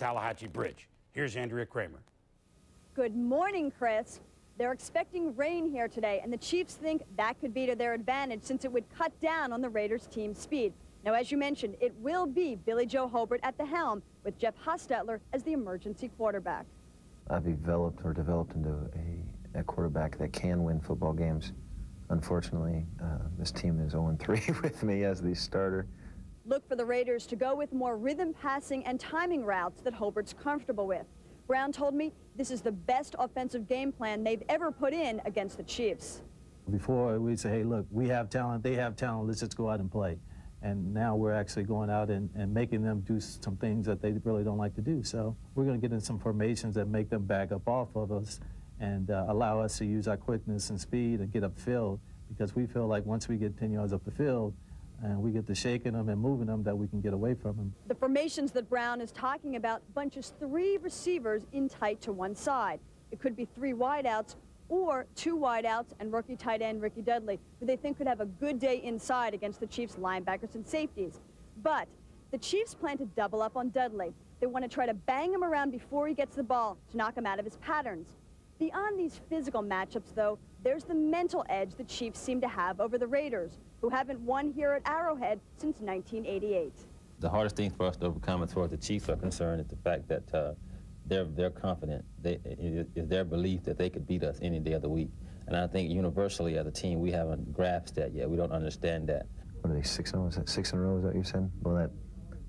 Tallahatchie Bridge. Here's Andrea Kramer. Good morning, Chris. They're expecting rain here today, and the Chiefs think that could be to their advantage since it would cut down on the Raiders' team speed. Now, as you mentioned, it will be Billy Joe Hobart at the helm with Jeff Hostetler as the emergency quarterback. I've developed into a quarterback that can win football games. Unfortunately, this team is 0-3 with me as the starter. Look for the Raiders to go with more rhythm passing and timing routes that Hobart's comfortable with. Brown told me this is the best offensive game plan they've ever put in against the Chiefs. Before, we'd say, hey, look, we have talent, they have talent, let's just go out and play. And now we're actually going out and making them do some things that they really don't like to do. So we're going to get in some formations that make them back up off of us and allow us to use our quickness and speed and get upfield, because we feel like once we get 10 yards up the field, and we get to shaking them and moving them, that we can get away from them. The formations that Brown is talking about bunches 3 receivers in tight to one side. It could be 3 wideouts or 2 wideouts and rookie tight end Ricky Dudley, who they think could have a good day inside against the Chiefs linebackers and safeties. But the Chiefs plan to double up on Dudley. They want to try to bang him around before he gets the ball to knock him out of his patterns. Beyond these physical matchups, though, there's the mental edge the Chiefs seem to have over the Raiders, who haven't won here at Arrowhead since 1988. The hardest thing for us to overcome as far as the Chiefs are concerned is the fact that they're confident. It's their belief that they could beat us any day of the week. And I think universally as a team, we haven't grasped that yet. We don't understand that. What are they, 6-0? Is that 6 in a row, is that what you said? Well, that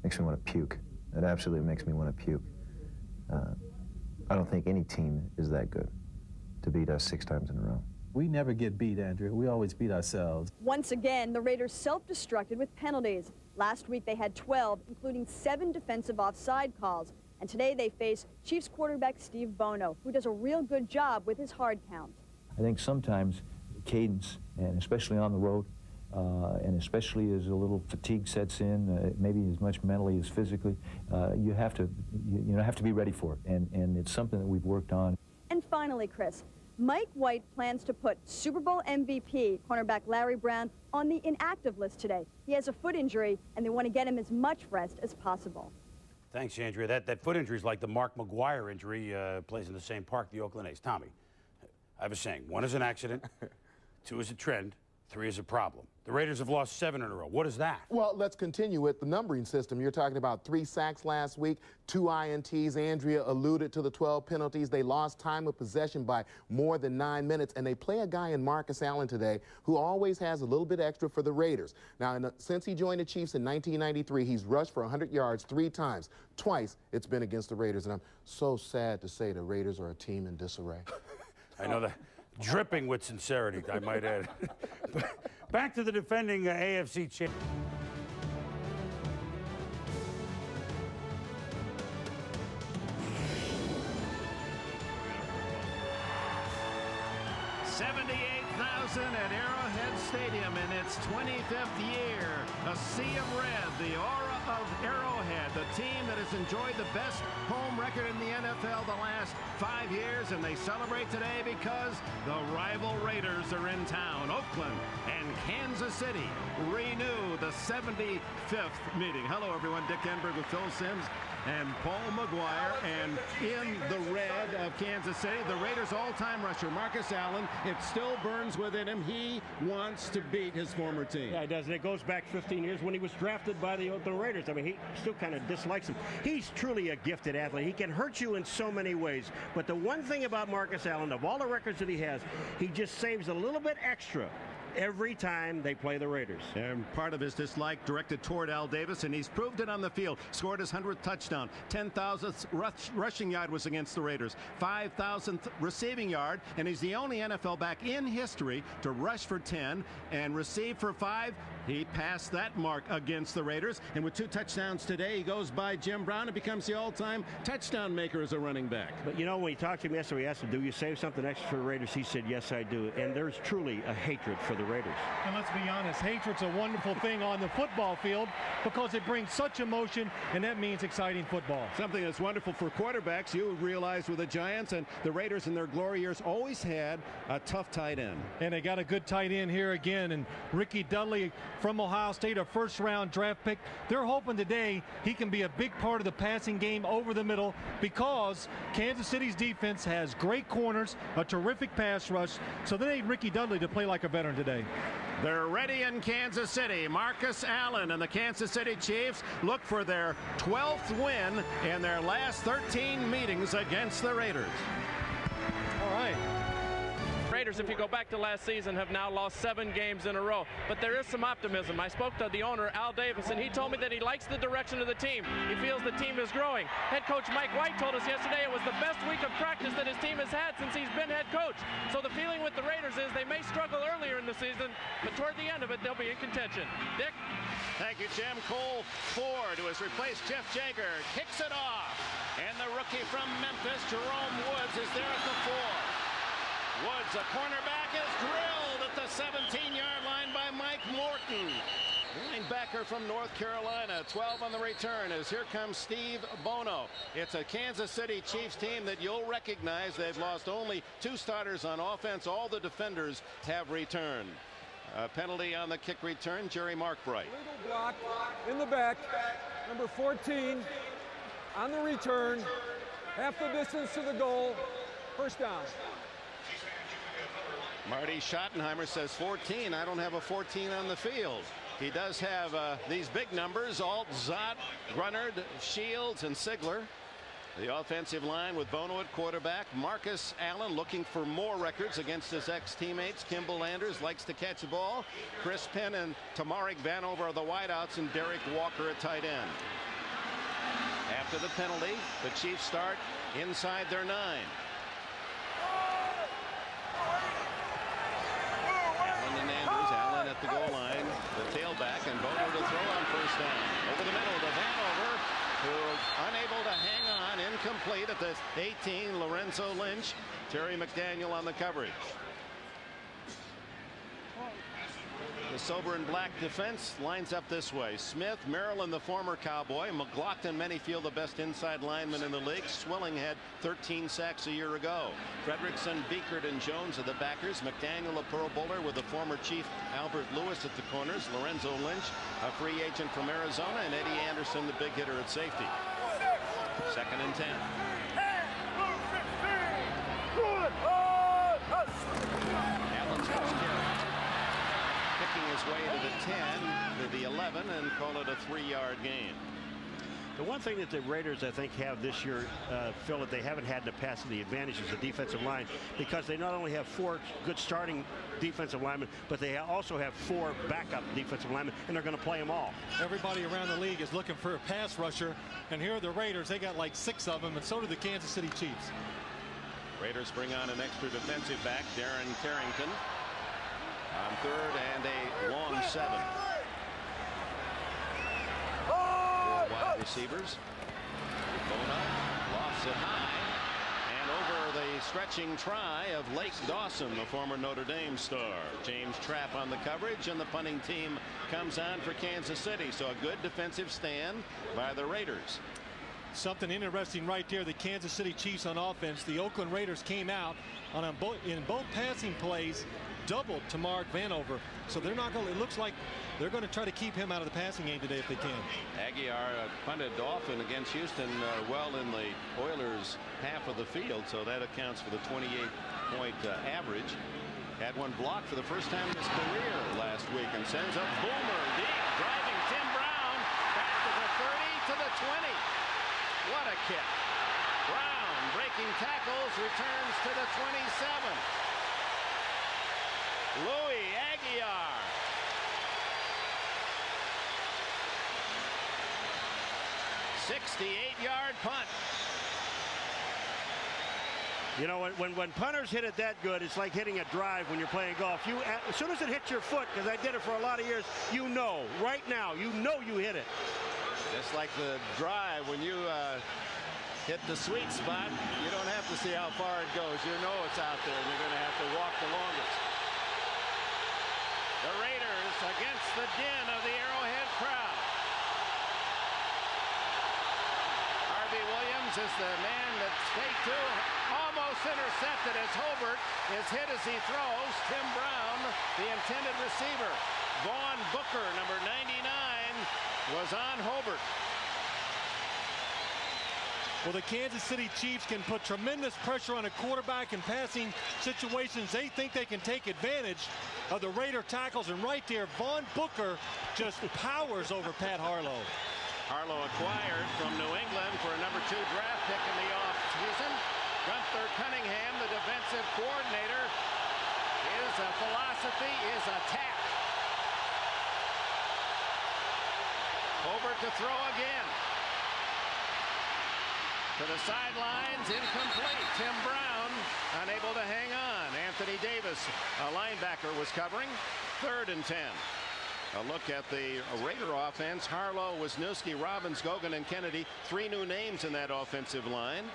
makes me want to puke. That absolutely makes me want to puke. I don't think any team is that good to beat us 6 times in a row. We never get beat, Andrew. We always beat ourselves. Once again, the Raiders self-destructed with penalties. Last week they had 12, including 7 defensive offside calls. And today they face Chiefs quarterback Steve Bono, who does a real good job with his hard count. I think sometimes cadence, and especially on the road, and especially as a little fatigue sets in, maybe as much mentally as physically, you have to be ready for it, and it's something that we've worked on. And finally, Chris, Mike White plans to put Super Bowl MVP cornerback Larry Brown on the inactive list today. He has a foot injury, and they want to get him as much rest as possible. Thanks, Andrea. That foot injury is like the Mark McGuire injury, plays in the same park, the Oakland A's. Tommy, I have a saying, 1 is an accident, 2 is a trend, 3 is a problem. The Raiders have lost 7 in a row. What is that? Well, let's continue with the numbering system. You're talking about 3 sacks last week, 2 INTs. Andrea alluded to the 12 penalties. They lost time of possession by more than 9 minutes, and they play a guy in Marcus Allen today who always has a little bit extra for the Raiders. Now, since he joined the Chiefs in 1993, he's rushed for 100 yards 3 times. Twice it's been against the Raiders, and I'm so sad to say the Raiders are a team in disarray. I know that. Dripping with sincerity, I might add. Back to the defending AFC champ. At Arrowhead Stadium in its 25th year. A sea of red, the aura of Arrowhead, the team that has enjoyed the best home record in the NFL the last 5 years, and they celebrate today because the rival Raiders are in town. Oakland and Kansas City renew the 75th meeting. Hello, everyone. Dick Enberg with Phil Simms and Paul McGuire, and in the red of Kansas City, the Raiders' all-time rusher, Marcus Allen. It still burns within him. He wants to beat his former team. Yeah, he does, and it goes back 15 years when he was drafted by the Raiders. I mean, he still kind of dislikes him. He's truly a gifted athlete. He can hurt you in so many ways, but the one thing about Marcus Allen, of all the records that he has, he just saves a little bit extra every time they play the Raiders. And part of his dislike directed toward Al Davis, and he's proved it on the field. Scored his 100th touchdown. 10,000th rushing yard was against the Raiders. 5,000th receiving yard, and he's the only NFL back in history to rush for 10 and receive for 5. He passed that mark against the Raiders, and with 2 touchdowns today, he goes by Jim Brown and becomes the all-time touchdown maker as a running back. But you know, when he talked to him yesterday, we asked him, do you save something extra for the Raiders? He said, yes, I do. And there's truly a hatred for the Raiders. And let's be honest, hatred's a wonderful thing on the football field because it brings such emotion, and that means exciting football. Something that's wonderful for quarterbacks. You realize with the Giants and the Raiders in their glory years always had a tough tight end. And they got a good tight end here again, and Ricky Dudley from Ohio State, a first-round draft pick. They're hoping today he can be a big part of the passing game over the middle because Kansas City's defense has great corners, a terrific pass rush, so they need Ricky Dudley to play like a veteran today. They're ready in Kansas City. Marcus Allen and the Kansas City Chiefs look for their 12th win in their last 13 meetings against the Raiders. All right. Raiders, if you go back to last season, have now lost 7 games in a row. But there is some optimism. I spoke to the owner, Al Davis, and he told me that he likes the direction of the team. He feels the team is growing. Head coach Mike White told us yesterday it was the best week of practice that his team has had since he's been head coach. So the feeling with the Raiders is they may struggle earlier in the season, but toward the end of it, they'll be in contention. Dick? Thank you, Jim. Cole Ford, who has replaced Jeff Jager, kicks it off. And the rookie from Memphis, Jerome Woods, is there at the 4. Woods, a cornerback, is drilled at the 17-yard line by Mike Morton. Linebacker from North Carolina, 12 on the return as here comes Steve Bono. It's a Kansas City Chiefs team that you'll recognize. They've lost only 2 starters on offense. All the defenders have returned. A penalty on the kick return, Jerry Markbright. Legal block in the back, number 14 on the return, half the distance to the goal, first down. Marty Schottenheimer says 14. I don't have a 14 on the field. He does have these big numbers: Alt, Zott, Grunnard, Shields, and Sigler. The offensive line with Bono at quarterback. Marcus Allen looking for more records against his ex-teammates. Kimball Landers likes to catch the ball. Chris Penn and Tamarik Vanover are the wideouts, and Derek Walker at tight end. After the penalty, the Chiefs start inside their 9. At the goal line, the tailback, and Bono to throw on first down. Over the middle to Vanover, who unable to hang on, incomplete at the 18. Lorenzo Lynch, Terry McDaniel on the coverage. The silver and black defense lines up this way. Smith, Maryland, the former Cowboy. McLaughlin, many feel the best inside lineman in the league. Swilling had 13 sacks a year ago. Fredrickson, Beekert, and Jones are the backers. McDaniel, a Pro Bowler, with the former Chief Albert Lewis at the corners. Lorenzo Lynch, a free agent from Arizona, and Eddie Anderson, the big hitter at safety. 2nd and 10. Allen's first carry. Picking his way to the 10, to the 11, and call it a 3-yard gain. The one thing that the Raiders, I think, have this year, Phil, that they haven't had in the past, the advantage is the defensive line, because they not only have 4 good starting defensive linemen, but they also have 4 backup defensive linemen, and they're going to play them all. Everybody around the league is looking for a pass rusher, and here are the Raiders. They got like 6 of them, and so do the Kansas City Chiefs. Raiders bring on an extra defensive back, Darren Carrington, on 3rd and a long 7. 4 wide receivers. Bono lofts it high, and over the stretching try of Lake Dawson, the former Notre Dame star. James Trapp on the coverage, and the punting team comes on for Kansas City. So a good defensive stand by the Raiders. Something interesting right there. The Kansas City Chiefs on offense. The Oakland Raiders came out in both passing plays, doubled Tamarik Vanover. So they're not going to, it looks like they're going to try to keep him out of the passing game today if they can. Aguiar punted often against Houston, well in the Oilers' half of the field, so that accounts for the 28-point average. Had one blocked for the first time in his career last week, and sends a boomer deep, driving Tim Brown back to the 30, to the 20. What a kick. Brown breaking tackles, returns to the 27. Louis Aguiar. "68-yard punt." You know, when punters hit it that good, it's like hitting a drive when you're playing golf. As soon as it hits your foot, because I did it for a lot of years, you know, right now, you know you hit it. Just like the drive, when you hit the sweet spot, you don't have to see how far it goes. You know it's out there, and you're going to have to walk the longest. The Raiders against the din of the Arrowhead crowd. Harvey Williams is the man that's fake to, almost intercepted as Hobart is hit as he throws. Tim Brown, the intended receiver. Vaughn Booker, number 99, was on Hobert. Well, the Kansas City Chiefs can put tremendous pressure on a quarterback in passing situations. They think they can take advantage of the Raider tackles, and right there, Vaughn Booker just powers over Pat Harlow. Harlow acquired from New England for a number 2 draft pick in the offseason. Gunther Cunningham, the defensive coordinator. His philosophy is attack. Hobert to throw again. To the sidelines, incomplete. Tim Brown unable to hang on. Anthony Davis, a linebacker, was covering. 3rd and 10. A look at the Raider offense. Harlow, Wisniewski, Robbins, Gogan, and Kennedy. 3 new names in that offensive line.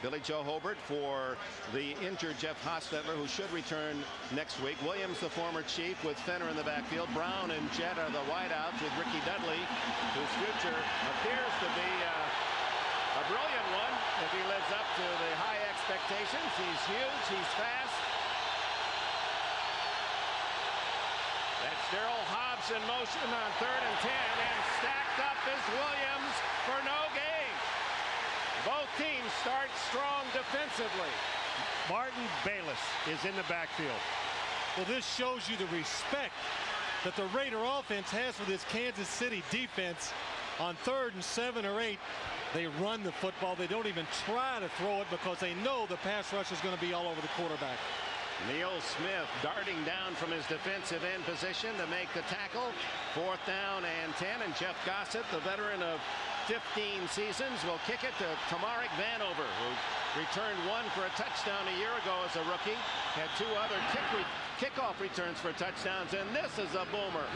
Billy Joe Hobert for the injured Jeff Hostetler, who should return next week. Williams, the former Chief, with Fenner in the backfield. Brown and Jett are the wideouts with Ricky Dudley, whose future appears to be a brilliant one if he lives up to the high expectations. He's huge, he's fast. That's Darryl Hobbs in motion on 3rd and 10, and stacked up is Williams for no gain. Both teams start strong defensively. Martin Bayless is in the backfield. Well, this shows you the respect that the Raider offense has for this Kansas City defense. On 3rd and 7 or 8, they run the football. They don't even try to throw it because they know the pass rush is going to be all over the quarterback. Neil Smith darting down from his defensive end position to make the tackle. 4th down and 10, and Jeff Gossett, the veteran of 15 seasons, will kick it to Tamarick Vanover, who returned 1 for a touchdown a year ago as a rookie. Had 2 other kickoff returns for touchdowns, and this is a boomer.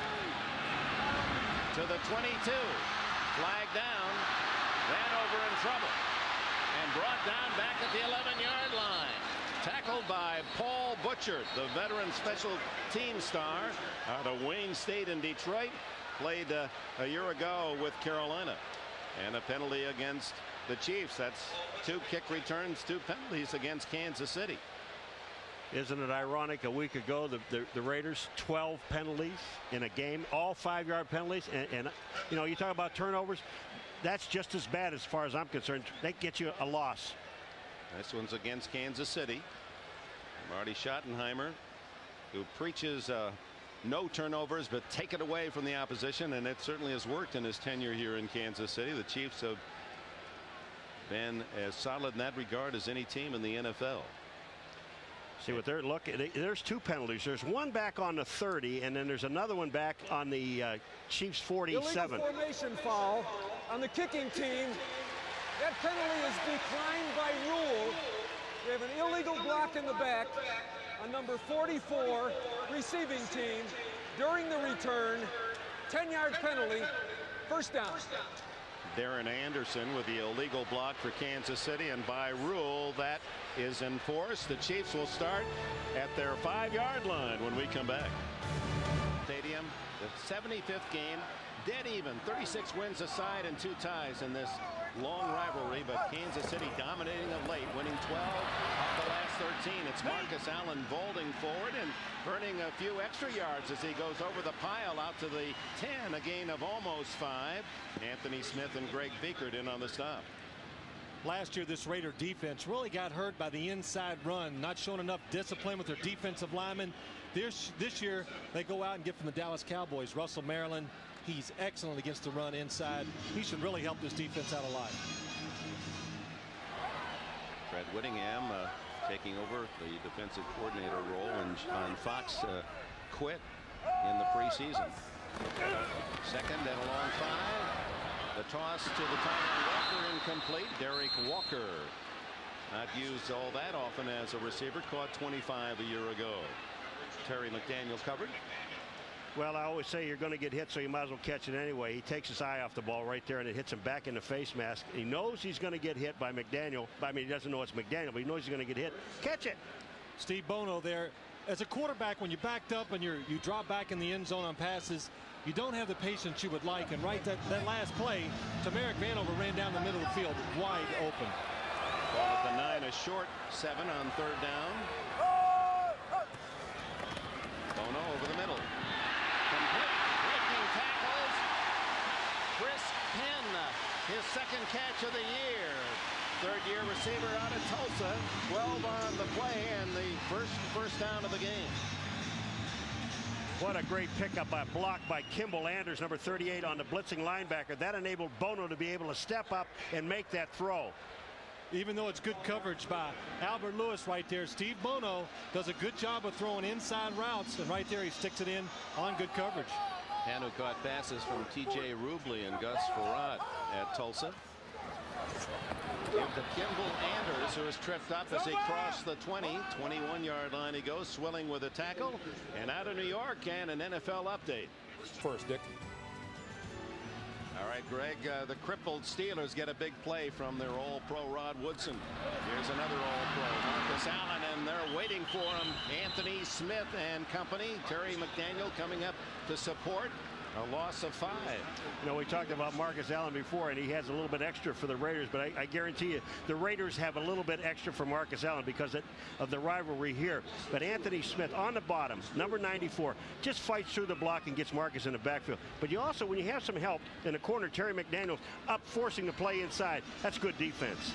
To the 22. Flag down. Vanover in trouble. And brought down back at the 11-yard line. Tackled by Paul Butchert, the veteran special team star out of Wayne State in Detroit. Played a year ago with Carolina. And a penalty against the Chiefs. That's 2 kick returns, 2 penalties against Kansas City. Isn't it ironic? A week ago, the Raiders, 12 penalties in a game, all 5-yard penalties. And you know, you talk about turnovers. That's just as bad as far as I'm concerned. They get you a loss. This one's against Kansas City. Marty Schottenheimer, who preaches no turnovers, but take it away from the opposition, and it certainly has worked in his tenure here in Kansas City. The Chiefs have been as solid in that regard as any team in the NFL. See what they're looking. There's 2 penalties. There's one back on the 30, and then there's another one back on the Chiefs 47. Illegal formation foul on the kicking team. That penalty is declined by rule. We have an illegal block in the back on number 44, receiving team, during the return. 10-yard penalty, 1st down. Darren Anderson with the illegal block for Kansas City, and by rule that is enforced. The Chiefs will start at their 5-yard line when we come back. Stadium, the 75th game, dead even, 36 wins aside and 2 ties in this long rivalry, but Kansas City dominating of late, winning 12 of the last 13. It's Marcus Allen vaulting forward and earning a few extra yards as he goes over the pile out to the 10, a gain of almost 5. Anthony Smith and Greg Biekert in on the stop. Last year, this Raider defense really got hurt by the inside run, not showing enough discipline with their defensive linemen. This year, they go out and get from the Dallas Cowboys, Russell Maryland. He's excellent against the run inside. He should really help this defense out a lot. Fred Whittingham taking over the defensive coordinator role, and John Fox quit in the preseason. 2nd and a long 5. The toss to the tight end Walker incomplete. Derek Walker, not used all that often as a receiver, caught 25 a year ago. Terry McDaniel covered. Well, I always say you're going to get hit, so you might as well catch it anyway. He takes his eye off the ball right there, and it hits him back in the face mask. He knows he's going to get hit by McDaniel. I mean, he doesn't know it's McDaniel, but he knows he's going to get hit. Catch it. Steve Bono there. As a quarterback, when you backed up and you drop back in the end zone on passes, you don't have the patience you would like. And right that last play, Tamarick Vanover ran down the middle of the field wide open. Ball at the 9, a short 7 on 3rd down. Bono over the middle. Complete. his second catch of the year. Third-year receiver out of Tulsa. 12 on the play and the first down of the game. What a great pickup by block by Kimball Anders, number 38, on the blitzing linebacker. That enabled Bono to be able to step up and make that throw. Even though it's good coverage by Albert Lewis right there, Steve Bono does a good job of throwing inside routes, and right there he sticks it in on good coverage. And who caught passes from T.J. Rubley and Gus Farad at Tulsa. Give to Kimball Anders, who is tripped up as he crossed the 21-yard line. He goes, Swilling with a tackle. And out of New York, and an NFL update. First, Dick. All right, Greg, the crippled Steelers get a big play from their All-Pro Rod Woodson. Here's another All-Pro, Marcus Allen, and they're waiting for him. Anthony Smith and company. Terry McDaniel coming up to support. A loss of 5. You know, we talked about Marcus Allen before, and he has a little bit extra for the Raiders, but I guarantee you the Raiders have a little bit extra for Marcus Allen because of the rivalry here. But Anthony Smith on the bottom, number 94, just fights through the block and gets Marcus in the backfield. But you also, when you have some help in the corner, Terry McDaniel's up forcing the play inside. That's good defense.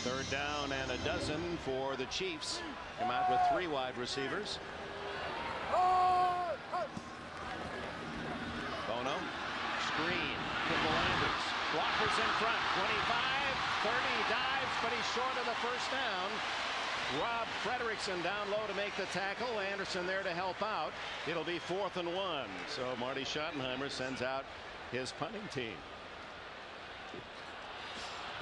Third down and a dozen for the Chiefs. Come out with 3 wide receivers. Bono, screen, Kimball Anders, blockers in front, 25, 30, dives, but he's short of the first down. Rob Frederickson down low to make the tackle. Anderson there to help out. It'll be 4th and 1. So Marty Schottenheimer sends out his punting team.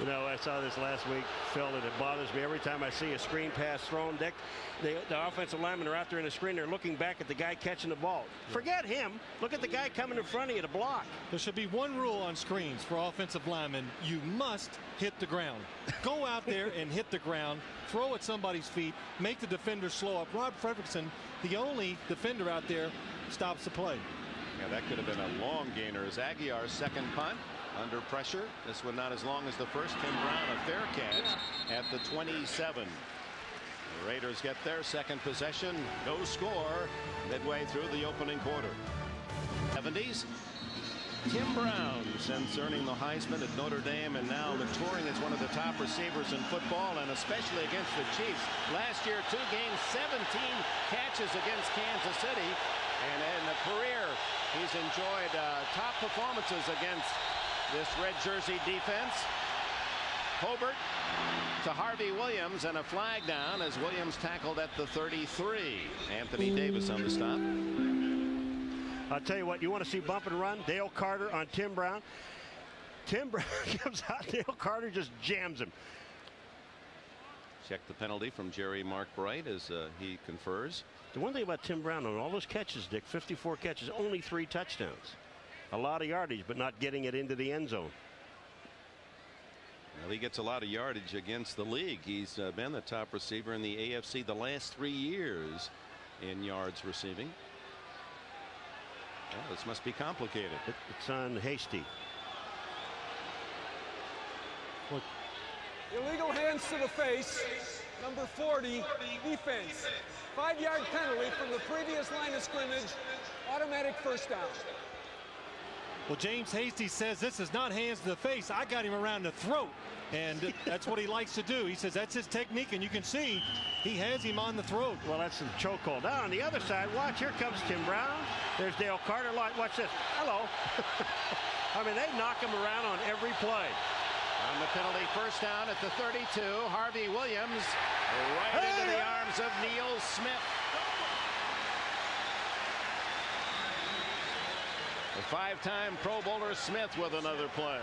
You know, I saw this last week, Phil, and it bothers me every time I see a screen pass thrown. Dick, the offensive linemen are out there in the screen. They're looking back at the guy catching the ball. Forget him. Look at the guy coming in front of you to block. There should be one rule on screens for offensive linemen. You must hit the ground. Go out there and hit the ground. Throw at somebody's feet. Make the defender slow up. Rob Frederickson, the only defender out there, stops the play. Yeah, that could have been a long gainer as Aguiar's second punt. Under pressure. This one not as long as the first. Tim Brown, a fair catch at the 27. The Raiders get their second possession. No score midway through the opening quarter. 70s. Tim Brown, since earning the Heisman at Notre Dame and now maturing as one of the top receivers in football, and especially against the Chiefs. Last year, 2 games, 17 catches against Kansas City. And in a career, he's enjoyed top performances against this red jersey defense. Hobart to Harvey Williams, and a flag down as Williams tackled at the 33. Anthony Davis on the stop. I'll tell you what, you want to see bump and run? Dale Carter on Tim Brown. Tim Brown comes out, Dale Carter just jams him. Check the penalty from Jerry Mark Bright as he confers. The one thing about Tim Brown, on all those catches, Dick, 54 catches, only 3 touchdowns. A lot of yardage, but not getting it into the end zone. Well, he gets a lot of yardage against the league. He's been the top receiver in the AFC the last 3 years in yards receiving. Well, this must be complicated. It's on Hasty. Look. Illegal hands to the face. Number 40, defense. 5-yard penalty from the previous line of scrimmage. Automatic first down. Well, James Hasty says this is not hands to the face. I got him around the throat, and that's what he likes to do. He says that's his technique, and you can see he has him on the throat. Well, that's some chokehold. Now on the other side, watch, here comes Tim Brown. There's Dale Carter. Watch this. Hello. I mean, they knock him around on every play. On the penalty, first down at the 32. Harvey Williams right into the arms of Neil Smith. The 5-time Pro Bowler Smith with another play.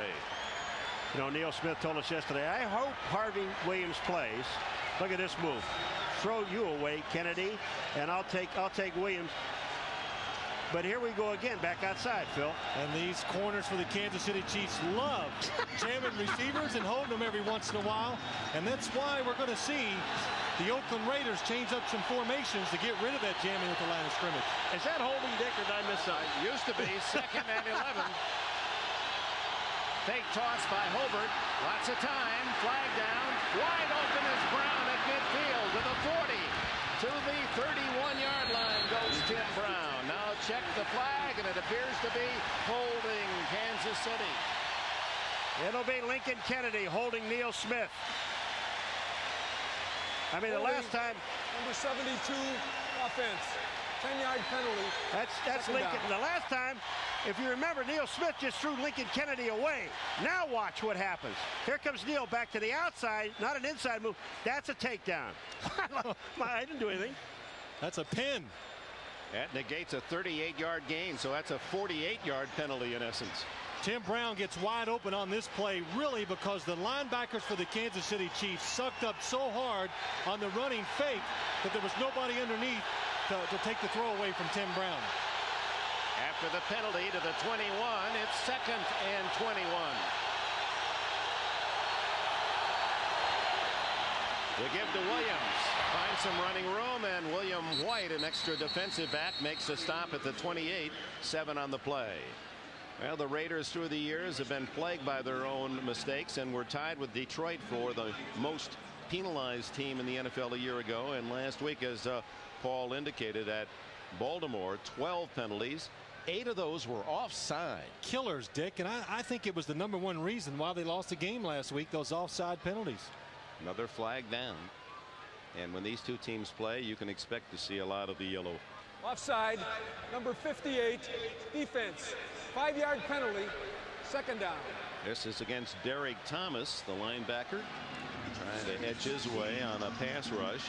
You know, Neil Smith told us yesterday, I hope Harvey Williams plays. Look at this move. Throw you away, Kennedy, and I'll take Williams. But here we go again, back outside, Phil. And these corners for the Kansas City Chiefs love jamming receivers and holding them every once in a while. And that's why we're going to see the Oakland Raiders change up some formations to get rid of that jamming at the line of scrimmage. Is that holding, Dick, or did I miss something? Used to be 2nd and 11. Fake toss by Hobart. Lots of time. Flag down. Wide open is Brown at midfield to the 40. To the 31-yard line goes Tim Brown. Now check the flag, and it appears to be holding Kansas City. It'll be Lincoln Kennedy holding Neil Smith. I mean, the last time. Number 72, offense. 10-yard penalty. That's Lincoln. The last time, if you remember, Neil Smith just threw Lincoln Kennedy away. Now watch what happens. Here comes Neil back to the outside, not an inside move. That's a takedown. I didn't do anything. That's a pin. That negates a 38-yard gain, so that's a 48-yard penalty in essence. Tim Brown gets wide open on this play, really because the linebackers for the Kansas City Chiefs sucked up so hard on the running fake that there was nobody underneath to take the throw away from Tim Brown. After the penalty to the 21, it's 2nd and 21. They give to Williams. Finds some running room, and William White, an extra defensive back, makes a stop at the 28. 7 on the play. Well, the Raiders through the years have been plagued by their own mistakes, and were tied with Detroit for the most penalized team in the NFL a year ago. And last week, as Paul indicated, at Baltimore, 12 penalties. 8 of those were offside. Killers, Dick, and I think it was the #1 reason why they lost the game last week, those offside penalties. Another flag down. And when these two teams play, you can expect to see a lot of the yellow. Offside, number 58, defense. 5-yard penalty, 2nd down. This is against Derek Thomas, the linebacker, trying to edge his way on a pass rush.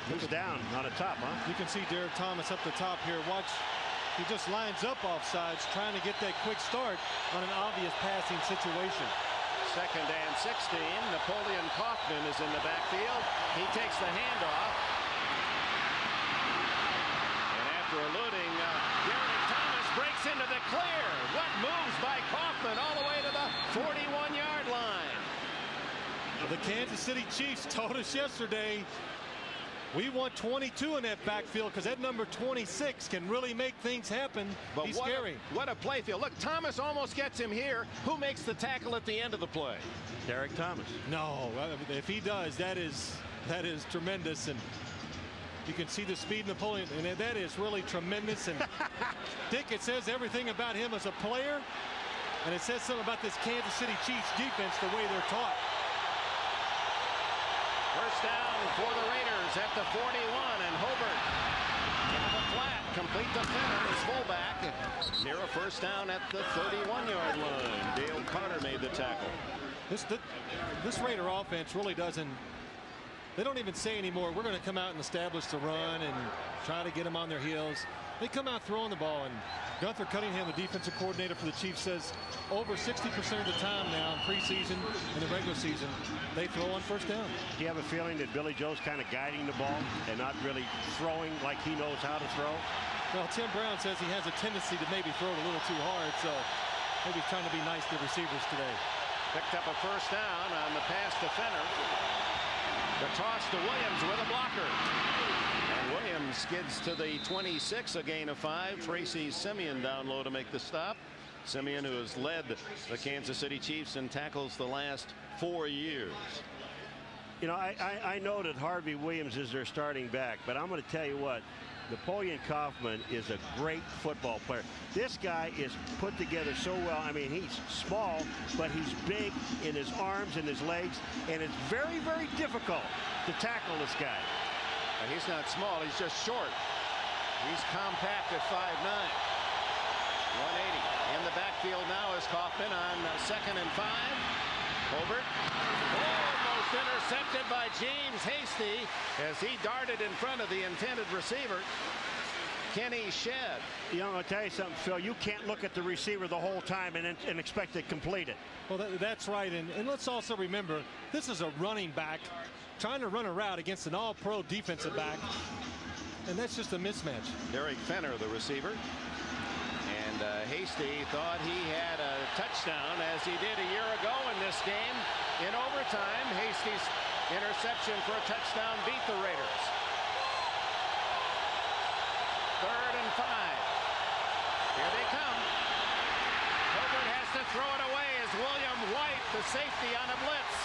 Who's down on the top, huh? You can see Derek Thomas up the top here. Watch, he just lines up offsides, trying to get that quick start on an obvious passing situation. 2nd and 16. Napoleon Kaufman is in the backfield. He takes the handoff. And after eluding, Derek Thomas breaks into the clear. What moves by Kaufman all the way to the 41-yard line. The Kansas City Chiefs told us yesterday, we want 22 in that backfield because that number 26 can really make things happen. But he's scary. What a play field. Look, Thomas almost gets him here. Who makes the tackle at the end of the play? Derek Thomas. No, if he does, that is tremendous. And you can see the speed Napoleon, and that is really tremendous. And Dick, it says everything about him as a player, and it says something about this Kansas City Chiefs defense, the way they're taught. First down for the Raiders at the 41, and Hobart into the flat, complete to Fenner, his fullback, near a first down at the 31-yard line. Dale Carter made the tackle. This Raider offense really doesn't, they don't even say anymore, we're going to come out and establish the run and try to get them on their heels. They come out throwing the ball, and Gunther Cunningham, the defensive coordinator for the Chiefs, says over 60% of the time now in preseason and the regular season, they throw on first down. Do you have a feeling that Billy Joe's kind of guiding the ball and not really throwing like he knows how to throw? Well, Tim Brown says he has a tendency to maybe throw it a little too hard, so maybe he's trying to be nice to receivers today. Picked up a first down on the pass to Fenner. The toss to Williams with a blocker. And Williams skids to the 26, a gain of 5. Tracy Simeon down low to make the stop. Simeon, who has led the Kansas City Chiefs in tackles the last 4 years. You know, I know that Harvey Williams is their starting back, but I'm going to tell you what, Napoleon Kaufman is a great football player. This guy is put together so well. I mean, he's small, but he's big in his arms and his legs, and it's very, very difficult to tackle this guy. And he's not small, he's just short. He's compact at 5'9". 180. In the backfield now is Kaufman on 2nd and 5. Hobart. Almost intercepted by James Hasty as he darted in front of the intended receiver, Kenny Shedd. You know, I'll tell you something, Phil. You can't look at the receiver the whole time and expect to complete it. Well, that's right. And let's also remember, this is a running back trying to run a route against an all-pro defensive back. And that's just a mismatch. Derek Fenner, the receiver. And Hasty thought he had a touchdown, as he did a year ago in this game. In overtime, Hasty's interception for a touchdown beat the Raiders. 3rd and 5. Here they come. Hobart has to throw it away as William White, the safety, on a blitz.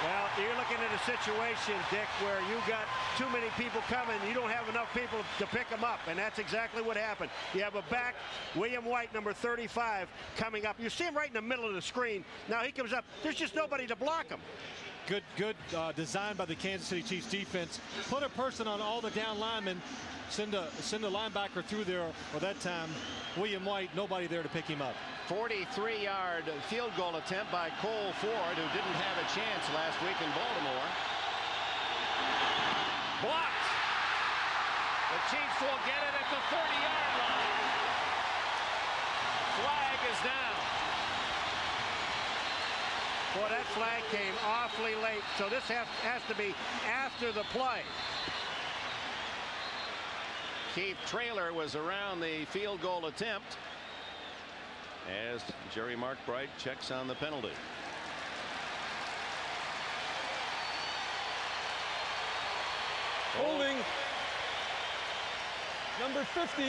Well, you're looking at a situation, Dick, where you got too many people coming. You don't have enough people to pick them up, and that's exactly what happened. You have a back, William White, number 35, coming up. You see him right in the middle of the screen. Now he comes up. There's just nobody to block him. Good design by the Kansas City Chiefs defense. Put a person on all the down linemen. Send a linebacker through there. Well, that time, William White, nobody there to pick him up. 43-yard field goal attempt by Cole Ford, who didn't have a chance last week in Baltimore. Blocked. The Chiefs will get it at the 30-yard line. Flag is down. Boy, that flag came awfully late, so this has to be after the play. Keith Traylor was around the field goal attempt as Jerry Markbright checks on the penalty. Holding. Number 50,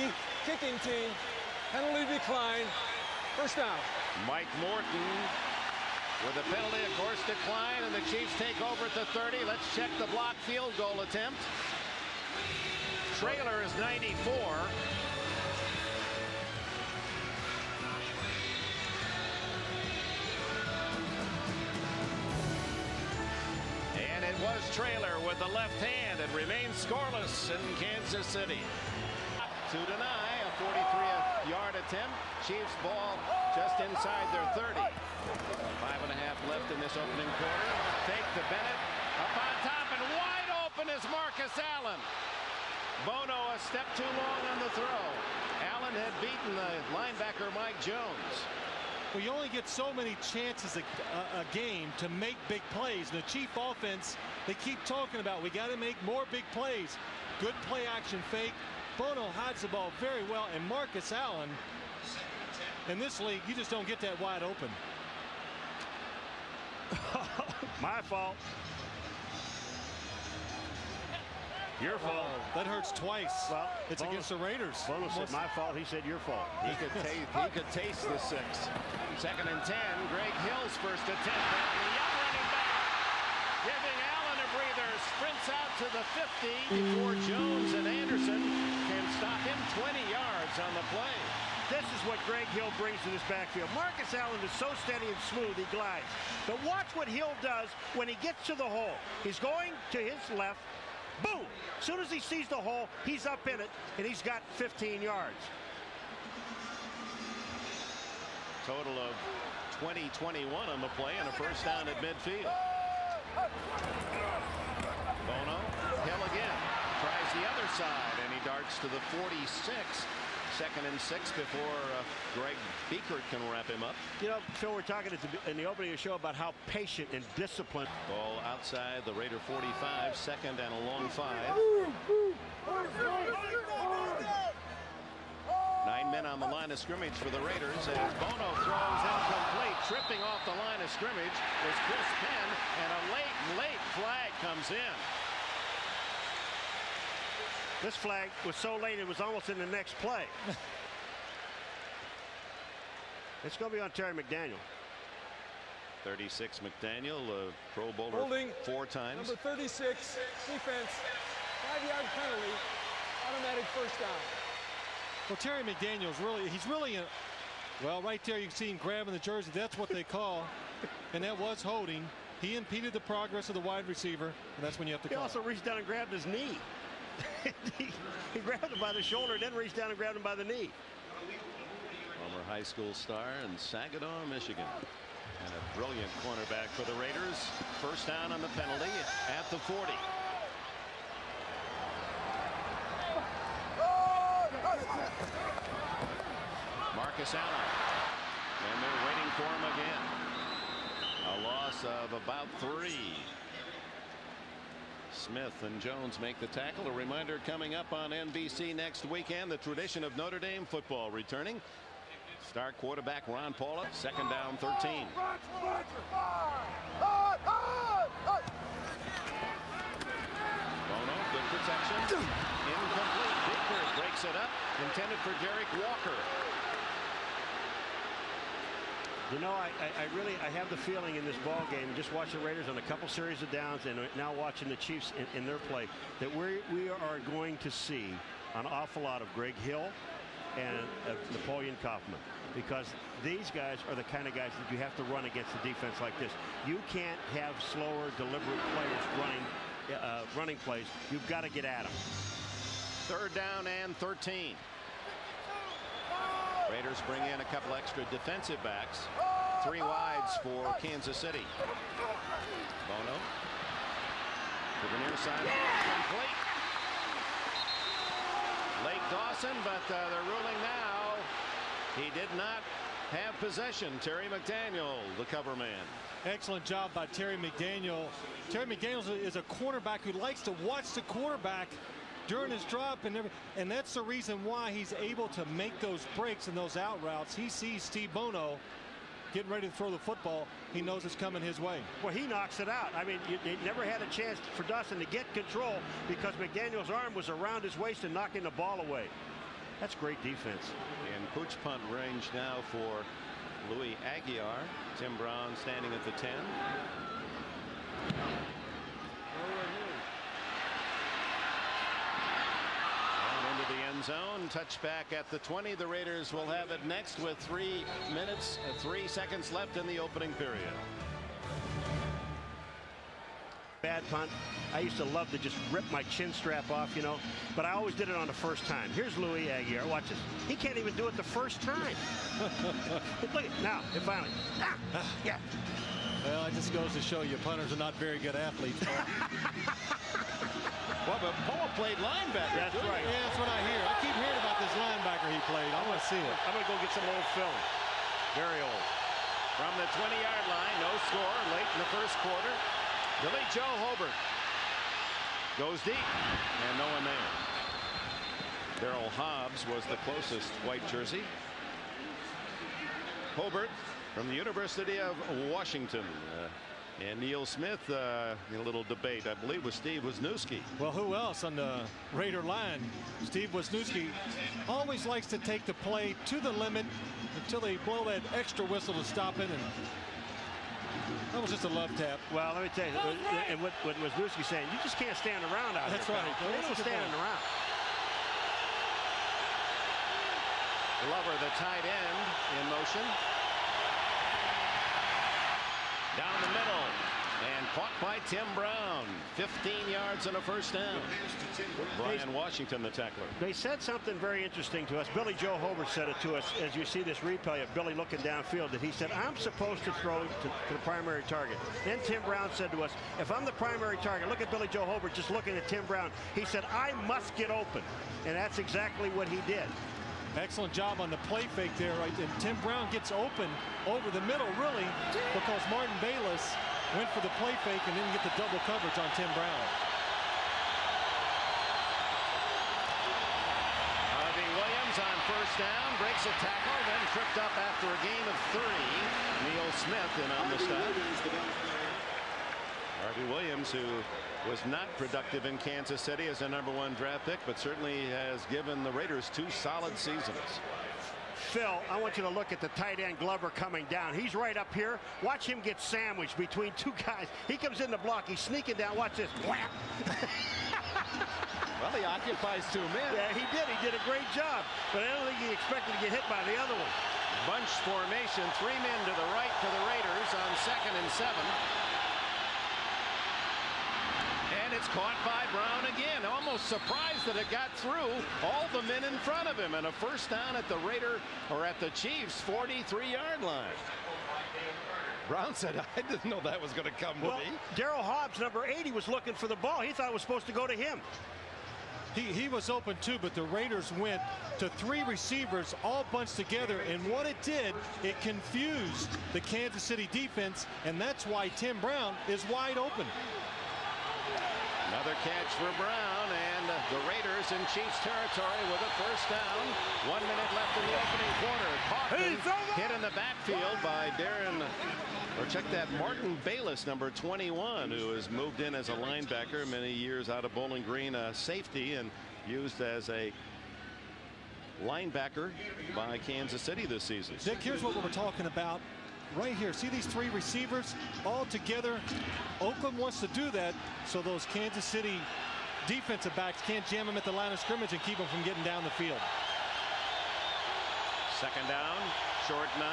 kicking team. Penalty decline. First down. Mike Morton with a penalty, of course, decline, and the Chiefs take over at the 30. Let's check the block field goal attempt. Traylor is 94. And it was Traylor with the left hand. It remains scoreless in Kansas City. To deny a 43-yard attempt. Chiefs ball just inside their 30. 5.5 left in this opening quarter. Fake to Bennett. Up on top and wide open is Marcus Allen. Bono a step too long on the throw. Allen had beaten the linebacker Mike Jones. Well, you only get so many chances a game to make big plays. And the Chief offense, they keep talking about, we got to make more big plays. Good play action fake. Bono hides the ball very well. And Marcus Allen, in this league, you just don't get that wide open. My fault. Your fault. That hurts twice. Well, it's against the Raiders. Bono said my fault. He said your fault. He could taste the 6. 2nd and 10. Greg Hill's first attempt. And the young running back giving Allen a breather. Sprints out to the 50 before Jones and Anderson can stop him 20 yards on the play. This is what Greg Hill brings to this backfield. Marcus Allen is so steady and smooth, he glides. But watch what Hill does when he gets to the hole. He's going to his left. Boom! As soon as he sees the hole, he's up in it, and he's got 15 yards. Total of 20-21 on the play and a first down at midfield. Bono, Hill again, tries the other side, and he darts to the 46. 2nd and 6 before Greg Biekert can wrap him up. You know, Phil, we're talking in the opening of the show about how patient and disciplined. Ball outside the Raider 45, 2nd and a long 5. 9 men on the line of scrimmage for the Raiders as Bono throws incomplete. Tripping off the line of scrimmage was Chris Penn, and a late flag comes in. This flag was so late it was almost in the next play. It's going to be on Terry McDaniel. 36 McDaniel, a Pro Bowler Holding 4 times. Number 36, defense, 5-yard penalty, automatic first down. Well, Terry McDaniel's he's really well, right there you can see him grabbing the jersey. That's what they call, and that was holding. He impeded the progress of the wide receiver, and that's when you have to call. He also reached down and grabbed his knee. he grabbed him by the shoulder, then reached down and grabbed him by the knee. Former high school star in Saginaw, Michigan. And a brilliant cornerback for the Raiders. First down on the penalty at the 40. Marcus Allen. And they're waiting for him again. A loss of about 3. Smith and Jones make the tackle. A reminder coming up on NBC next weekend, the tradition of Notre Dame football returning. Star quarterback Ron Paula, 2nd down 13. Bono, good protection. Incomplete. Biekert breaks it up. Intended for Derek Walker. You know, I have the feeling in this ball game, just watching the Raiders on a couple series of downs and now watching the Chiefs in their play, that we are going to see an awful lot of Greg Hill and Napoleon Kaufman, because these guys are the kind of guys that you have to run against a defense like this. You can't have slower, deliberate players running plays. You've got to get at them. 3rd down and 13. Raiders bring in a couple extra defensive backs. 3 wides for Kansas City. Bono to the near side. Complete. Lake Dawson, but they're ruling now he did not have possession. Terry McDaniel, the cover man. Excellent job by Terry McDaniel. Terry McDaniel is a cornerback who likes to watch the quarterback during his drop, and that's the reason why he's able to make those breaks and those out routes. He sees Steve Bono getting ready to throw the football. He knows it's coming his way. Well, he knocks it out. I mean, they never had a chance for Dawson to get control because McDaniel's arm was around his waist and knocking the ball away. That's great defense. In pooch punt range now for Louis Aguiar. Tim Brown standing at the 10. Into the end zone. Touchback at the 20. The Raiders will have it next with 3 minutes, 3 seconds left in the opening period. Bad punt. I used to love to just rip my chin strap off, you know, but I always did it on the first time. Here's Louis Aguiar. Watch this. He can't even do it the first time. Look at now. It finally. Yeah. Well, it just goes to show you punters are not very good athletes. Well, but Paul played linebacker. That's right. Yeah, that's what I hear. I keep hearing about this linebacker he played. I want to see it. I'm going to go get some old film. Very old. From the 20-yard line, no score late in the first quarter. Billy Joe Hobart goes deep, and no one there. Darryl Hobbs was the closest white jersey. Hobart from the University of Washington. And Neil Smith in a little debate, I believe, with Steve Wisniewski. Well, who else on the Raider line? Steve Wisniewski always likes to take the play to the limit until they blow that extra whistle to stop it. And that was just a love tap. Well, let me tell you, and what Wisniewski's saying, you just can't stand around out That's there. right. They're not standing around. Glover, the tight end, in motion. Down the middle, and caught by Tim Brown. 15 yards and a first down. Brian Washington, the tackler. They said something very interesting to us. Billy Joe Hobart said it to us as you see this replay of Billy looking downfield, that he said, I'm supposed to throw to the primary target. Then Tim Brown said to us, if I'm the primary target, look at Billy Joe Hobart just looking at Tim Brown. He said, I must get open. And that's exactly what he did. Excellent job on the play fake there, right? And Tim Brown gets open over the middle, really, because Martin Bayless went for the play fake and didn't get the double coverage on Tim Brown. Harvey Williams on first down, breaks a tackle, then tripped up after a gain of 3. Neil Smith in on the stop. Harvey Williams, who was not productive in Kansas City as a #1 draft pick, but certainly has given the Raiders 2 solid seasons. Phil, I want you to look at the tight end Glover coming down. He's right up here. Watch him get sandwiched between 2 guys. He comes in the block. He's sneaking down. Watch this. Whap! Well, he occupies 2 men. Yeah, he did. He did a great job. But I don't think he expected to get hit by the other one. Bunch formation. 3 men to the right for the Raiders on 2nd and 7. And it's caught by Brown again. Almost surprised that it got through all the men in front of him. And a first down at the Raider, or at the Chiefs' 43-yard line. Brown said, I didn't know that was going to come to me. Darryl Hobbs, number 80, was looking for the ball. He thought it was supposed to go to him. He was open too, but the Raiders went to 3 receivers all bunched together, and what it did, it confused the Kansas City defense, and that's why Tim Brown is wide open. Another catch for Brown, and the Raiders in Chiefs territory with a first down. 1 minute left in the opening quarter. Kaufman hit in the backfield by Martin Bayless, number 21, who has moved in as a linebacker many years out of Bowling Green, safety, and used as a linebacker by Kansas City this season. Dick, here's what we were talking about right here, see these three receivers all together? Oakland wants to do that so those Kansas City defensive backs can't jam them at the line of scrimmage and keep them from getting down the field. Second down, short 9.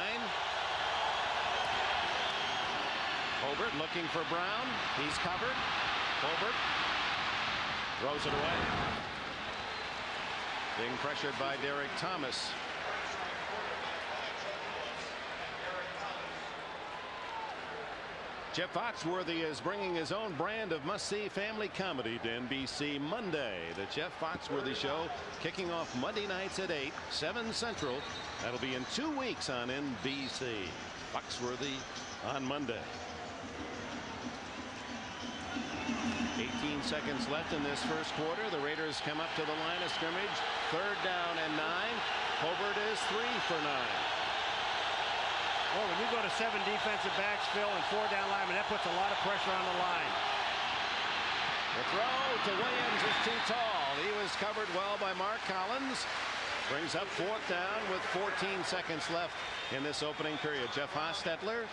Hobart looking for Brown. He's covered. Hobart throws it away. Being pressured by Derek Thomas. Jeff Foxworthy is bringing his own brand of must-see family comedy to NBC Monday. The Jeff Foxworthy Show kicking off Monday nights at 8, 7 Central. That'll be in 2 weeks on NBC. Foxworthy on Monday. 18 seconds left in this first quarter. The Raiders come up to the line of scrimmage. 3rd down and 9. Hobart is 3 for 9. Well, when you go to 7 defensive backs, Phil, and 4 down linemen, that puts a lot of pressure on the line. The throw to Williams is too tall. He was covered well by Mark Collins. Brings up 4th down with 14 seconds left in this opening period. Jeff Hostetler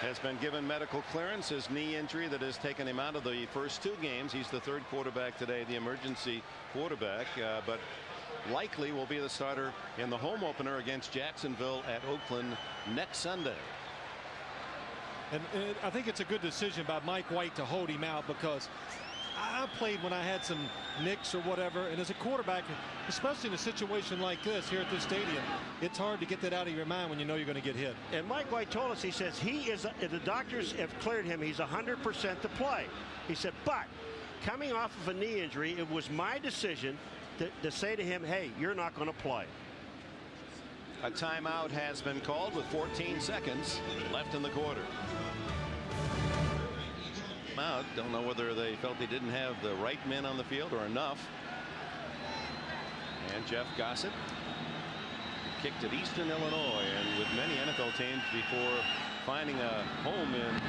has been given medical clearance. His knee injury that has taken him out of the first 2 games. He's the 3rd quarterback today, the emergency quarterback, but likely will be the starter in the home opener against Jacksonville at Oakland next Sunday. And I think it's a good decision by Mike White to hold him out, because I played when I had some nicks or whatever, and as a quarterback, especially in a situation like this here at this stadium, it's hard to get that out of your mind when you know you're going to get hit. And Mike White told us, he says he is, the doctors have cleared him, he's 100% to play. He said, but coming off of a knee injury, it was my decision to say to him, hey, you're not going to play. A timeout has been called with 14 seconds left in the quarter. Out. Don't know whether they felt they didn't have the right men on the field or enough. And Jeff Gossett kicked at Eastern Illinois, and with many NFL teams before finding a home in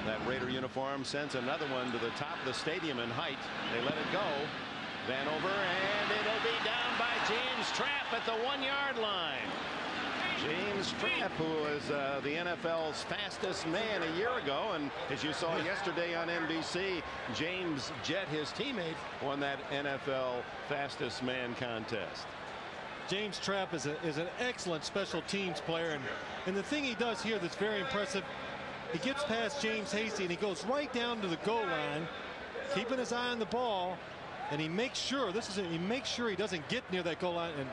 that Raider uniform, sends another one to the top of the stadium in height. They let it go. Vanover, and it'll be down by James Trapp at the 1-yard line. James Trapp, who was the NFL's fastest man a year ago, and as you saw yesterday on NBC, James Jett, his teammate, won that NFL fastest man contest. James Trapp is an excellent special teams player, and the thing he does here that's very impressive, he gets past James Hasty and he goes right down to the goal line, keeping his eye on the ball, and he makes sure he doesn't get near that goal line and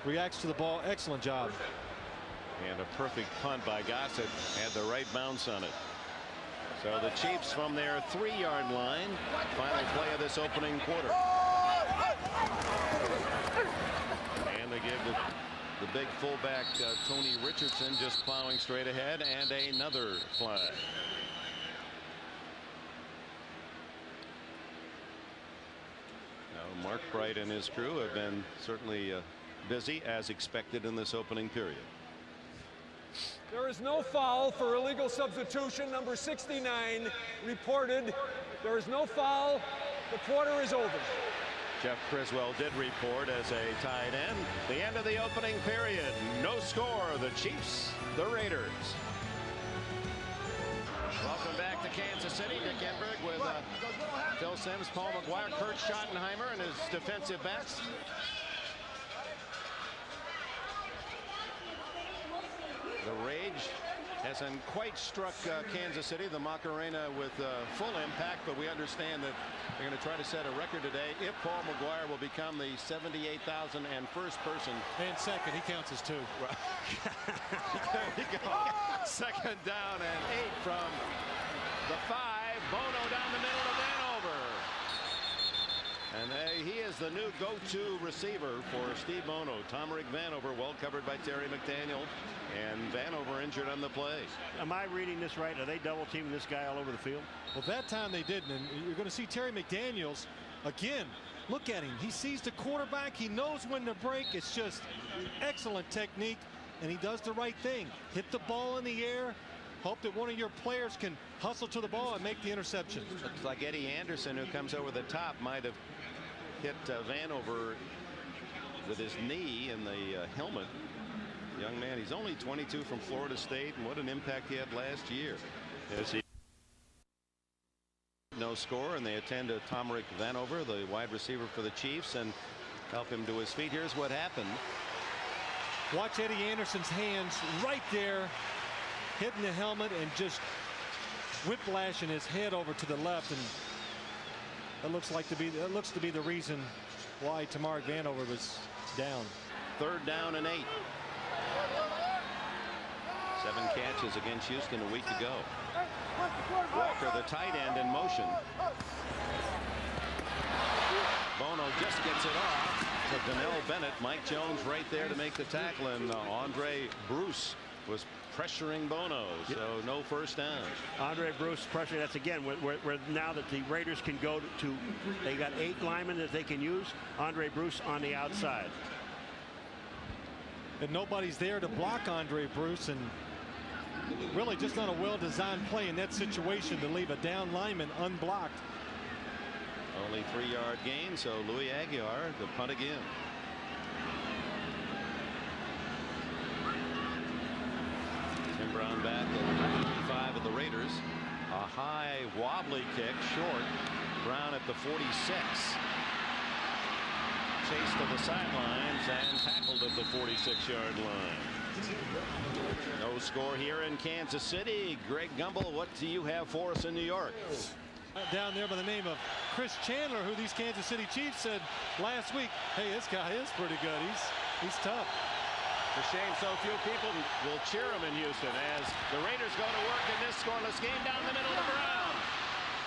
reacts to the ball. Excellent job. And a perfect punt by Gossett had the right bounce on it. So the Chiefs from their 3-yard line, final play of this opening quarter. And they give the big fullback Tony Richardson just plowing straight ahead, and another flag. Now Mark Bright and his crew have been certainly busy as expected in this opening period. There is no foul for illegal substitution. Number 69 reported. There is no foul. The quarter is over. Jeff Criswell did report as a tight end. The end of the opening period. No score. The Chiefs, the Raiders. Welcome back to Kansas City. Dick Enberg with Phil Simms, Paul McGuire, Kurt Schottenheimer, and his defensive backs. The rage hasn't quite struck Kansas City, the Macarena, with full impact, but we understand that they're going to try to set a record today if Paul McGuire will become the 78,001st person. And second, he counts as 2. There we go. Second down and 8 from the 5. Bono down the middle to Vanover. And he is the new go-to receiver for Steve Bono. Tomerick Vanover, well covered by Terry McDaniel, and Vanover injured on the play. Am I reading this right? Are they double teaming this guy all over the field? Well, that time they didn't, and you're going to see Terry McDaniels again. Look at him. He sees the quarterback. He knows when to break. It's just excellent technique, and he does the right thing. Hit the ball in the air. Hope that one of your players can hustle to the ball and make the interception. Looks like Eddie Anderson, who comes over the top, might have hit Vanover with his knee in the helmet. young man. He's only 22 from Florida State, and what an impact he had last year. As he no score, and they attend to Tomrick Vanover, the wide receiver for the Chiefs, and help him to his feet. Here's what happened. Watch Eddie Anderson's hands right there, hitting the helmet and just whiplashing his head over to the left, and that looks to be the reason why Tomrick Vanover was down. 3rd down and 8. 7 catches against Houston a week ago. Walker, the tight end, in motion. Bono just gets it off to Donnell Bennett. Mike Jones right there to make the tackle, and Andre Bruce was pressuring Bono, so no first down. Andre Bruce pressure. That's again where now that the Raiders can go to they got 8 linemen that they can use. Andre Bruce on the outside. And nobody's there to block Andre Bruce, and really just not a well-designed play in that situation to leave a down lineman unblocked. Only 3-yard gain, so Louis Aguiar to punt again. Tim Brown back at 35 of the Raiders. A high wobbly kick short. Brown at the 46. Chased to the sidelines and tackled at the 46-yard line. No score here in Kansas City. Greg Gumbel, what do you have for us in New York? Down there by the name of Chris Chandler, who these Kansas City Chiefs said last week, hey, this guy is pretty good. He's tough. It's a shame so few people will cheer him in Houston as the Raiders go to work in this scoreless game down the middle of Brown.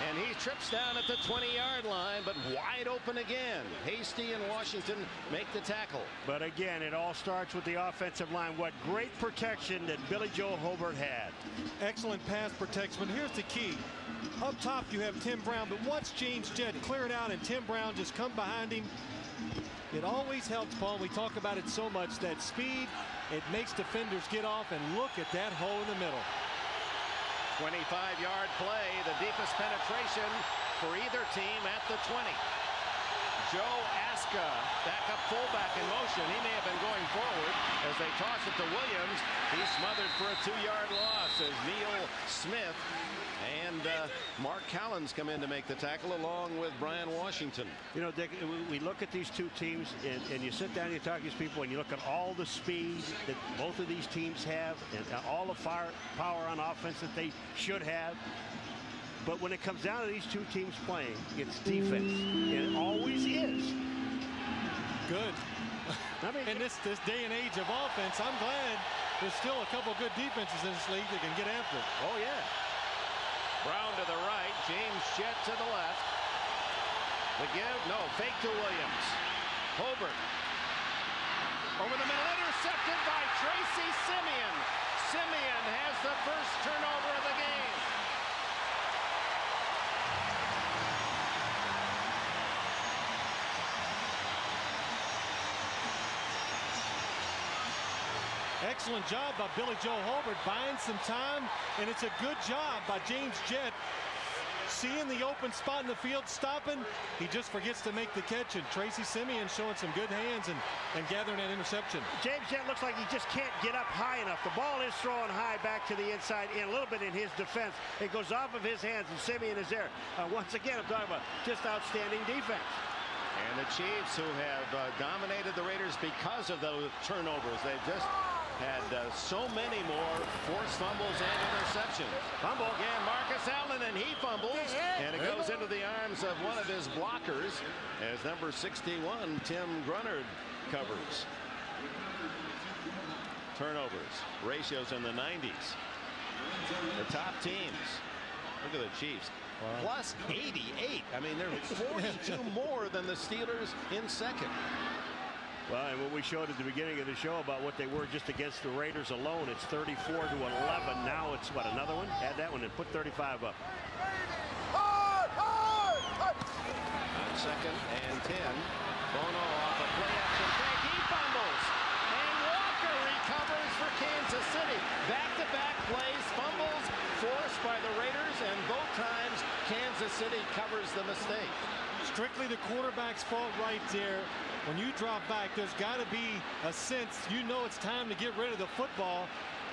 And he trips down at the 20-yard line, but wide open again. Hasty and Washington make the tackle. But again, it all starts with the offensive line. What great protection that Billy Joe Hobart had. Excellent pass protection. But here's the key. Up top, you have Tim Brown, but watch James Jett clear it out and Tim Brown just come behind him. It always helps, Paul. We talk about it so much, that speed. It makes defenders get off, and look at that hole in the middle. 25-yard play, the deepest penetration for either team at the 20. Joe Aska, backup fullback in motion. He may have been going forward as they toss it to Williams. He's smothered for a 2-yard loss as Neil Smith and Mark Callens come in to make the tackle along with Brian Washington. You know, Dick, we look at these two teams and you sit down and you talk to these people and you look at all the speed that both of these teams have and all the power on offense that they should have. But when it comes down to these two teams playing, it's defense. And it always is. Good. I mean, in this day and age of offense, I'm glad there's still a couple good defenses in this league that can get after it. Oh, yeah. Brown to the right, James Jett to the left. The give, no, fake to Williams. Hobart. Over the middle, intercepted by Tracy Simeon. Simeon has the first turnover of the game. Excellent job by Billy Joe Hobart, buying some time, and it's a good job by James Jett. Seeing the open spot in the field, stopping, he just forgets to make the catch, and Tracy Simeon showing some good hands and gathering that interception. James Jett looks like he just can't get up high enough. The ball is thrown high back to the inside, and a little bit in his defense. It goes off of his hands, and Simeon is there. Once again, I'm talking about just outstanding defense. And the Chiefs, who have dominated the Raiders because of those turnovers, they've just had so many more forced fumbles and interceptions. Fumble again, Marcus Allen, and he fumbles, and it goes into the arms of one of his blockers as number 61, Tim Grunnard, covers. Turnovers, ratios in the 90s. The top teams. Look at the Chiefs. Wow. Plus 88. I mean, they're 42 more than the Steelers in second. Well, and what we showed at the beginning of the show about what they were just against the Raiders alone, it's 34-11. Now it's, what, another one? Add that one and put 35 up. On second and 10. Bono off a play-action fake. He fumbles. And Walker recovers for Kansas City. Back-to-back plays, fumbles forced by the Raiders, and both times Kansas City covers the mistake. strictly the quarterback's fault right there. When you drop back, there's got to be a sense you know it's time to get rid of the football.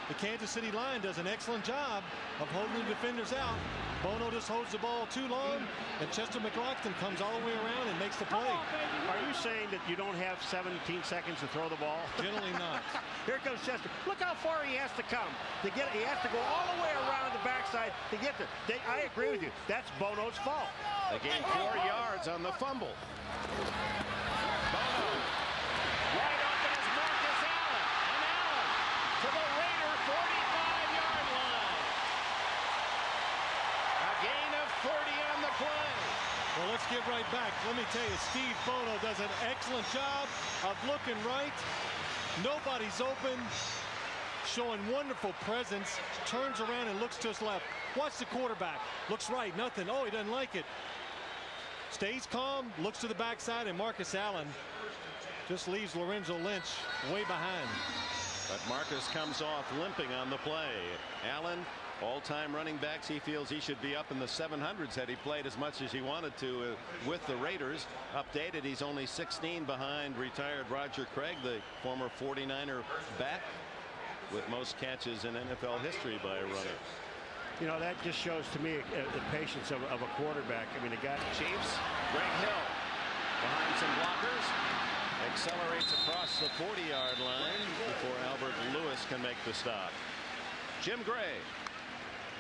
The Kansas City line does an excellent job of holding the defenders out. Bono just holds the ball too long, and Chester McLaughlin comes all the way around and makes the play. Are you saying that you don't have 17 seconds to throw the ball? Generally not. Here comes Chester. Look how far he has to come to get. He has to go all the way around the backside to get there. I agree with you. That's Bono's fault. They gained 4 yards on the fumble. Bono. Wide open is Marcus Allen. And Allen to the Raider 45-yard line. A gain of 40 on the play. Well, let's get right back. Let me tell you, Steve Bono does an excellent job of looking right. Nobody's open. Showing wonderful presence. Turns around and looks to his left. Watch the quarterback. Looks right. Nothing. Oh, he doesn't like it. Stays calm. Looks to the backside. And Marcus Allen just leaves Lorenzo Lynch way behind. But Marcus comes off limping on the play. Allen, all-time running backs, he feels he should be up in the 700s had he played as much as he wanted to with the Raiders. Updated, he's only 16 behind retired Roger Craig, the former 49er back, with most catches in NFL history by a runner. You know, that just shows to me the patience of a quarterback. I mean, the guy. Chiefs, Greg Hill behind some blockers. Accelerates across the 40-yard line before Albert Lewis can make the stop. Jim Gray.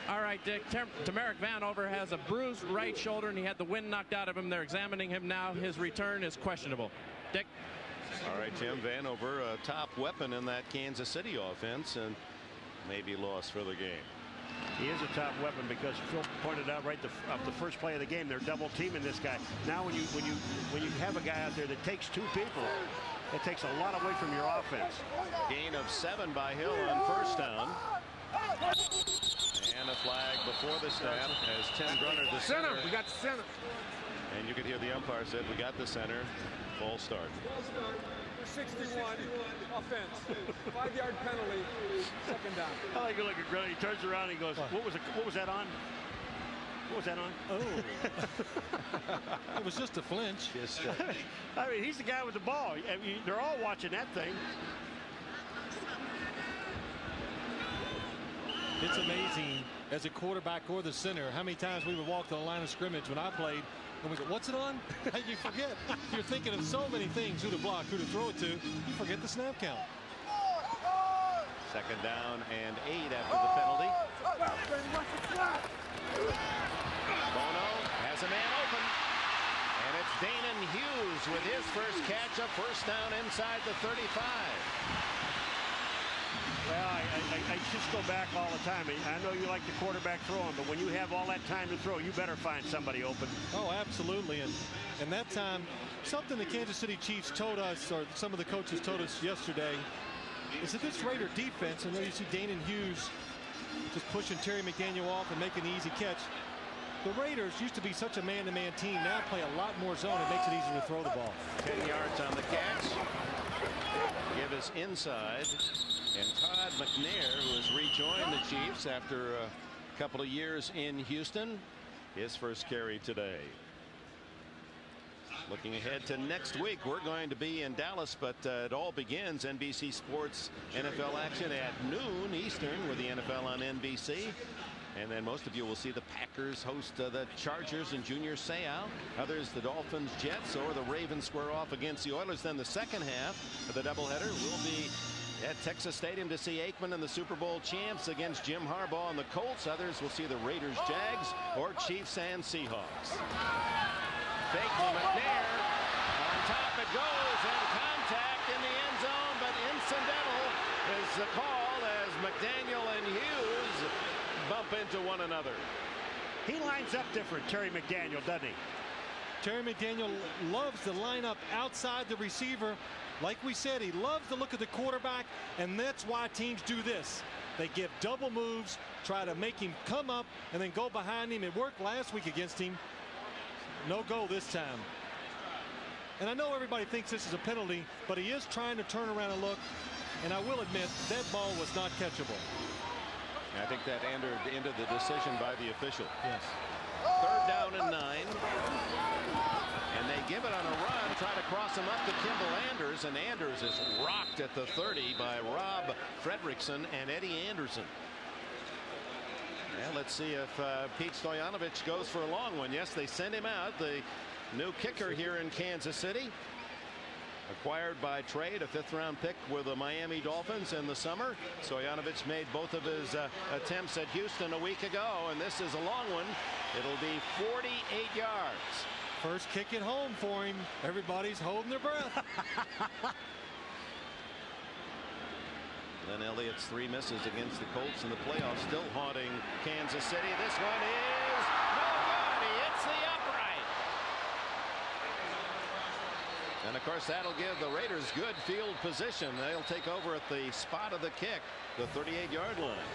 All right, Dick. Tamarick Vanover has a bruised right shoulder, and he had the wind knocked out of him. They're examining him now. His return is questionable. Dick. All right, Jim. Vanover, a top weapon in that Kansas City offense, and maybe lost for the game. He is a top weapon because Phil pointed out right off the first play of the game, they're double teaming this guy. Now when you have a guy out there that takes 2 people, it takes a lot away from your offense. Gain of 7 by Hill on first down. And a flag before the snap as Tim Brunner, the center. We got the center. And you could hear the umpire said, we got the center. Full start. 61 offense. 5-yard penalty. 2nd down. I like it like a grunt. He turns around and he goes, what was that on? What was that on? Oh. It was just a flinch. I mean, he's the guy with the ball. I mean, they're all watching that thing. It's amazing as a quarterback or the center how many times we would walk to the line of scrimmage when I played and we go, what's it on? And you forget. You're thinking of so many things, who to block, who to throw it to. You forget the snap count. 2nd down and 8 after the penalty. Bono has a man open. And it's Danon Hughes with his first catch, a first down inside the 35. Well, I just go back all the time. I know you like the quarterback throwing, but when you have all that time to throw, you better find somebody open. Oh, absolutely. And that time, something the Kansas City Chiefs told us, or some of the coaches told us yesterday, is that this Raider defense, and there you see Danon Hughes just pushing Terry McDaniel off and making the easy catch. The Raiders used to be such a man-to-man team. Now play a lot more zone. It makes it easier to throw the ball. 10 yards on the catch. Give us inside. And Todd McNair, who has rejoined the Chiefs after a couple of years in Houston, his first carry today. Looking ahead to next week, we're going to be in Dallas, but it all begins NBC Sports NFL action at noon Eastern with the NFL on NBC. And then most of you will see the Packers host the Chargers and Junior Seau. Others, the Dolphins, Jets, or the Ravens square off against the Oilers. Then the second half of the doubleheader will be at Texas Stadium to see Aikman and the Super Bowl champs against Jim Harbaugh and the Colts. Others will see the Raiders, Jags, or Chiefs and Seahawks. Fake to McNair. On top it goes, and contact in the end zone, but incidental is the call as McDaniel and Hughes bump into one another. He lines up different, Terry McDaniel, doesn't he? Terry McDaniel loves to line up outside the receiver. Like we said, he loves to look at the quarterback, and that's why teams do this. They give double moves, try to make him come up, and then go behind him. It worked last week against him. No goal this time. And I know everybody thinks this is a penalty, but he is trying to turn around and look. And I will admit, that ball was not catchable. I think that entered into the decision by the official. Yes. 3rd down and 9. give it on a run, try to cross him up to Kimball Anders, and Anders is rocked at the 30 by Rob Fredrickson and Eddie Anderson. Yeah, let's see if Pete Stoyanovich goes for a long one. Yes, they sent him out. The new kicker here in Kansas City, acquired by trade, a 5th-round pick with the Miami Dolphins in the summer. Stoyanovich made both of his attempts at Houston a week ago, and this is a long one. It'll be 48 yards. First kick at home for him. Everybody's holding their breath. Then Elliott's 3 misses against the Colts in the playoffs, still haunting Kansas City. This one is no good. He hits the upright. And of course, that'll give the Raiders good field position. They'll take over at the spot of the kick, the 38-yard line.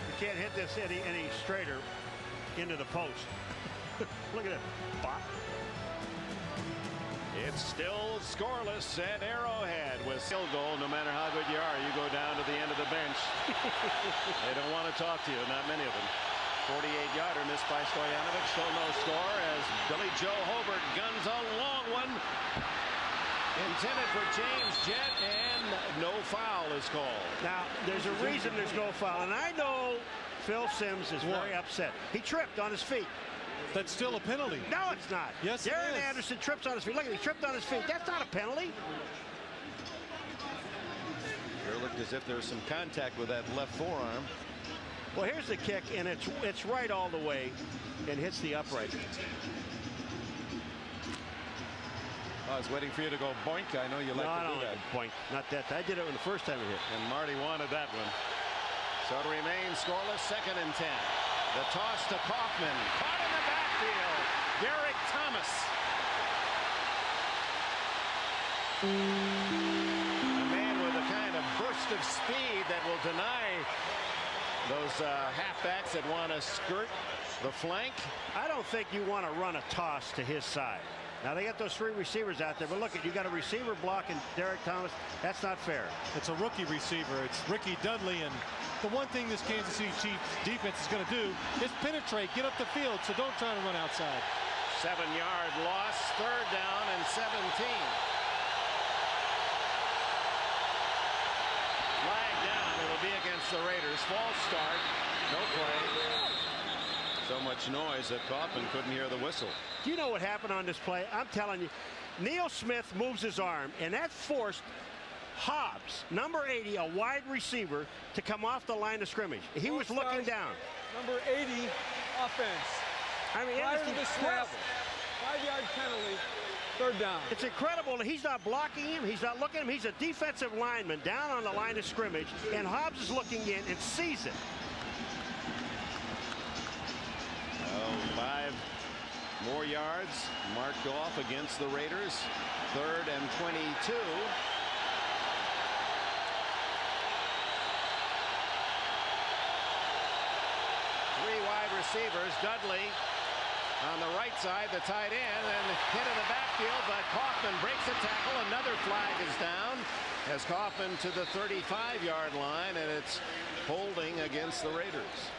You can't hit this any straighter into the post. Look at it. Bop. It's still scoreless at Arrowhead with field goal. No matter how good you are, you go down to the end of the bench. They don't want to talk to you, not many of them. 48-yarder missed by Stoyanovich. Still no score as Billy Joe Hobart guns a long one. Intended for James Jett, and no foul is called. Now, there's a reason there's no foul, and I know Phil Simms is very upset. He tripped on his feet. That's still a penalty. No, it's not. Yes, Darren it is. Anderson trips on his feet. Look at he tripped on his feet. That's not a penalty. It looked as if there was some contact with that left forearm. Well, here's the kick, and it's right all the way and hits the upright. I was waiting for you to go boink. I know you like to do that. Boink. Not that. I did it when the first time it hit. And Marty wanted that one. So it remains scoreless, 2nd and 10. The toss to Kaufman. Caught in the backfield. Derek Thomas. A man with a kind of burst of speed that will deny those halfbacks that want to skirt the flank. I don't think you want to run a toss to his side. Now they got those 3 receivers out there, but look, you got a receiver blocking Derek Thomas. That's not fair. It's a rookie receiver. It's Ricky Dudley, and the one thing this Kansas City Chiefs defense is going to do is penetrate, get up the field, so don't try to run outside. 7-yard loss, 3rd down and 17. Flag down. It'll be against the Raiders. False start. No play. So much noise that Kaufman couldn't hear the whistle. Do you know what happened on this play? I'm telling you, Neil Smith moves his arm, and that forced Hobbs, number 80, a wide receiver, to come off the line of scrimmage. He was looking down. Number 80, offense. I mean, Prior it's to the incredible. snap, 5-yard penalty, 3rd down. It's incredible that he's not blocking him. He's not looking at him. He's a defensive lineman down on the line of scrimmage, and Hobbs is looking in and sees it. 5 more yards marked off against the Raiders. 3rd and 22. 3 wide receivers. Dudley on the right side, the tight end, and hit in the backfield, but Kaufman breaks the tackle. Another flag is down as Kaufman to the 35-yard line, and it's holding against the Raiders.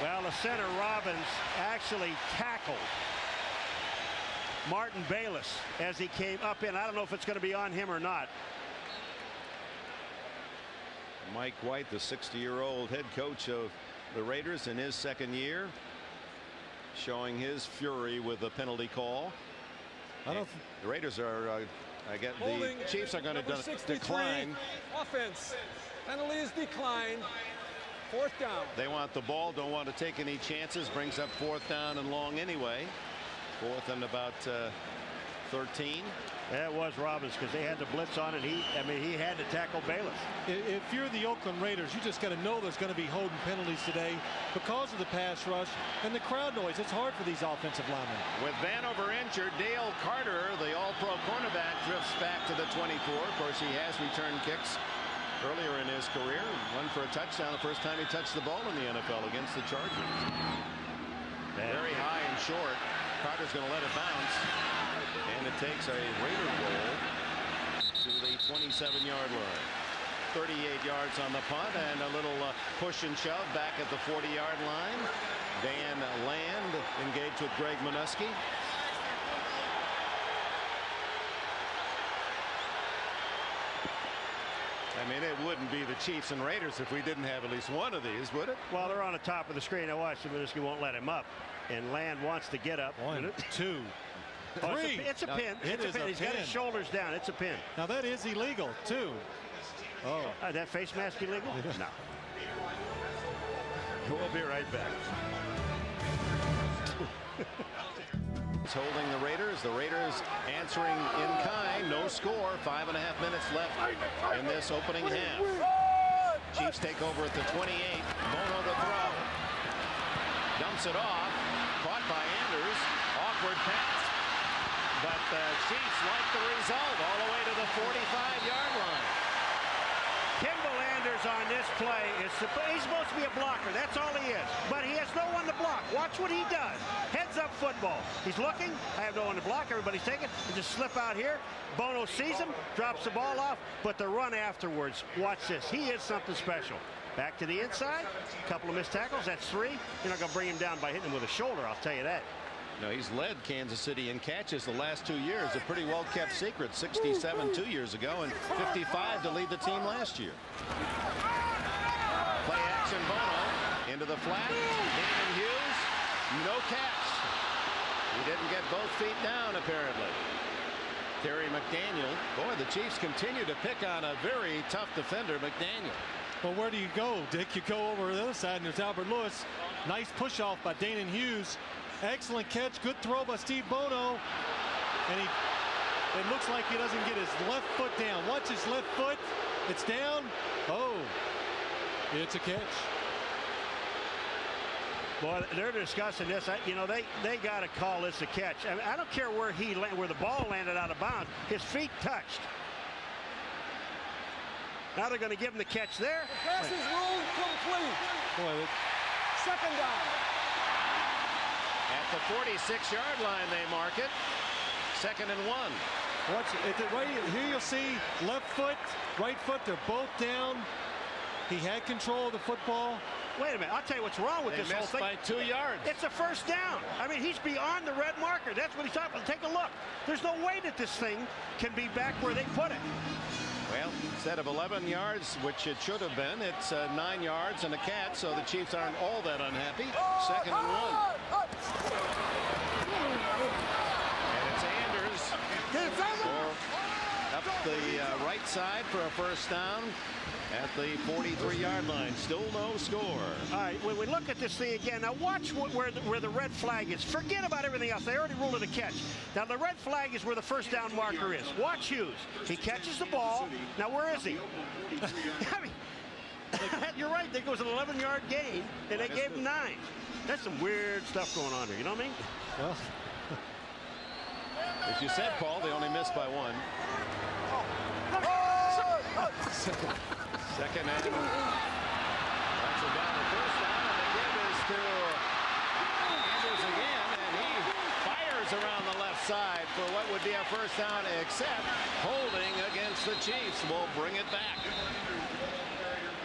Well, the center, Robbins, actually tackled Martin Bayless as he came up in. I don't know if it's going to be on him or not. Mike White, the 60-year-old head coach of the Raiders in his 2nd year, showing his fury with the penalty call. The Raiders are, I get the Chiefs are going to decline. Offense. Penalty is declined. 4th down. They want the ball, don't want to take any chances. Brings up 4th down and long anyway. 4th and about 13. That was Robbins because they had the blitz on it. He had to tackle Bayless. If you're the Oakland Raiders, you just got to know there's going to be holding penalties today because of the pass rush and the crowd noise. It's hard for these offensive linemen. With Vanover injured, Dale Carter, the all-pro cornerback, drifts back to the 24. Of course, he has returned kicks earlier in his career. One for a touchdown the first time he touched the ball in the NFL against the Chargers. Very high and short. Carter's going to let it bounce. And it takes a Raider roll to the 27-yard line. 38 yards on the punt, and a little push and shove back at the 40-yard line. Dan Land engaged with Greg Minuski. I mean, it wouldn't be the Chiefs and Raiders if we didn't have at least one of these, would it? Well, they're on the top of the screen. I watched Minuski won't let him up, and Land wants to get up. 1, 2, 3. It's a pin. It's a pin. He's got his shoulders down. It's a pin. Now that is illegal too. Oh, that face mask illegal? No. We'll be right back. He's holding the Raiders. The Raiders answering in kind. No score. 5.5 minutes left in this opening half. Chiefs take over at the 28. Bono to throw. Dumps it off. Caught by Anders. Awkward pass. But the Chiefs like the result all the way to the 45-yard line. Kimball Anders on this play is he's supposed to be a blocker. That's all he is. But he has no one to block. Watch what he does. Heads up football. He's looking. I have no one to block. Everybody's taking. And just slip out here. Bono sees him, drops the ball off, but the run afterwards. Watch this. He is something special. Back to the inside. A couple of missed tackles. That's 3. You're not going to bring him down by hitting him with a shoulder. I'll tell you that. No, he's led Kansas City in catches the last 2 years. A pretty well-kept secret. 67 2 years ago and 55 to lead the team last year. Play action Bono into the flat. Damon Hughes, no catch. He didn't get both feet down apparently. Terry McDaniel. Boy, the Chiefs continue to pick on a very tough defender, McDaniel. well, where do you go, Dick? You go over to the other side, and there's Albert Lewis. Nice push off by Damon Hughes. Excellent catch. Good throw by Steve Bono. And it looks like he doesn't get his left foot down. Watch his left foot. It's down. Oh, it's a catch. Boy, they're discussing this. You know, they got to call this a catch. I mean, I don't care where where the ball landed out of bounds. His feet touched. Now they're going to give him the catch there. The pass is ruled complete. Boy, Second down. At the 46-yard line, they mark it. 2nd and 1. watch it. Right here you'll see left foot, right foot. They're both down. He had control of the football. Wait a minute. I'll tell you what's wrong with this whole thing. By 2 yards. It's a first down. I mean, he's beyond the red marker. That's what he's talking about. Take a look. There's no way that this thing can be back where they put it. Well, instead of 11 yards, which it should have been, it's 9 yards and a catch, so the Chiefs aren't all that unhappy. 2nd and 1. And it's Anders up the right side for a first down at the 43-yard line. Still no score. All right, when we look at this thing again, now watch where the red flag is. Forget about everything else. They already ruled it a catch. Now the red flag is where the first down marker is. Watch Hughes. He catches the ball. Now where is he? I mean, you're right. There goes an 11-yard gain, and they gave him 9. That's some weird stuff going on here. You know what I mean? Well, as you said, Paul, they only missed by 1. Second and that's about the first down, and the give is to Anders again, and he fires around the left side for what would be a first down, except holding against the Chiefs. Will bring it back.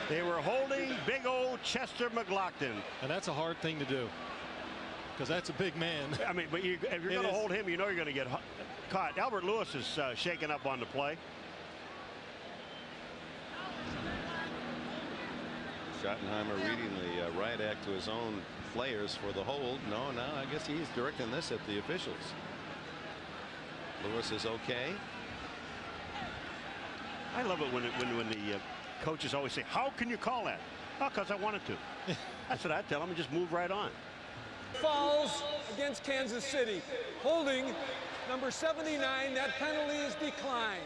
They were holding big old Chester McLaughlin. and that's a hard thing to do because that's a big man. I mean, but if you're going to hold him, you know you're going to get caught. Albert Lewis is shaken up on the play. Schottenheimer reading the riot act to his own players for the hold. No, I guess he's directing this at the officials. Lewis is okay. I love it when the coaches always say, how can you call that? Oh, because I wanted to. That's what I tell them, and just move right on. Fouls against Kansas City. Holding number 79. That penalty is declined.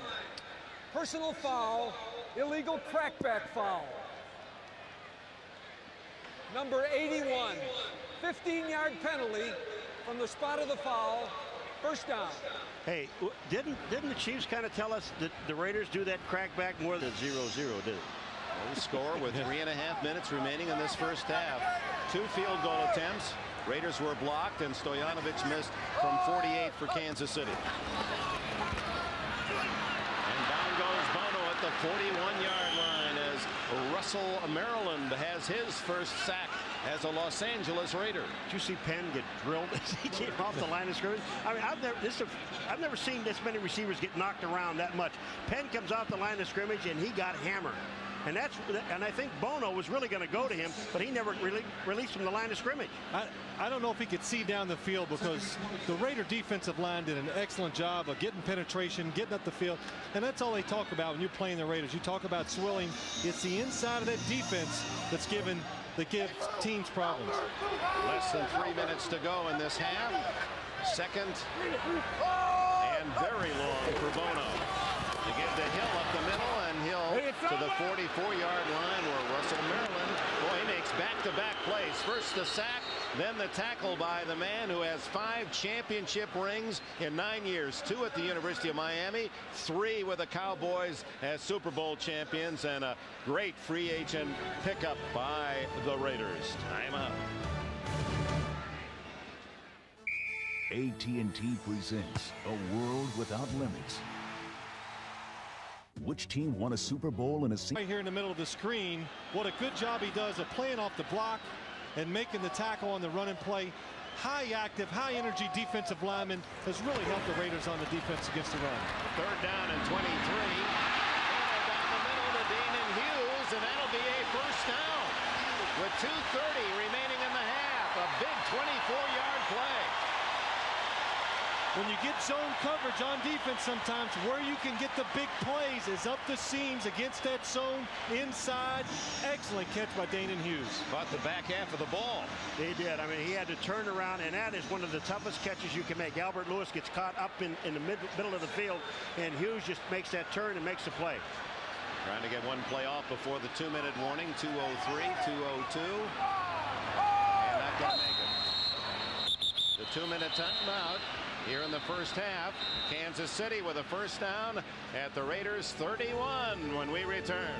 Personal foul. Illegal crackback foul. Number 81. 15-yard penalty from the spot of the foul. First down. Hey, didn't the Chiefs kind of tell us that the Raiders do that crackback more than 0-0, did it? No score with 3.5 minutes remaining in this first half. 2 field goal attempts. Raiders were blocked, and Stoyanovich missed from 48 for Kansas City. And down goes Bono at the 41-yard line. Russell, Maryland, has his first sack as a Los Angeles Raider. Did you see Penn get drilled as he came off the line of scrimmage? I mean, I've never seen this many receivers get knocked around that much. Penn comes off the line of scrimmage, and he got hammered. And I think Bono was really going to go to him, but he never really released from the line of scrimmage. I don't know if he could see down the field, because the Raider defensive line did an excellent job of getting penetration, getting up the field, and that's all they talk about when you're playing the Raiders. You talk about swilling. It's the inside of that defense that gives teams problems. Less than 3 minutes to go in this half. Second and very long for Bono. To get the Hill up the middle, and Hill to the 44-yard line where Russell, Maryland, boy, he makes back-to-back plays. First the sack, then the tackle by the man who has 5 championship rings in 9 years. 2 at the University of Miami, 3 with the Cowboys as Super Bowl champions, and a great free agent pickup by the Raiders. Timeout. AT&T presents A World Without Limits. Which team won a Super Bowl in a season? Right here in the middle of the screen, what a good job he does of playing off the block and making the tackle on the run and play. High active, high energy defensive lineman has really helped the Raiders on the defense against the run. Third down and 23. Down the middle to Danon Hughes, and that'll be a first down. With 2:30 remaining in the half, a big 24-yard play. When you get zone coverage on defense, sometimes where you can get the big plays is up the seams against that zone inside. Excellent catch by Danon Hughes. Caught the back half of the ball. He did. I mean, he had to turn around, and that is one of the toughest catches you can make. Albert Lewis gets caught up in the middle of the field, and Hughes just makes that turn and makes the play. Trying to get one play off before the 2-minute warning. 2:03, 2:02. And not going to make it. The 2-minute timeout here in the first half. Kansas City with a first down at the Raiders 31 when we return.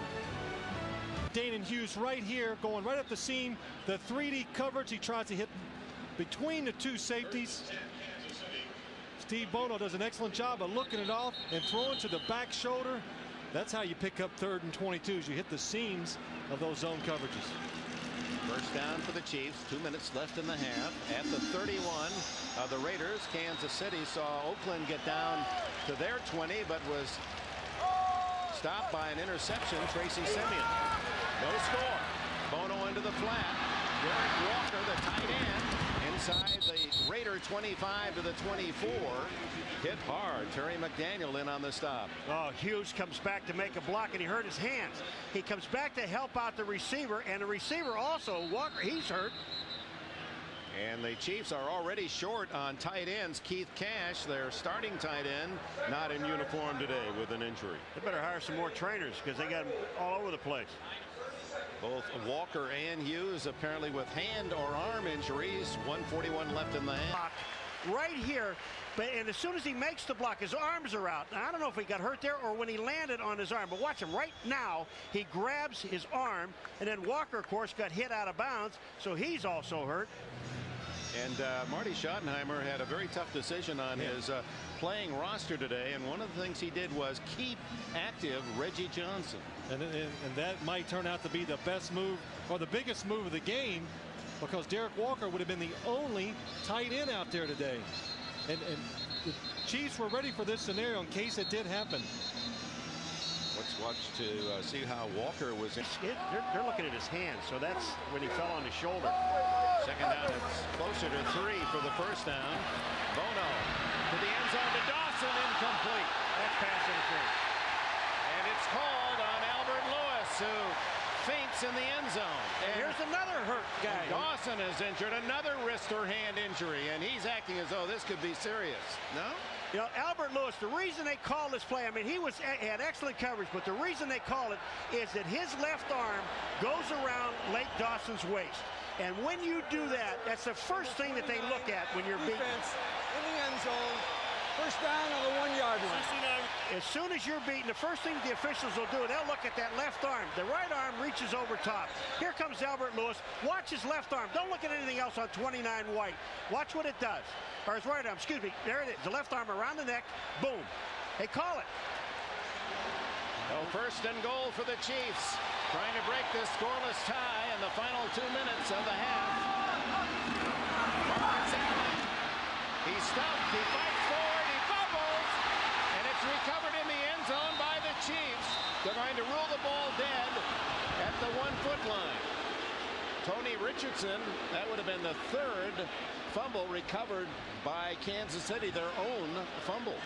Danon Hughes right here, going right up the seam. The 3D coverage, he tries to hit between the 2 safeties. Steve Bono does an excellent job of looking it off and throwing to the back shoulder. That's how you pick up 3rd and 22s. You hit the seams of those zone coverages. First down for the Chiefs. 2 minutes left in the half. At the 31 of the Raiders, Kansas City saw Oakland get down to their 20, but was stopped by an interception. Tracy Simeon. No score. Bono into the flat. Derek Walker, the tight end, inside the Raider 25 to the 24. Hit hard. Terry McDaniel in on the stop. Oh, Hughes comes back to make a block, and he hurt his hands. He comes back to help out the receiver, and the receiver also, Walker, he's hurt. And the Chiefs are already short on tight ends. Keith Cash, their starting tight end, not in uniform today with an injury. They better hire some more trainers, because they got them all over the place. Both Walker and Hughes apparently with hand or arm injuries. 1:41 left in the half. Right here, and as soon as he makes the block, his arms are out. Now, I don't know if he got hurt there or when he landed on his arm, but watch him right now. He grabs his arm, and then Walker, of course, got hit out of bounds, so he's also hurt. And Marty Schottenheimer had a very tough decision on his playing roster today, and one of the things he did was keep active Reggie Johnson. And that might turn out to be the best move, or the biggest move of the game, because Derek Walker would have been the only tight end out there today. And the Chiefs were ready for this scenario in case it did happen. Let's watch to see how Walker was in. They're looking at his hands, so that's when he fell on his shoulder. Second down, it's closer to 3 for the first down. Bono to the end zone to Dawson, incomplete. That's pass interference. And it's called on Albert Lewis, who faints in the end zone. And here's another hurt guy. Dawson is injured, another wrist or hand injury, and he's acting as though this could be serious. No? You know, Albert Lewis, the reason they call this play, I mean, he had excellent coverage, but the reason they call it is that his left arm goes around Lake Dawson's waist. And when you do that, that's the first thing that they look at when you're beaten. In the end zone, first down on the 1-yard line. As soon as you're beaten, the first thing the officials will do, they'll look at that left arm. The right arm reaches over top. Here comes Albert Lewis. Watch his left arm. Don't look at anything else on 29 White. Watch what it does. Or his right arm, excuse me. There it is. The left arm around the neck. Boom. They call it. So first and goal for the Chiefs, trying to break this scoreless tie in the final 2 minutes of the half. Marcus Allen, he's stumped, he fights forward, he fumbles, and it's recovered in the end zone by the Chiefs. They're going to rule the ball dead at the 1-foot line. Tony Richardson, that would have been the third fumble recovered by Kansas City, their own fumble.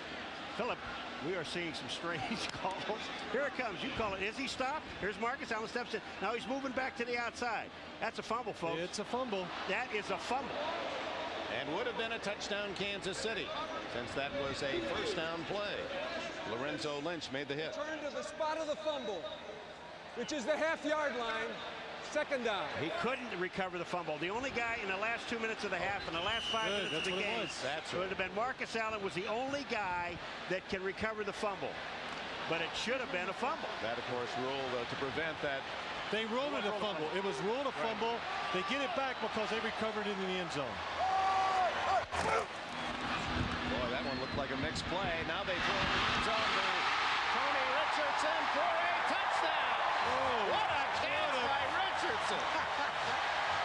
Philip, we are seeing some strange calls. Here it comes. You call it. Is he stopped? Here's Marcus Allen steps in. Now he's moving back to the outside. That's a fumble, folks. It's a fumble. That is a fumble. And would have been a touchdown Kansas City, since that was a first down play. Lorenzo Lynch made the hit. Turn to the spot of the fumble, which is the half-yard line. Second down. He couldn't recover the fumble. The only guy in the last 2 minutes of the half and the last 5 minutes of the game. It would have been Marcus Allen was the only guy that can recover the fumble. But it should have been a fumble. That, of course, ruled to prevent that. They ruled it a fumble. It was ruled a fumble. They get it back because they recovered it in the end zone. Boy, that one looked like a mixed play. Now they throw it in the end zone to Tony Richardson for a touchdown. Oh, what a catch by Richardson.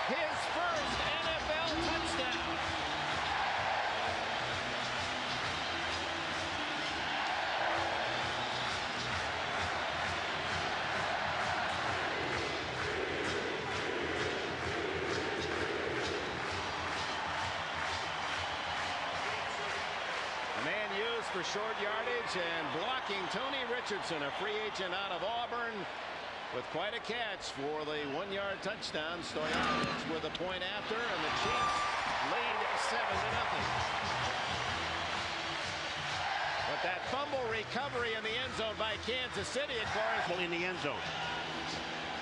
His first NFL touchdown. The man used for short yardage and blocking Tony Richardson, a free agent out of Auburn, with quite a catch for the 1-yard touchdown. Stoyanovich with a point after, and the Chiefs lead 7-0. But that fumble recovery in the end zone by Kansas City, of course, in the end zone.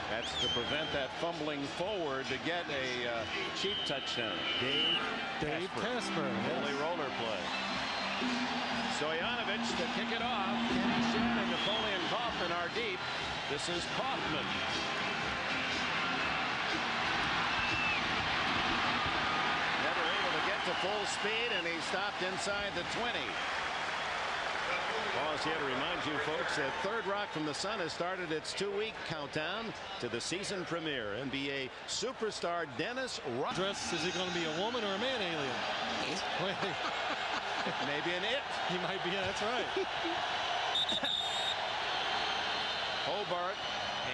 That's to prevent that fumbling forward to get a Chief touchdown. Dave Casper. Holy roller play. Stoyanovich to kick it off. Kenny Shen and Napoleon Kaufman are deep. This is Kaufman. Never able to get to full speed, and he stopped inside the 20. Pause here to remind you folks that Third Rock from the Sun has started its 2-week countdown to the season premiere. NBA superstar Dennis Rodman. Is he going to be a woman or a man alien? Maybe an it. He might be. That's right. Hobart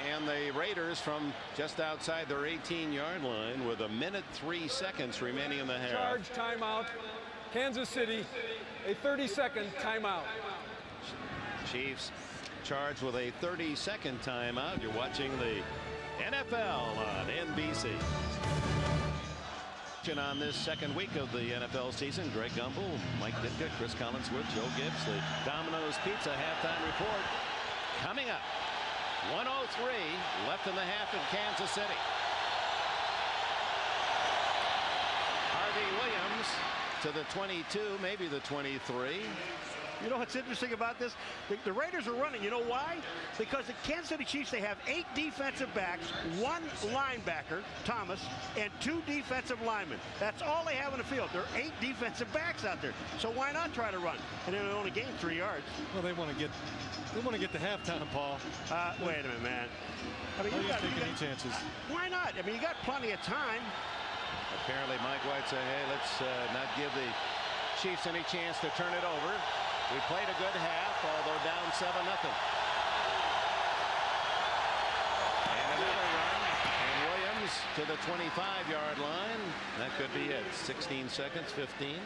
and the Raiders from just outside their 18-yard line with 1:03 remaining in the half. Charge timeout. Kansas City, a 30-second timeout. Chiefs charged with a 30-second timeout. You're watching the NFL on NBC. On this second week of the NFL season, Greg Gumbel, Mike Ditka, Chris Collinsworth, Joe Gibbs, the Domino's Pizza halftime report coming up. 1:03 left in the half in Kansas City. Harvey Williams to the 22, maybe the 23. You know what's interesting about this? The Raiders are running. You know why? Because the Kansas City Chiefs, they have 8 defensive backs, 1 linebacker, Thomas, and 2 defensive linemen. That's all they have in the field. There are 8 defensive backs out there. So why not try to run? And then they only gain 3 yards. Well, they want to get to halftime, Paul. Wait a minute, man. I mean, you got any chances? Why not? I mean, you got plenty of time. Apparently, Mike White said, hey, let's not give the Chiefs any chance to turn it over. We played a good half, although down 7-0. And another run, and Williams to the 25-yard line. That could be it. 16 seconds, 15.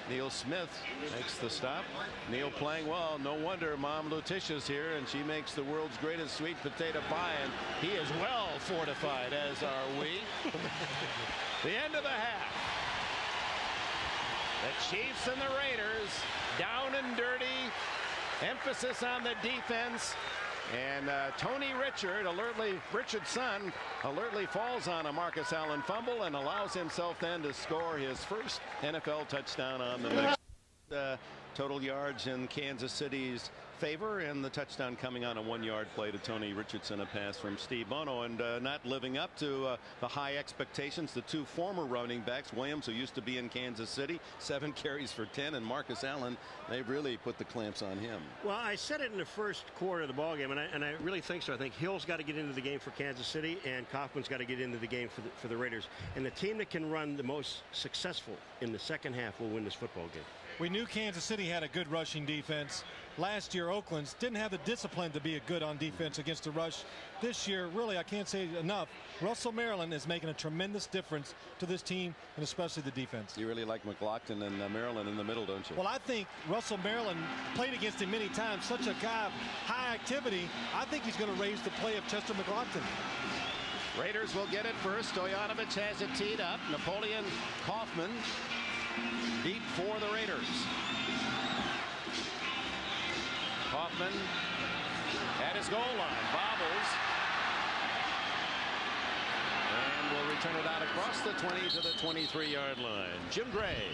Neil Smith makes the stop. Neil playing well. No wonder Mom Letitia's here, and she makes the world's greatest sweet potato pie, and he is well fortified, as are we. The end of the half. The Chiefs and the Raiders down and dirty. Emphasis on the defense. And Tony Richardson alertly falls on a Marcus Allen fumble and allows himself then to score his first NFL touchdown on the next. Total yards in Kansas City's favor, and the touchdown coming on a 1-yard play to Tony Richardson, a pass from Steve Bono, and not living up to the high expectations. The two former running backs, Williams, who used to be in Kansas City, 7 carries for 10, and Marcus Allen, they've really put the clamps on him. Well, I said it in the first quarter of the ball game, and I really think so. I think Hill's got to get into the game for Kansas City, and Kaufman's got to get into the game for the Raiders. And the team that can run the most successful in the second half will win this football game. We knew Kansas City had a good rushing defense. Last year, Oakland didn't have the discipline to be a good on defense against the rush. This year, really, I can't say enough. Russell Maryland is making a tremendous difference to this team, and especially the defense. You really like McLaughlin and Maryland in the middle, don't you? Well, I think Russell Maryland played against him many times. Such a guy of high activity. I think he's going to raise the play of Chester McLaughlin. Raiders will get it first. Stoyanovich has it teed up. Napoleon Kaufman deep for the Raiders. Kaufman at his goal line, bobbles, and will return it out across the 20 to the 23-yard line. Jim Gray.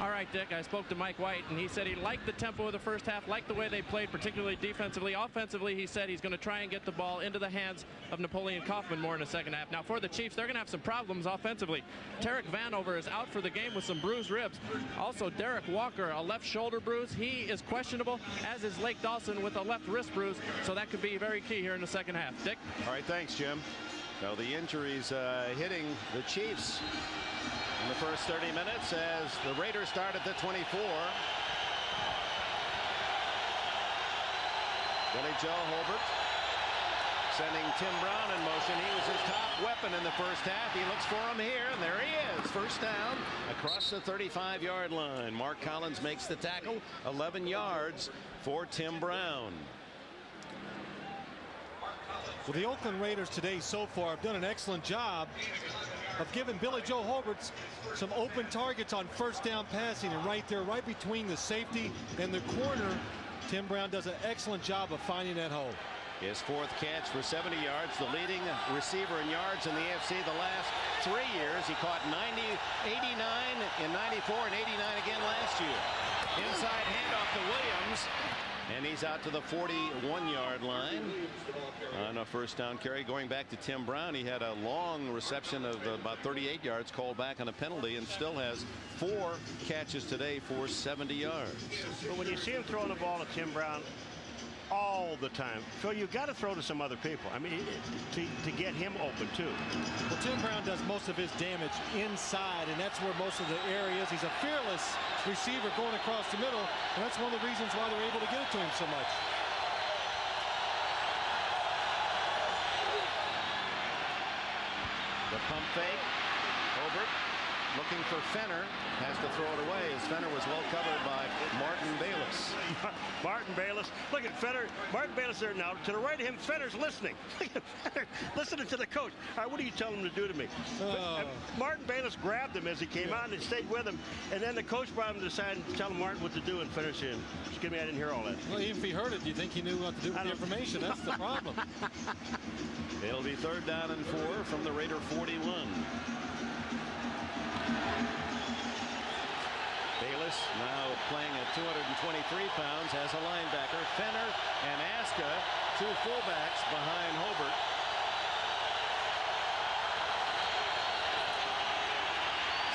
All right, Dick, I spoke to Mike White, and he said he liked the tempo of the first half, liked the way they played, particularly defensively. Offensively, he said he's going to try and get the ball into the hands of Napoleon Kaufman more in the second half. Now, for the Chiefs, they're going to have some problems offensively. Tarek Vanover is out for the game with some bruised ribs. Also, Derek Walker, a left shoulder bruise. He is questionable, as is Lake Dawson with a left wrist bruise, so that could be very key here in the second half. Dick? All right, thanks, Jim. Now, the injuries hitting the Chiefs in the first 30 minutes as the Raiders start at the 24. Billy Joe Holbert sending Tim Brown in motion. He was his top weapon in the first half. He looks for him here, and there he is. First down across the 35-yard line. Mark Collins makes the tackle. 11 yards for Tim Brown. Well, the Oakland Raiders today so far have done an excellent job of giving Billy Joe Holbert some open targets on first down passing, and right there, right between the safety and the corner, Tim Brown does an excellent job of finding that hole. His fourth catch for 70 yards, the leading receiver in yards in the AFC the last 3 years. He caught 90, 89 in 94 and 89 again last year. Inside handoff to Williams, and he's out to the 41-yard line on a first down carry. Going back to Tim Brown, he had a long reception of about 38 yards called back on a penalty, and still has 4 catches today for 70 yards. But when you see him throwing the ball to Tim Brown all the time, Phil, you've got to throw to some other people. I mean, to get him open too. Well, Tim Brown does most of his damage inside, and that's where most of the area is. He's a fearless receiver going across the middle, and that's one of the reasons why they're able to get it to him so much. The pump fake. Holbert looking for Fenner, has to throw it away as Fenner was well covered by Martin Bayless. Martin Bayless, look at Fenner. Martin Bayless there now. To the right of him, Fenner's listening. Look at Fenner listening to the coach. All right, what are you telling him to do to me? Martin Bayless grabbed him as he came out and stayed with him, and then the coach brought him to the side and tell Martin what to do, and Fenner said, excuse me, I didn't hear all that. Well, even if he heard it, do you think he knew what to do with the information? That's the problem. It'll be 3rd down and 4 from the Raider 41. Bayless now playing at 223 pounds, has a linebacker. Fenner and Aska, 2 fullbacks behind Holbert.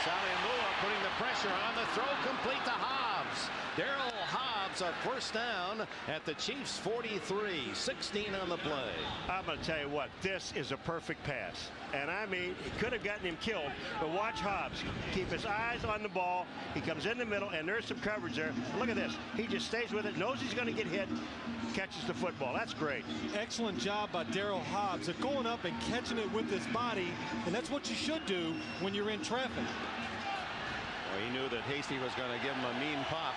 Saliamua putting the pressure on, the throw complete to Hobbs. Darrell Hobbs, a first down at the Chiefs 43, 16 on the play. I'm going to tell you what, this is a perfect pass. And I mean, he could have gotten him killed, but watch Hobbs keep his eyes on the ball. He comes in the middle, and there's some coverage there. Look at this. He just stays with it, knows he's going to get hit, catches the football. That's great. Excellent job by Darrell Hobbs of going up and catching it with his body, and that's what you should do when you're in traffic. Well, he knew that Hasty was going to give him a mean pop.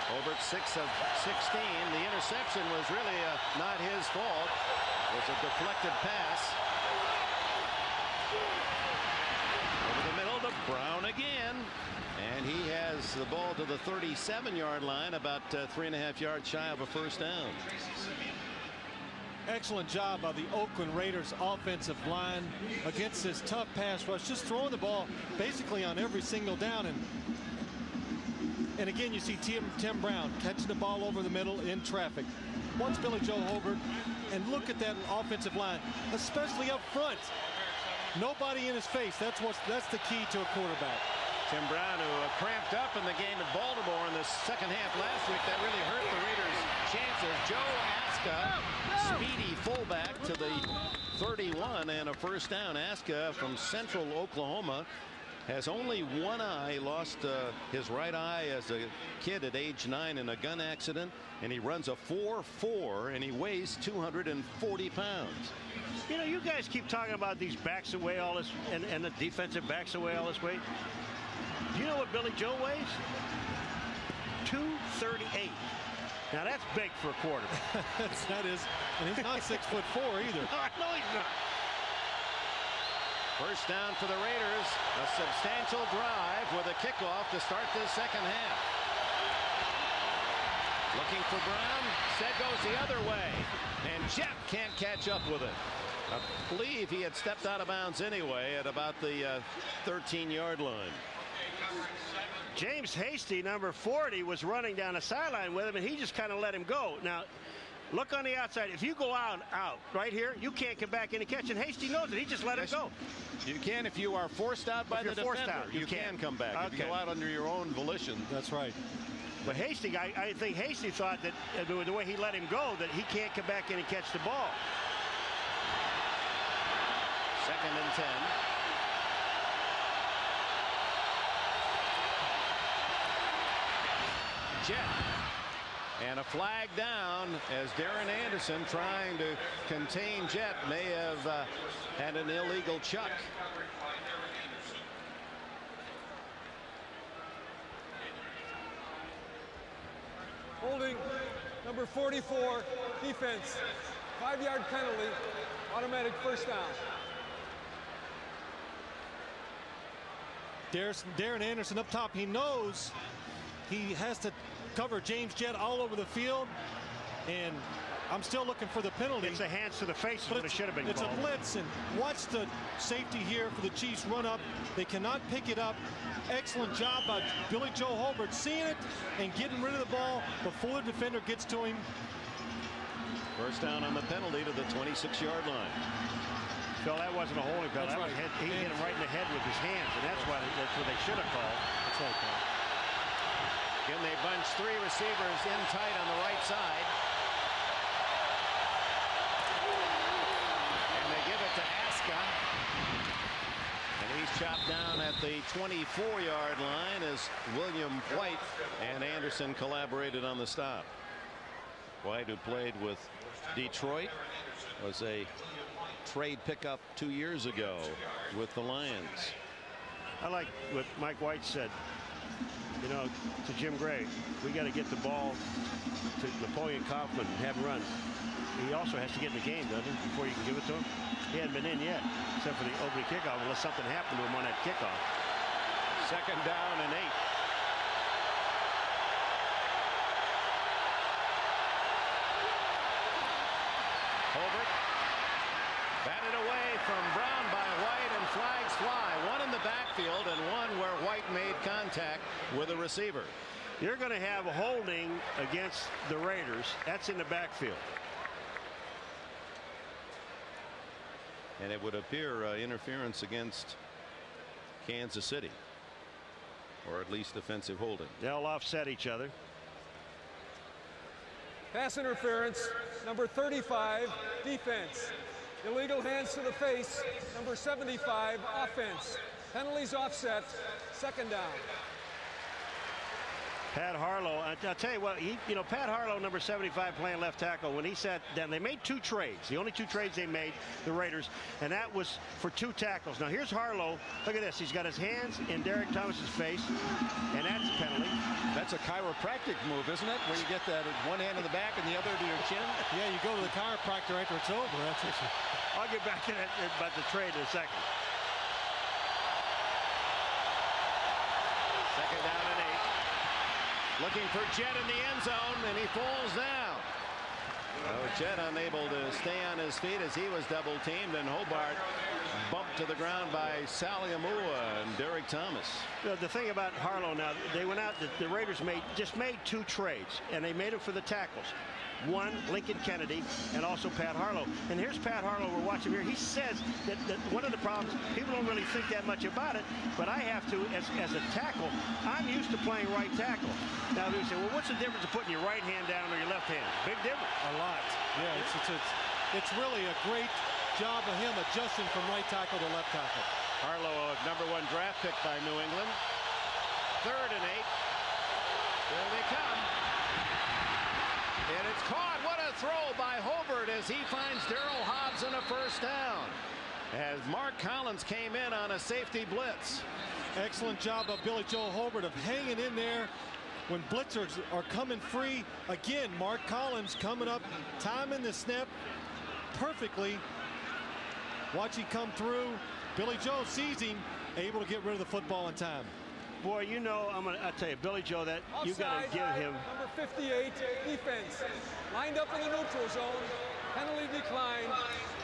Holbert 6 of 16. The interception was really not his fault. It was a deflected pass. Over the middle to Brown again. And he has the ball to the 37-yard line, about 3.5 yards shy of a first down. Excellent job by the Oakland Raiders offensive line against this tough pass rush, just throwing the ball basically on every single down. And And again, you see Tim Brown catching the ball over the middle in traffic. Once Billy Joe Hobart, and look at that offensive line, especially up front. Nobody in his face. That's the key to a quarterback. Tim Brown, who cramped up in the game at Baltimore in the second half last week, that really hurt the Raiders' chances. Joe Aska, speedy fullback to the 31 and a first down. Aska from Central Oklahoma has only one eye, lost his right eye as a kid at age 9 in a gun accident, and he runs a 4.4 and he weighs 240 pounds. You know, you guys keep talking about these backs that weigh all this, and the defensive backs that weigh all this weight. Do you know what Billy Joe weighs? 238. Now that's big for a quarterback. that is, and he's not 6'4" either. No, he's not. First down for the Raiders. A substantial drive with a kickoff to start this second half. Looking for Brown. Instead goes the other way. And Jet can't catch up with it. I believe he had stepped out of bounds anyway at about the 13-yard line. James Hasty, number 40, was running down the sideline with him, and he just kind of let him go. Now, look on the outside. If you go out right here, you can't come back in and catch. And Hasty knows it. He just let it go. You can if you are forced out by the defender. You can come back. Okay. If you go out under your own volition. That's right. But Hasty, I think Hasty thought that the way he let him go, that he can't come back in and catch the ball. 2nd and 10. Jet. And a flag down as Darren Anderson, trying to contain Jet, may have had an illegal chuck. Holding number 44, defense. 5-yard penalty, automatic first down. Darren Anderson up top. He knows he has to cover James Jett all over the field, and I'm still looking for the penalty. It's a hands to the face, but it should have been called. It's a blitz, and watch the safety here for the Chiefs run up. They cannot pick it up. Excellent job by Billy Joe Hobart seeing it and getting rid of the ball before the defender gets to him. First down on the penalty to the 26-yard line. Phil, that wasn't a holding call. That was he hit him right in the head with his hands, and that's what they should have called. That's right, Paul. Again, they bunch 3 receivers in tight on the right side. And they give it to Aska. And he's chopped down at the 24-yard line as William White and Anderson collaborated on the stop. White, who played with Detroit, was a trade pickup 2 years ago with the Lions. I like what Mike White said, you know, to Jim Gray. We got to get the ball to Napoleon Kaufman and have him run. He also has to get in the game, doesn't he, before you can give it to him? He hadn't been in yet, except for the opening kickoff, unless something happened to him on that kickoff. 2nd down and 8. Hobart batted away from Brown by White, and flags fly. One in the backfield and one where White made contact with a receiver. You're going to have a holding against the Raiders. That's in the backfield. And it would appear interference against Kansas City, or at least offensive holding. They'll offset each other. Pass interference, number 35, defense. Illegal hands to the face, number 75, offense. Penalties offset, 2nd down. Pat Harlow, I'll tell you what, Pat Harlow, number 75, playing left tackle, when he sat down, they made 2 trades. The only 2 trades they made, the Raiders, and that was for 2 tackles. Now here's Harlow. Look at this. He's got his hands in Derek Thomas's face, and that's a penalty. That's a chiropractic move, isn't it? Where you get that one hand in the back and the other to your chin. Yeah, you go to the chiropractor after it's over. That's it. I'll get back to that about the trade in a second. 2nd down and 8. Looking for Jet in the end zone, and he falls down. Jet unable to stay on his feet as he was double teamed, and Hobart bumped to the ground by Saliamua and Derek Thomas. The thing about Harlow now, they went out, the Raiders just made 2 trades, and they made them for the tackles. One, Lincoln Kennedy, and also Pat Harlow. And here's Pat Harlow, we're watching here. He says that one of the problems, people don't really think that much about it, but I have to, as a tackle, I'm used to playing right tackle. Now, they say, well, what's the difference of putting your right hand down or your left hand? Big difference. A lot. Yeah, it's really a great job of him adjusting from right tackle to left tackle. Harlow, #1 draft pick by New England. 3rd and 8. Here they come. And it's caught. What a throw by Hobart as he finds Darryl Hobbs in a 1st down. As Mark Collins came in on a safety blitz. Excellent job of Billy Joe Hobart of hanging in there when blitzers are coming free. Again, Mark Collins coming up, timing the snap perfectly. Watch him come through. Billy Joe sees him, able to get rid of the football in time. Boy, you know, I'll tell you, Billy Joe, that you got to give him. Number 58, defense. Lined up in the neutral zone. Penalty decline.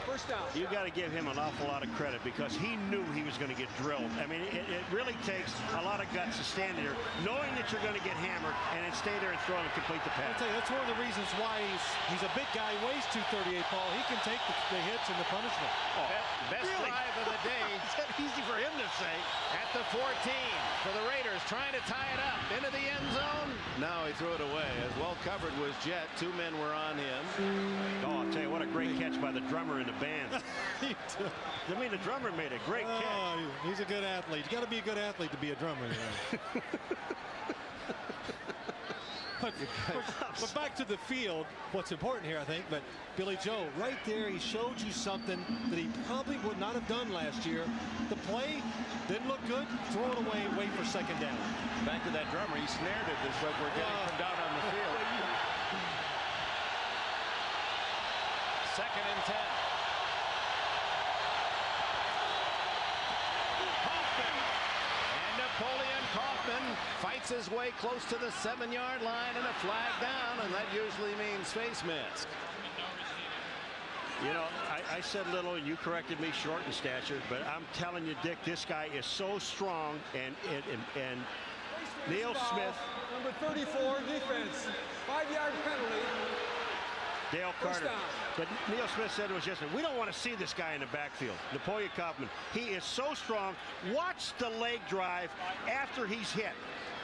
1st down. You got to give him an awful lot of credit because he knew he was going to get drilled. I mean, it really takes a lot of guts to stand there, knowing that you're going to get hammered, and then stay there and throw and complete the pass. I'll tell you, that's one of the reasons why he's a big guy, weighs 238, Paul. He can take the hits and the punishment. Oh, best really? Drive of the day. Is that easy for him to say? At the 14 for the Raiders, trying to tie it up into the end zone. Now he threw it away. As well covered was Jet. 2 men were on him. Oh, I'll tell you, what a great catch by the drummer in the band. I mean, the drummer made a great catch. He's a good athlete. You got to be a good athlete to be a drummer. You know? But back to the field, what's important here, I think, but Billy Joe, right there, he showed you something that he probably would not have done last year. The play didn't look good, throw it away, wait for 2nd down. Back to that drummer, he snared it, is what we're getting from down on the field. 2nd and 10. Napoleon Kaufman fights his way close to the 7-yard line and a flag down, and that usually means face mask. You know, I said little, and you corrected me, short in stature, but I'm telling you, Dick, this guy is so strong, and Neil Smith. Number 34, defense. 5-yard penalty. Dale Carter. But Neil Smith said it was just, we don't want to see this guy in the backfield. Napoleon Kaufman. He is so strong. Watch the leg drive after he's hit.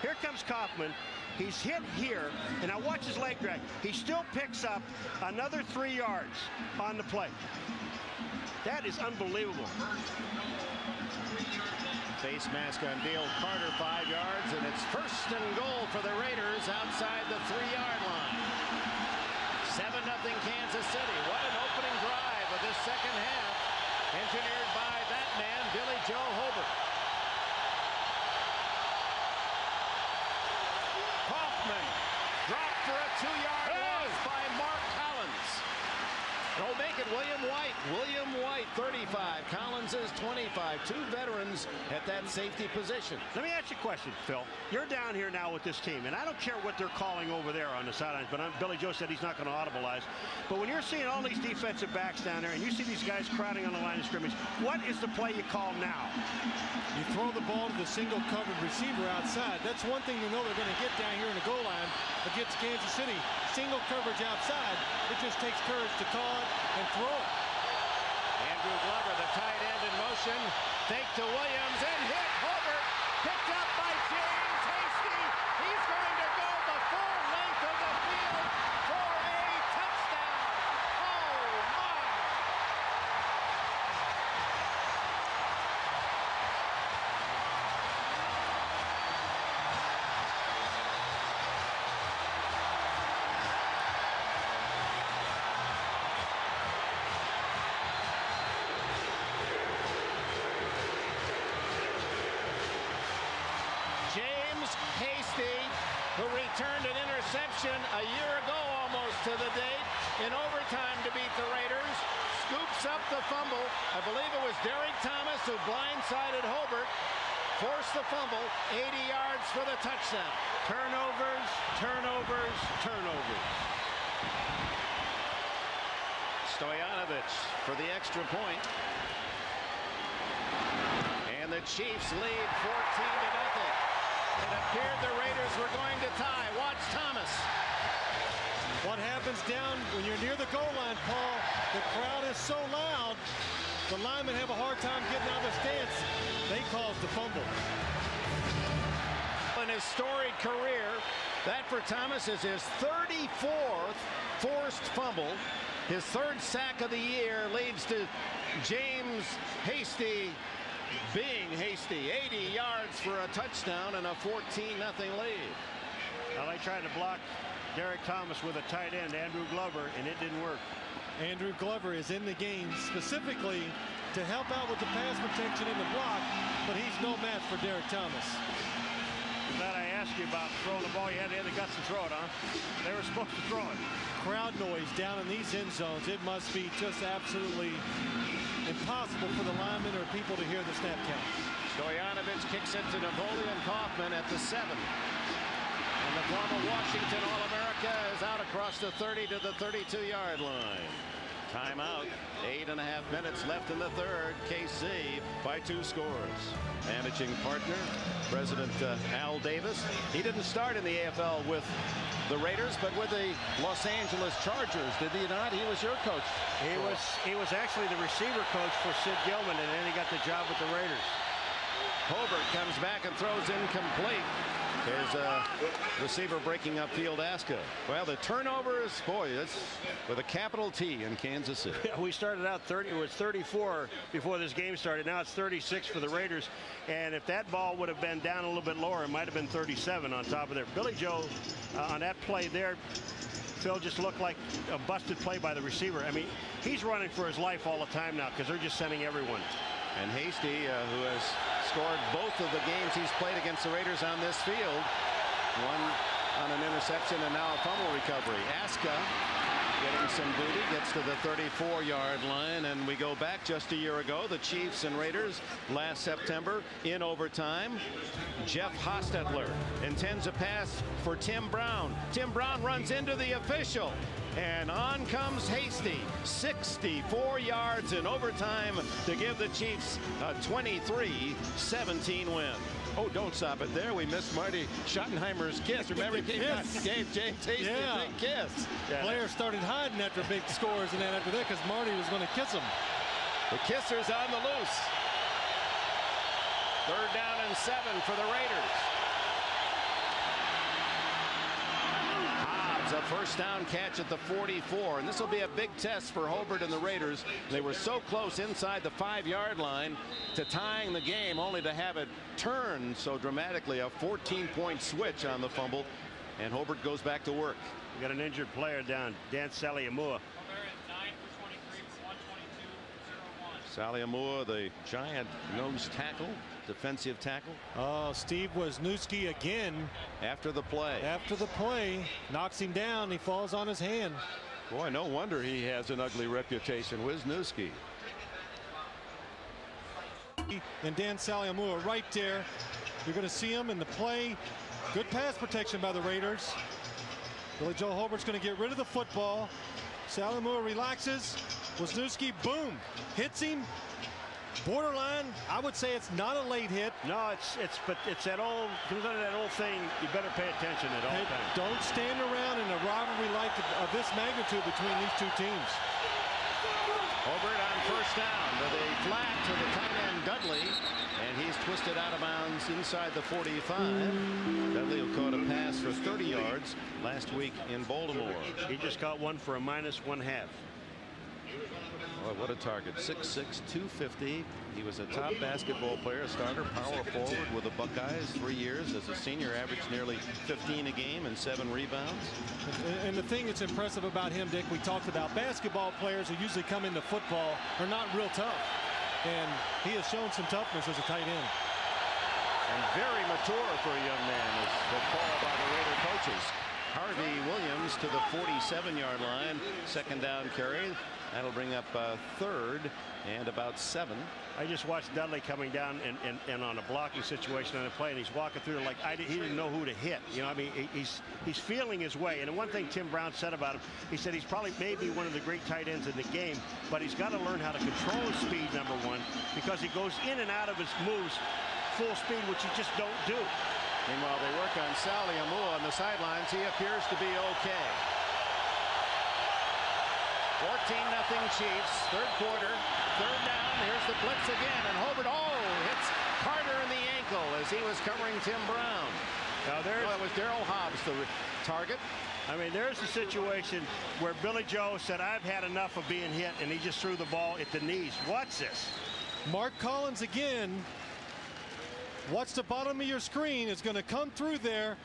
Here comes Kaufman. He's hit here, and now watch his leg drag. He still picks up another 3 yards on the play. That is unbelievable. Face mask on Dale Carter, 5 yards, and it's 1st and goal for the Raiders outside the 3-yard line. 7-0 Kansas City. What an opening drive of this 2nd half, engineered by that man, Billy Joe Hobart. Kaufman dropped for a 2-yard loss by Mark Collins. They'll make it William White. William White, 35. Collins is 25. 2 veterans at that safety position. Let me ask you a question, Phil. You're down here now with this team, and I don't care what they're calling over there on the sidelines, but Billy Joe said he's not going to audibilize. But when you're seeing all these defensive backs down there, and you see these guys crowding on the line of scrimmage, what is the play you call now? You throw the ball to the single covered receiver outside. That's one thing you know they're going to get down here in the goal line against Kansas City. Single coverage outside. It just takes courage to call it and throw it. Andrew Glover, the tight end in motion. Fake to Williams and hit. Hobart picked up by James Hasty. He's going to go the full length of the field for a touchdown. Oh, my. Who returned an interception a year ago almost to the date in overtime to beat the Raiders, scoops up the fumble. I believe it was Derek Thomas who blindsided Hobart, forced the fumble, 80 yards for the touchdown. Turnovers, turnovers, turnovers. Stoyanovich for the extra point. And the Chiefs lead 14-0. It appeared the Raiders were going to tie. Watch Thomas. What happens down when you're near the goal line, Paul? The crowd is so loud, the linemen have a hard time getting out of the stance. They caused the fumble. In his storied career, that for Thomas is his 34th forced fumble. His third sack of the year leads to James Hasty being Hasty. 80 yards for a touchdown and a 14-0 lead. Well, they tried to block Derek Thomas with a tight end, Andrew Glover, and it didn't work. Andrew Glover is in the game specifically to help out with the pass protection in the block, but he's no match for Derek Thomas. I'm glad I asked you about throwing the ball. You had the guts to throw it, huh? They were supposed to throw it. Crowd noise down in these end zones. It must be just absolutely impossible for the linemen or people to hear the snap count. Stoyanovich kicks it to Napoleon Kaufman at the 7. And the former Washington All-America is out across the 30 to the 32-yard line. Timeout. 8.5 minutes left in the third. KC by 2 scores. Managing partner, President Al Davis. He didn't start in the AFL with the Raiders, but with the Los Angeles Chargers, did he not? He was your coach. He was actually the receiver coach for Sid Gilman, and then he got the job with the Raiders. Hobart comes back and throws incomplete. There's a receiver breaking upfield, Aska. Well, the turnovers, boy, it's with a capital T in Kansas City. Yeah, we started out 30. It was 34 before this game started. Now it's 36 for the Raiders. And if that ball would have been down a little bit lower, it might have been 37 on top of there. Billy Joe on that play there, Phil, just looked like a busted play by the receiver. I mean, he's running for his life all the time now because they're just sending everyone. And Hasty, who has scored both of the games he's played against the Raiders on this field, one on an interception and now a fumble recovery. Aska getting some booty, gets to the 34-yard line, and we go back just a year ago. The Chiefs and Raiders last September in overtime. Jeff Hostetler intends a pass for Tim Brown. Tim Brown runs into the official. And on comes Hasty, 64 yards in overtime to give the Chiefs a 23-17 win. Oh, don't stop it there. We missed Marty Schottenheimer's kiss. Remember, he gave James Hasty a big kiss. Yeah. Players started hiding after big scores and then after that because Marty was going to kiss him. The kisser's on the loose. 3rd down and 7 for the Raiders. A first down catch at the 44, and this will be a big test for Hobart and the Raiders. They were so close inside the 5-yard line to tying the game, only to have it turn so dramatically. A 14-point switch on the fumble, and Hobart goes back to work. We got an injured player down, Dan Saliamua. Saliamua, the giant nose tackle, defensive tackle. Oh, Steve Wisniewski again. After the play. After the play, knocks him down. He falls on his hand. Boy, no wonder he has an ugly reputation. Wisniewski. And Dan Saliamua right there. You're going to see him in the play. Good pass protection by the Raiders. Billy Joe Hobart's going to get rid of the football. Saliamua relaxes. Wisniewski, boom, hits him. Borderline, I would say it's not a late hit. No, but it's that old, comes under that old thing. You better pay attention at all times. Don't stand around in a rivalry like of this magnitude between these two teams. Hobart on first down to the flat to the tight end Dudley, and he's twisted out of bounds inside the 45. Dudley caught a pass for 30 yards last week in Baltimore. He just caught one for a -1/2. Boy, what a target. 6'6", 250. He was a top basketball player, a starter, power forward with the Buckeyes 3 years. As a senior, averaged nearly 15 a game and 7 rebounds. And the thing that's impressive about him, Dick, we talked about basketball players who usually come into football are not real tough. And he has shown some toughness as a tight end. And very mature for a young man, is called by the Raider coaches. Harvey Williams to the 47-yard line. Second down carry. That'll bring up third and about 7. I just watched Dudley coming down and on a blocking situation on a play, and he's walking through like he didn't know who to hit. You know, I mean, he's feeling his way. And one thing Tim Brown said about him, he said he's probably maybe one of the great tight ends in the game, but he's got to learn how to control his speed, number one, because he goes in and out of his moves full speed, which you just don't do. Meanwhile, they work on Sally Amua on the sidelines. He appears to be okay. 14-0 Chiefs, third quarter, third down. Here's the blitz again, and Hobart hits Carter in the ankle as he was covering Tim Brown. Now it was Daryl Hobbs the target. I mean, there's a situation where Billy Joe said, I've had enough of being hit, and he just threw the ball at the knees. Watch this. Mark Collins again. Watch the bottom of your screen. It's going to come through there.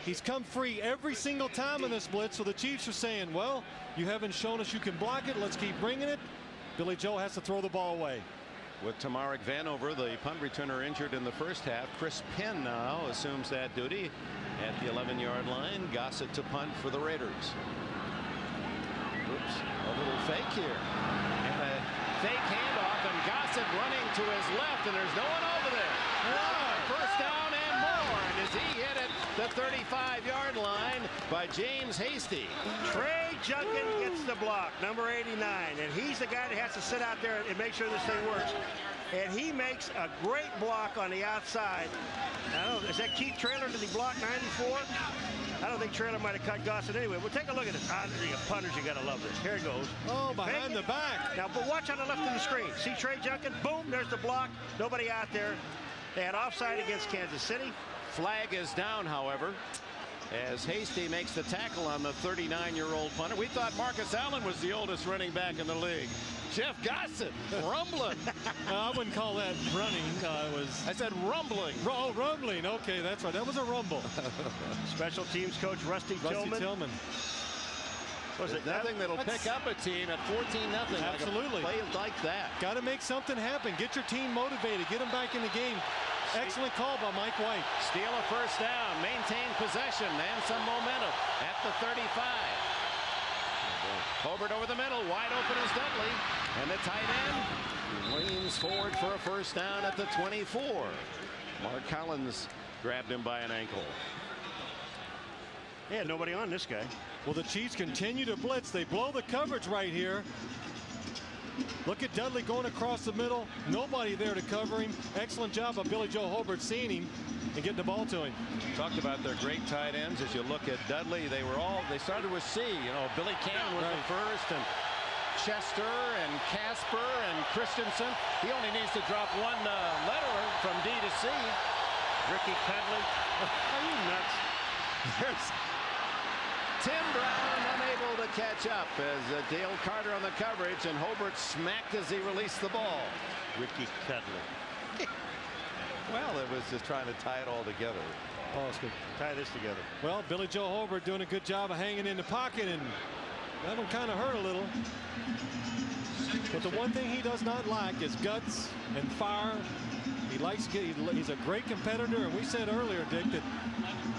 He's come free every single time in this blitz, so the Chiefs are saying, well, you haven't shown us you can block it. Let's keep bringing it. Billy Joe has to throw the ball away. With Tamarick Vanover, the punt returner, injured in the first half, Chris Penn now assumes that duty at the 11-yard line. Gossett to punt for the Raiders. Oops, a little fake here. And a fake handoff, and Gossett running to his left, and there's no one over there. First down and more, and as he hit it, the 35-yard line by James Hasty. Trey Junkin gets the block, number 89, and he's the guy that has to sit out there and make sure this thing works. And he makes a great block on the outside. I don't know, is that Keith Traylor? Did he block 94? I don't think Traylor might have cut Gossett anyway. Well, take a look at this. Punters, you got to love this. Here it goes. Oh, behind the back. Now, but watch on the left of the screen. See Trey Junkin? Boom, there's the block. Nobody out there. They had offside against Kansas City. Flag is down, however, as Hasty makes the tackle on the 39-year-old punter. We thought Marcus Allen was the oldest running back in the league. Jeff Gossett rumbling. I wouldn't call that running. I said rumbling. Oh, rumbling. Okay, that's right. That was a rumble. Special teams coach Rusty Tillman. There's nothing that'll pick up a team at 14-0. Absolutely. Like a play like that. Got to make something happen. Get your team motivated. Get them back in the game. Excellent call by Mike White. Steal a first down, maintain possession, and some momentum at the 35. Hobart over the middle, wide open is Dudley. And the tight end leans forward for a first down at the 24. Mark Collins grabbed him by an ankle. Yeah, nobody on this guy. Well, the Chiefs continue to blitz. They blow the coverage right here. Look at Dudley going across the middle. Nobody there to cover him. Excellent job of Billy Joe Hobart seeing him and getting the ball to him. Talked about their great tight ends. As you look at Dudley, they started with C. You know, Billy Cannon was the first, and Chester and Casper and Christensen. He only needs to drop one letter from D to C. Ricky Cudley. Are you nuts? There's Tim Brown unable to catch up as Dale Carter on the coverage, and Hobart smacked as he released the ball. Ricky Cudley. Well, it was just trying to tie it all together. Oh, it's good. Tie this together. Well, Billy Joe Hobart doing a good job of hanging in the pocket, and that one kind of hurt a little. But the one thing he does not lack is guts and fire. He likes to get, he's a great competitor, and we said earlier, Dick, that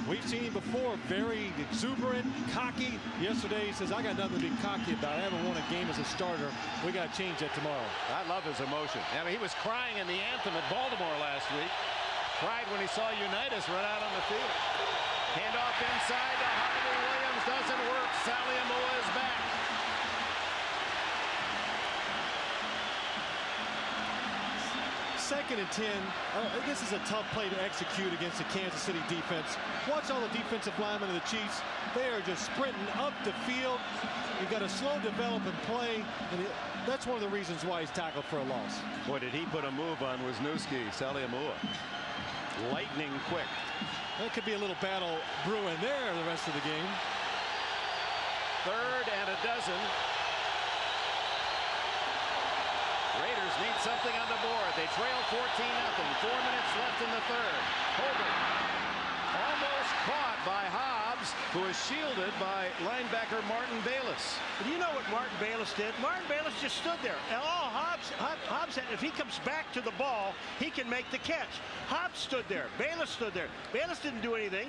we've seen him before, very exuberant, cocky. Yesterday, he says, I got nothing to be cocky about. I haven't won a game as a starter. We got to change that tomorrow. I love his emotion. I mean, he was crying in the anthem at Baltimore last week. Cried when he saw Unitas run out on the field. Handoff inside to Harvey Williams. Doesn't work. Sally Amua is back. Second and 10. This is a tough play to execute against the Kansas City defense. Watch all the defensive linemen of the Chiefs. They are just sprinting up the field. You've got a slow developing play, and that's one of the reasons why he's tackled for a loss. Boy, did he put a move on Wisniewski, Sally Amua. Lightning quick. There could be a little battle brewing there the rest of the game. Third and a dozen. Raiders need something on the board. They trail 14-0. 4 minutes left in the third. Hobart almost caught by Hobbs, who is shielded by linebacker Martin Bayless. Do you know what Martin Bayless did? Martin Bayless just stood there. And all Hobbs said, if he comes back to the ball, he can make the catch. Hobbs stood there. Bayless stood there. Bayless didn't do anything.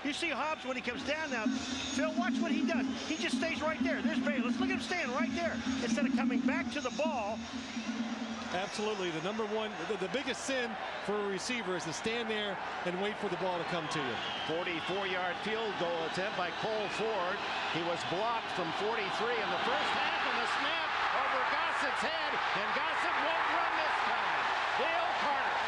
You see Hobbs when he comes down now. Phil, watch what he does. He just stays right there. There's Bailey. Let's look at him staying right there instead of coming back to the ball. Absolutely. The number one, the biggest sin for a receiver is to stand there and wait for the ball to come to you. 44-yard field goal attempt by Cole Ford. He was blocked from 43 in the first half, and the snap over Gossett's head, and Gossett won't run this time. Dale Carter.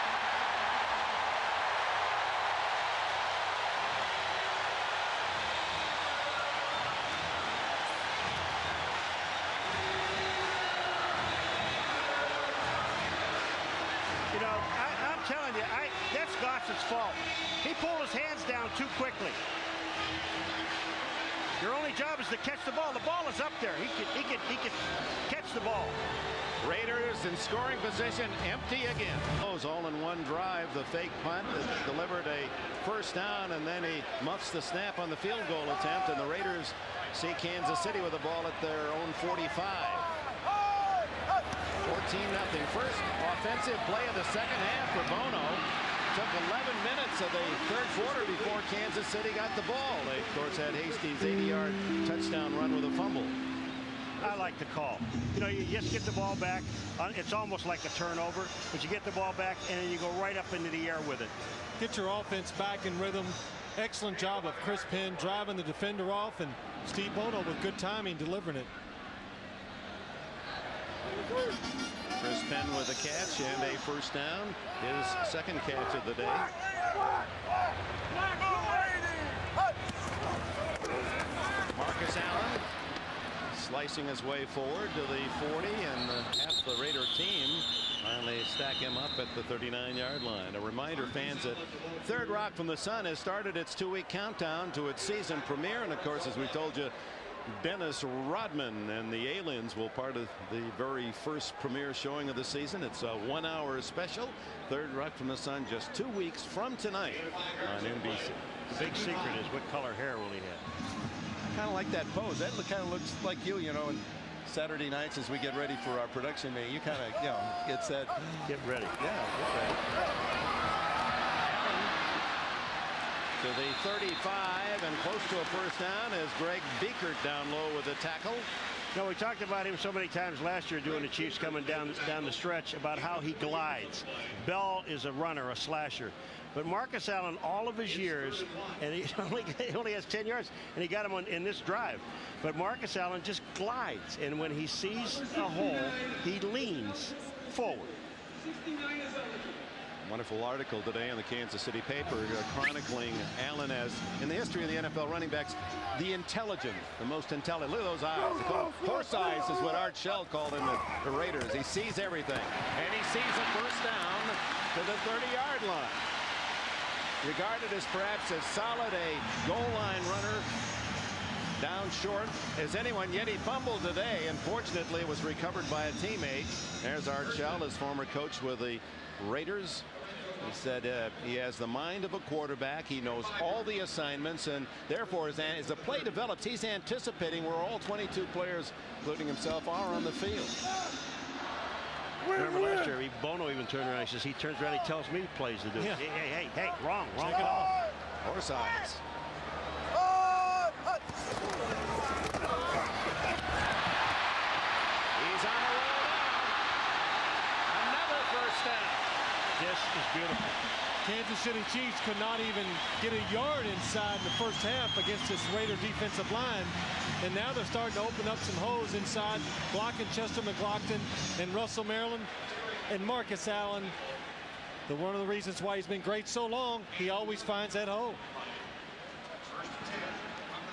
You know, I'm telling you, that's Gossett's fault. He pulled his hands down too quickly. Your only job is to catch the ball. The ball is up there. He could catch the ball. Raiders in scoring position, empty again. All in one drive. The fake punt delivered a first down, and then he muffs the snap on the field goal attempt, and the Raiders see Kansas City with the ball at their own 45. 14-0. First offensive play of the second half for Bono. Took 11 minutes of the third quarter before Kansas City got the ball. They, of course, had Hastings' 80-yard touchdown run with a fumble. I like the call. You know, you just get the ball back. It's almost like a turnover, but you get the ball back, and then you go right up into the air with it. Get your offense back in rhythm. Excellent job of Chris Penn driving the defender off, and Steve Bono with good timing delivering it. Chris Penn with a catch and a first down. His second catch of the day. Marcus Allen slicing his way forward to the 40, and half the Raider team finally stack him up at the 39-yard line. A reminder, fans, that Third Rock from the Sun has started its 2-week countdown to its season premiere, and of course, as we told you, Dennis Rodman and the Aliens will part of the very first premiere showing of the season. It's a 1-hour special. Third Rock from the Sun just 2 weeks from tonight on NBC. The big secret is what color hair will he have? I kind of like that pose. That kind of looks like you know, and Saturday nights as we get ready for our production meeting, you kind of, you know, it's that. Get ready. Yeah, get ready. To the 35 and close to a first down is Greg Biekert down low with a tackle. No, we talked about him so many times last year doing the Chiefs coming down the stretch about how he glides. Bell is a runner, a slasher. But Marcus Allen, all of his years, and he only has 10 yards, and he got him in this drive. But Marcus Allen just glides, and when he sees a hole, he leans forward. Wonderful article today in the Kansas City paper chronicling Allen as, in the history of the NFL running backs, the intelligent, the most intelligent. Look at those eyes. Horse eyes is what Art Shell called him, the Raiders. He sees everything. And he sees a first down to the 30-yard line. Regarded as perhaps as solid a goal line runner down short as anyone, yet he fumbled today. Unfortunately, it was recovered by a teammate. There's Art Shell, his former coach with the Raiders. He said he has the mind of a quarterback. He knows all the assignments, and therefore, as the play develops, he's anticipating where all 22 players, including himself, are on the field. Remember last year, Bono even turned around. He says he turns around, he tells me plays to do. Yeah. Hey, wrong call. Horse eyes. He's on a roll now. Another first down. This is beautiful. Kansas City Chiefs could not even get a yard inside in the first half against this Raider defensive line. And now they're starting to open up some holes inside, blocking Chester McLaughlin and Russell Maryland and Marcus Allen. One of the reasons why he's been great so long, he always finds that hole.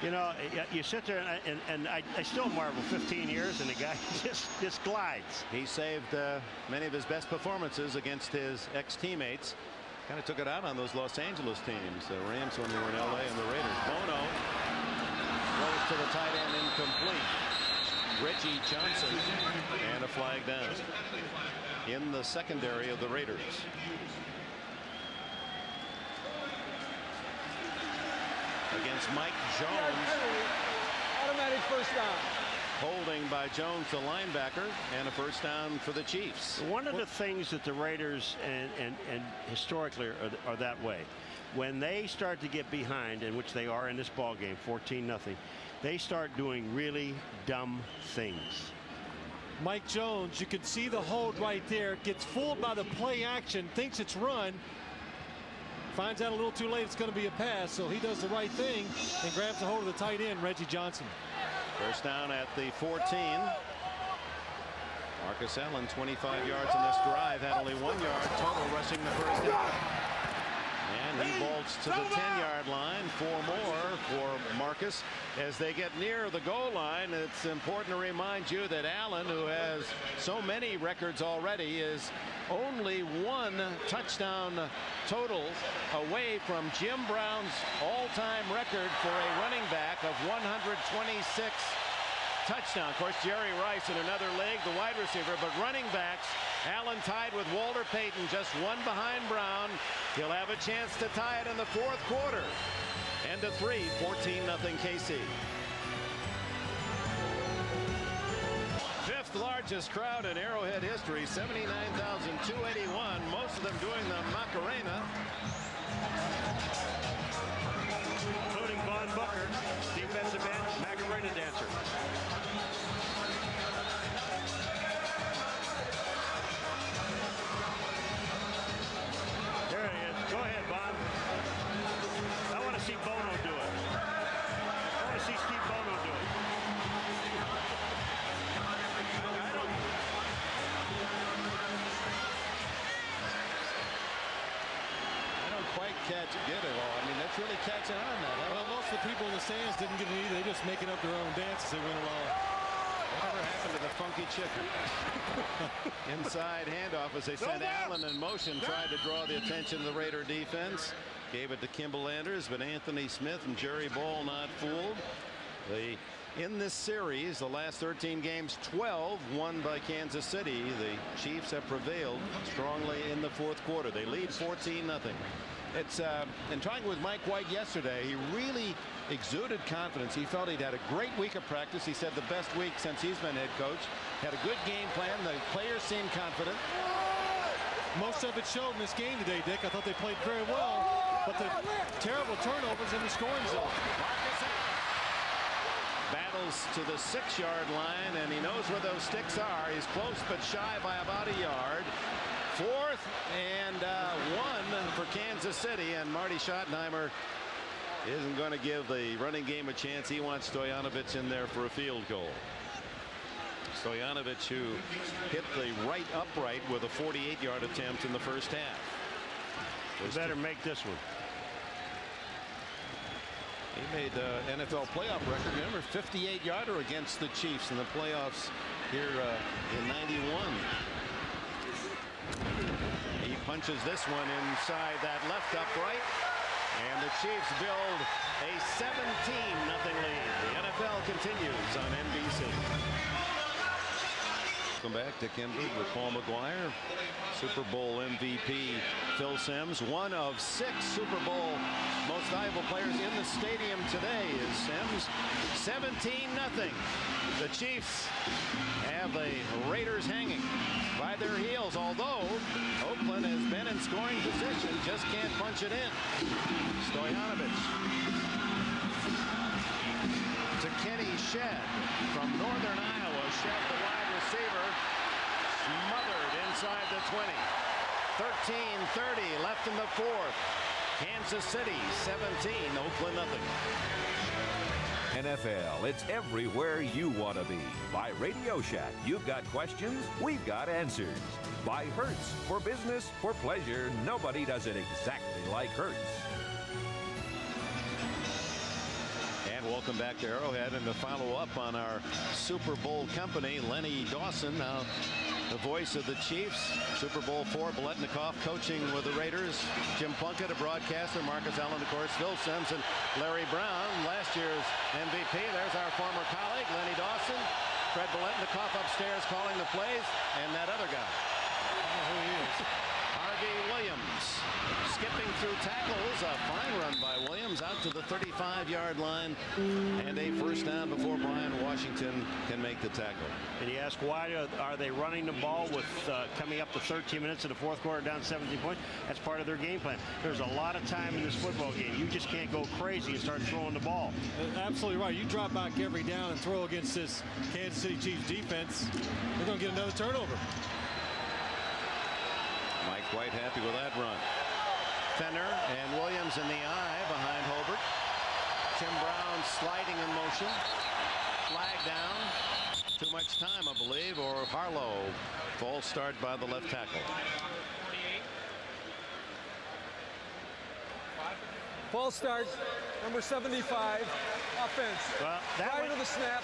You know, you sit there, and I still marvel, 15 years, and the guy just glides. He saved many of his best performances against his ex-teammates. Kind of took it out on those Los Angeles teams, the Rams when they were in L.A. and the Raiders. Bono throws to the tight end, incomplete. Reggie Johnson, and a flag down in the secondary of the Raiders. Against Mike Jones. Automatic first down. Holding by Jones, the linebacker, and a first down for the Chiefs. One of the things that the Raiders and historically are that way. when they start to get behind, in which they are in this ball game, 14-0, they start doing really dumb things. Mike Jones, you can see the hold right there, gets fooled by the play action, thinks it's run, finds out a little too late it's going to be a pass, so he does the right thing and grabs a hold of the tight end, Reggie Johnson. First down at the 14. Marcus Allen, 25 yards in this drive, had only 1 yard total rushing the first down. And he bolts to the 10-yard line. 4 more for Marcus. As they get near the goal line, it's important to remind you that Allen, who has so many records already, is only 1 touchdown total away from Jim Brown's all-time record for a running back of 126 touchdown. Of course, Jerry Rice in another league, the wide receiver, but running backs, Allen tied with Walter Payton, just 1 behind Brown. He'll have a chance to tie it in the 4th quarter. End of 3, 14-0 KC. 5th largest crowd in Arrowhead history, 79,281, most of them doing the Macarena. Including Von Booker, defensive end, Macarena dancer. There he is. Go ahead, Von. I want to see Bono do it. I want to see Steve Bono do it. I don't quite get it all. I mean, that's really catching on that. Well, most of the people in the stands didn't get it either. They're just making up their own dance as they went along. Whatever happened to the funky chicken? Inside handoff as they sent Allen in motion, tried to draw the attention of the Raider defense. Gave it to Kimball Anders, but Anthony Smith and Jerry Ball not fooled. In this series, the last 13 games, 12 won by Kansas City. The Chiefs have prevailed strongly in the 4th quarter. They lead 14-0. It's in talking with Mike White yesterday, he really exuded confidence. He felt he'd had a great week of practice. He said the best week since he's been head coach. Had a good game plan. The players seemed confident. Most of it showed in this game today, Dick. I thought they played very well, but the terrible turnovers in the scoring zone. Battles to the 6-yard line, and he knows where those sticks are. He's close but shy by about a yard. 4th and 1 for Kansas City, and Marty Schottenheimer isn't going to give the running game a chance. He wants Stojanovic in there for a field goal. Stojanovic, who hit the right upright with a 48-yard attempt in the first half. We better make this one. He made the NFL playoff record. Remember, 58-yarder against the Chiefs in the playoffs here in '91. He punches this one inside that left upright, and the Chiefs build a 17-0 lead. The NFL continues on NBC. Welcome back to Kendrick with Paul McGuire. Super Bowl MVP Phil Simms, one of 6 Super Bowl most valuable players in the stadium today is Simms. 17-0. The Chiefs have the Raiders hanging by their heels, although Oakland has been in scoring position, just can't punch it in. Stojanovic to Kenny Shedd from Northern Iowa. Shedd, the wide receiver, smothered inside the 20. 13:30 left in the 4th. Kansas City 17, Oakland nothing. NFL, it's everywhere you want to be. By Radio Shack, you've got questions, we've got answers. By Hertz, for business, for pleasure, nobody does it exactly like Hertz. And welcome back to Arrowhead, and to follow up on our Super Bowl company, Lenny Dawson, now the voice of the Chiefs. Super Bowl IV, Biletnikoff coaching with the Raiders. Jim Plunkett, a broadcaster. Marcus Allen, of course. Phil Simms and Larry Brown, last year's MVP. There's our former colleague, Lenny Dawson. Fred Biletnikoff upstairs calling the plays, and that other guy. R.V. Williams skipping through tackles. A fine run by Williams out to the 35-yard line, and a first down before Brian Washington can make the tackle. And you ask, why are they running the ball with coming up to 13 minutes in the fourth quarter, down 17 points? That's part of their game plan. There's a lot of time in this football game. You just can't go crazy and start throwing the ball. Absolutely right. You drop back every down and throw against this Kansas City Chiefs defense, they're going to get another turnover. Mike quite happy with that run. Fenner and Williams in the eye behind Hobart. Tim Brown sliding in motion. Flag down. Too much time, I believe, or Harlow. False start by the left tackle. False start, number 75, offense. Well, prior to the snap,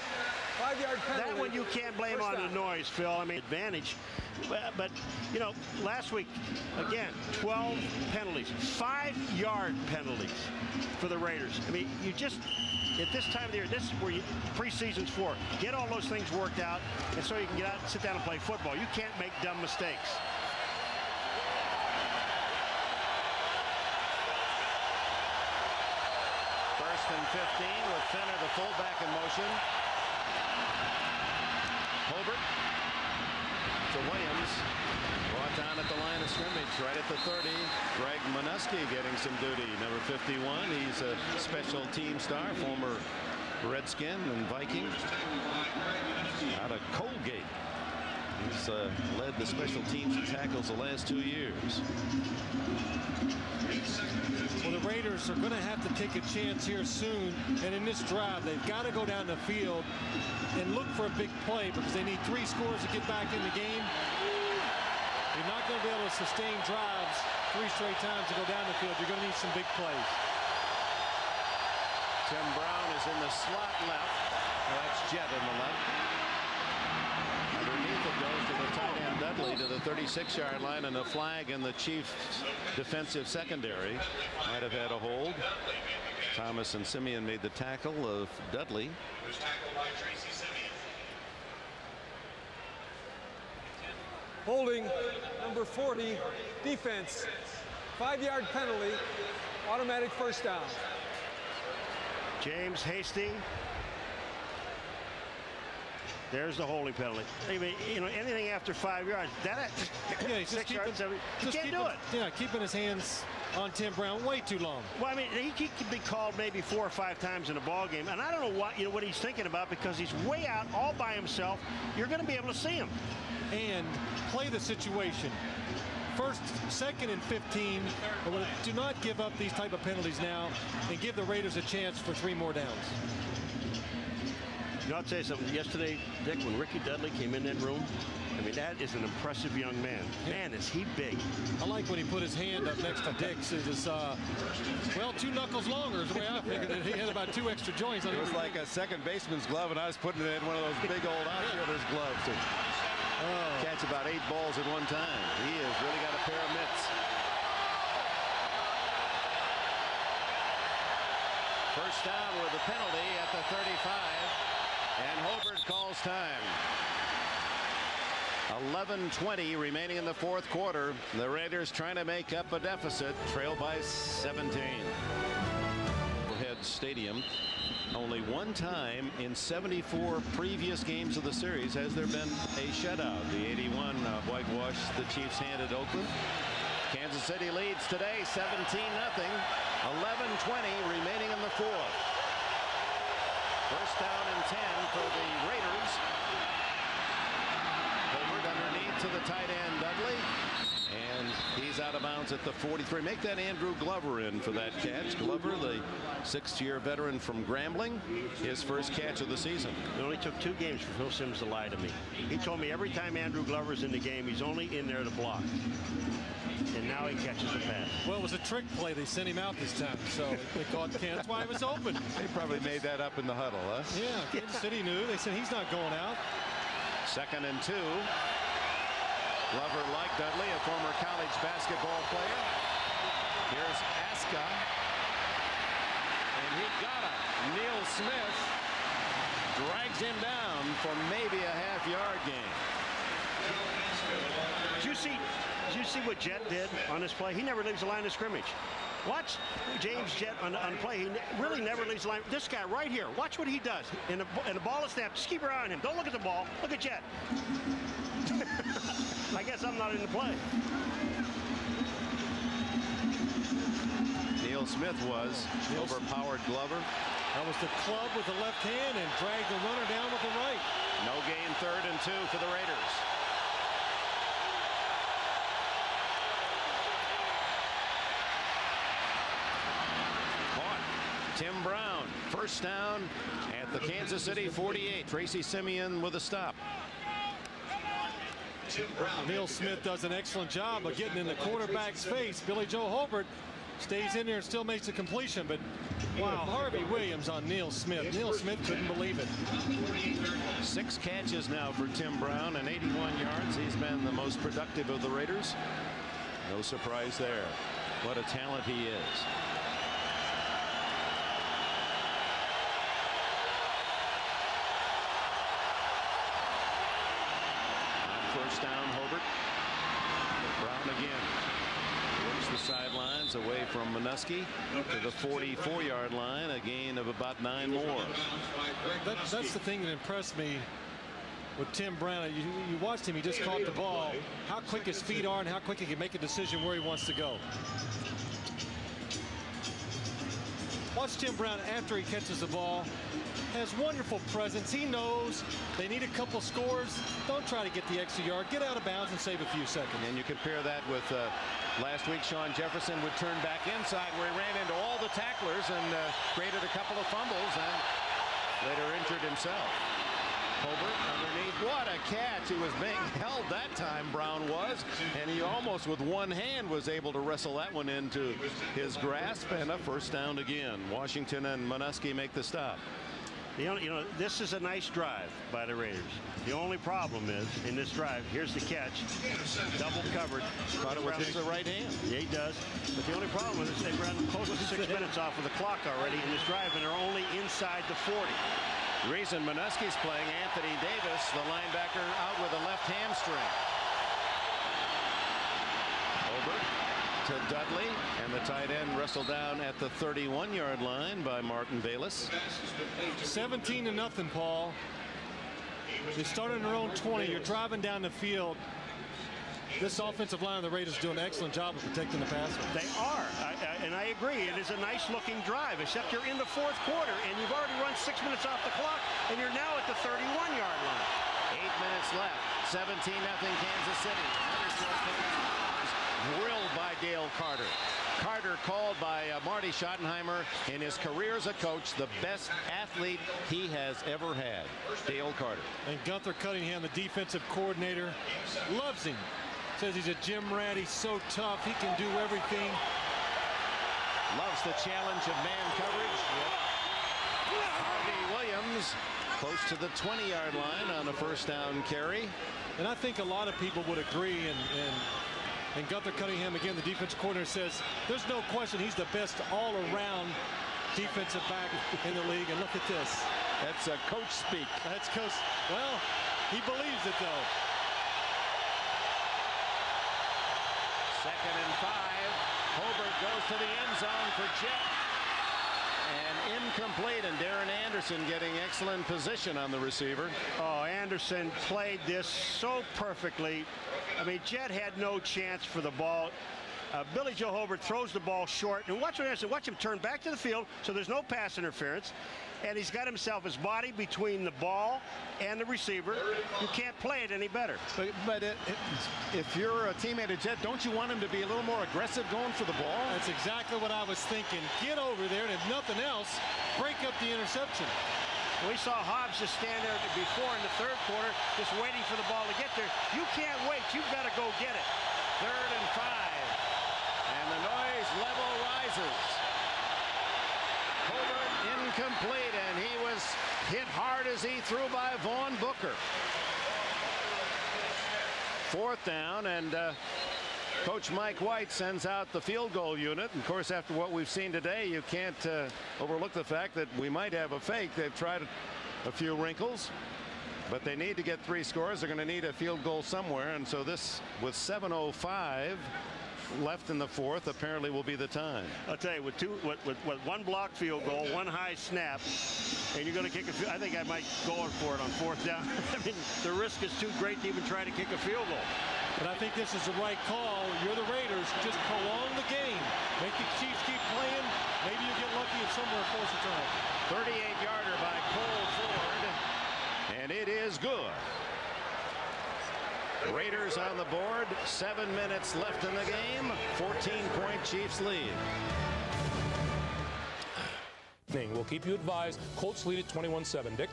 5-yard penalty. That one you can't blame on the noise, Phil. I mean, advantage. But, you know, last week, again, 12 penalties, 5-yard penalties for the Raiders. I mean, you just, at this time of the year, this is where preseason's for. Get all those things worked out, and so you can get out and sit down and play football. You can't make dumb mistakes. First and 15 with Fenner, the fullback, in motion. Hobart to Williams. Brought down at the line of scrimmage, right at the 30. Greg Minuski getting some duty. Number 51. He's a special team star, former Redskin and Viking. Out of Colgate. He's led the special teams and tackles the last 2 years. Well, the Raiders are going to have to take a chance here soon, and in this drive, they've got to go down the field and look for a big play because they need 3 scores to get back in the game. You're not going to be able to sustain drives 3 straight times to go down the field. You're going to need some big plays. Tim Brown is in the slot left. That's Jett in the left. Underneath it goes to the tight end Dudley to the 36-yard line, and a flag in the Chiefs defensive secondary. Might have had a hold. Thomas and Simeon made the tackle of Dudley. Holding, number 40, defense. 5-yard penalty, automatic first down. James Hasty. There's the holding penalty. I mean, you know, anything after 5 yards, that yeah, he's 6 yards, you can't do it. Yeah, keeping his hands on Tim Brown way too long. Well, I mean, he could be called maybe 4 or 5 times in a ball game, and I don't know what he's thinking about because he's way out all by himself. You're going to be able to see him. And play the situation. First, 2nd and 15. Do not give up these type of penalties now and give the Raiders a chance for 3 more downs. You know, I'll tell you something. Yesterday, Dick, when Ricky Dudley came in that room, I mean, that is an impressive young man. Man, is he big. I like when he put his hand up next to Dick's. It was, well, 2 knuckles longer is the way I figured it. He had about 2 extra joints on it. It was like a second baseman's glove, and I was putting it in one of those big old outfielder's gloves. Catch about 8 balls at one time. He has really got a pair of mitts. First down with a penalty at the 35, and Hobart calls time. 11:20 remaining in the fourth quarter. The Raiders trying to make up a deficit, trail by 17. Head Stadium. Only one time in 74 previous games of the series has there been a shutout. The 81 whitewash the Chiefs handed Oakland. Kansas City leads today 17-0. 11:20 remaining in the fourth. First down and 10 for the Raiders. Hobart underneath to the tight end Dudley. And he's out of bounds at the 43. Make that Andrew Glover in for that catch. Glover, the 6th-year veteran from Grambling, his first catch of the season. It only took 2 games for Phil Simms to lie to me. He told me every time Andrew Glover's in the game, he's only in there to block. And now he catches the pass. Well, it was a trick play. They sent him out this time, so they caught Kansas. That's why he was open. They probably made that up in the huddle, huh? Yeah, Kansas City knew. They said he's not going out. 2nd and 2. Glover, like Dudley, a former college basketball player. Here's Aska. And he got it. Neil Smith drags him down for maybe a half-yard gain. Did you see see what Jet did on this play? He never leaves the line of scrimmage. Watch James Jet on play. He really never leaves the line. This guy right here, watch what he does. And the ball is snapped. Just keep your eye on him. Don't look at the ball. Look at Jet. I guess I'm not in the play. Neil Smith was overpowered Glover. That was the club with the left hand and dragged the runner down with the right. No gain, 3rd and 2 for the Raiders. Caught. Tim Brown, first down at the Kansas City 48. Tracy Simeon with a stop. Neil Smith does an excellent job of getting in the quarterback's face. Billy Joe Hobart stays in there and still makes a completion, but wow, Harvey Williams on Neil Smith. Neil Smith couldn't believe it. 6 catches now for Tim Brown and 81 yards. He's been the most productive of the Raiders. No surprise there. What a talent he is. First down, Hobart. Brown again. Works the sidelines away from Minuski to the 44-yard line. A gain of about 9 more. That's the thing that impressed me with Tim Brown. You watched him. He just caught the ball. How quick his feet are and how quick he can make a decision where he wants to go. Watch Tim Brown after he catches the ball. Has wonderful presence. He knows they need a couple scores. Don't try to get the extra yard. Get out of bounds and save a few seconds. And you compare that with last week, Sean Jefferson would turn back inside where he ran into all the tacklers and created a couple of fumbles and later injured himself. Hobart underneath. What a catch. He was being held that time, Brown was, and he almost with one hand was able to wrestle that one into his grasp, and a first down again. Washington and Minuski make the stop. This is a nice drive by the Raiders. The only problem is in this drive, here's the catch, double covered. Caught it with his right hand. Yeah, he does. But the only problem is they've run close to 6 minutes off of the clock already in this drive, and they're only inside the 40. The reason Minuski's playing, Anthony Davis, the linebacker, out with a left hamstring. Over to Dudley, and the tight end wrestled down at the 31-yard line by Martin Bayless. 17-0, Paul. They started in their own 20. You're driving down the field. This offensive line of the Raiders do an excellent job of protecting the passer. They are, and I agree. It is a nice-looking drive, except you're in the 4th quarter, and you've already run 6 minutes off the clock, and you're now at the 31-yard line. 8 minutes left. 17-0 Kansas City. Grilled by Dale Carter. Carter called by Marty Schottenheimer in his career as a coach, the best athlete he has ever had. Dale Carter. And Gunther Cunningham, the defensive coordinator, loves him. Says he's a gym rat. He's so tough. He can do everything. Loves the challenge of man coverage. Harvey Williams close to the 20-yard line on a first down carry. And I think a lot of people would agree, and Gunther Cunningham, again, the defensive coordinator, says there's no question he's the best all-around defensive back in the league. And look at this. That's coach speak. That's coach. Well, he believes it, though. 2nd and 5. Hobart goes to the end zone for Jet. And incomplete, and Darren Anderson getting excellent position on the receiver. Oh, Anderson played this so perfectly. I mean, Jet had no chance for the ball. Billy Joe Hobart throws the ball short, and watch him turn back to the field so there's no pass interference. And he's got himself his body between the ball and the receiver. You can't play it any better. But if you're a teammate of Jet, don't you want him to be a little more aggressive going for the ball? That's exactly what I was thinking. Get over there, and if nothing else, break up the interception. We saw Hobbs just stand there before in the 3rd quarter, just waiting for the ball to get there. You can't wait. You've got to go get it. 3rd and 5. And the noise level rises. Hobart incomplete, and he was hit hard as he threw by Vaughn Booker. 4th down, and Coach Mike White sends out the field goal unit. And of course, after what we've seen today, you can't overlook the fact that we might have a fake. They've tried a few wrinkles. But they need to get 3 scores. They're going to need a field goal somewhere, and so this, with 7:05 left in the fourth, apparently will be the time. I'll tell you, with one blocked field goal, one high snap, and you're going to kick a field, I think I might go for it on 4th down. I mean, the risk is too great to even try to kick a field goal. But I think this is the right call. You're the Raiders. Just prolong the game. Make the Chiefs keep playing. Maybe you get lucky and somewhere force a turnover. 38-yarder by Cole Ford, and it is good. Raiders on the board. 7 minutes left in the game. 14-point Chiefs lead. We'll keep you advised. Colts lead at 21-7. Dick.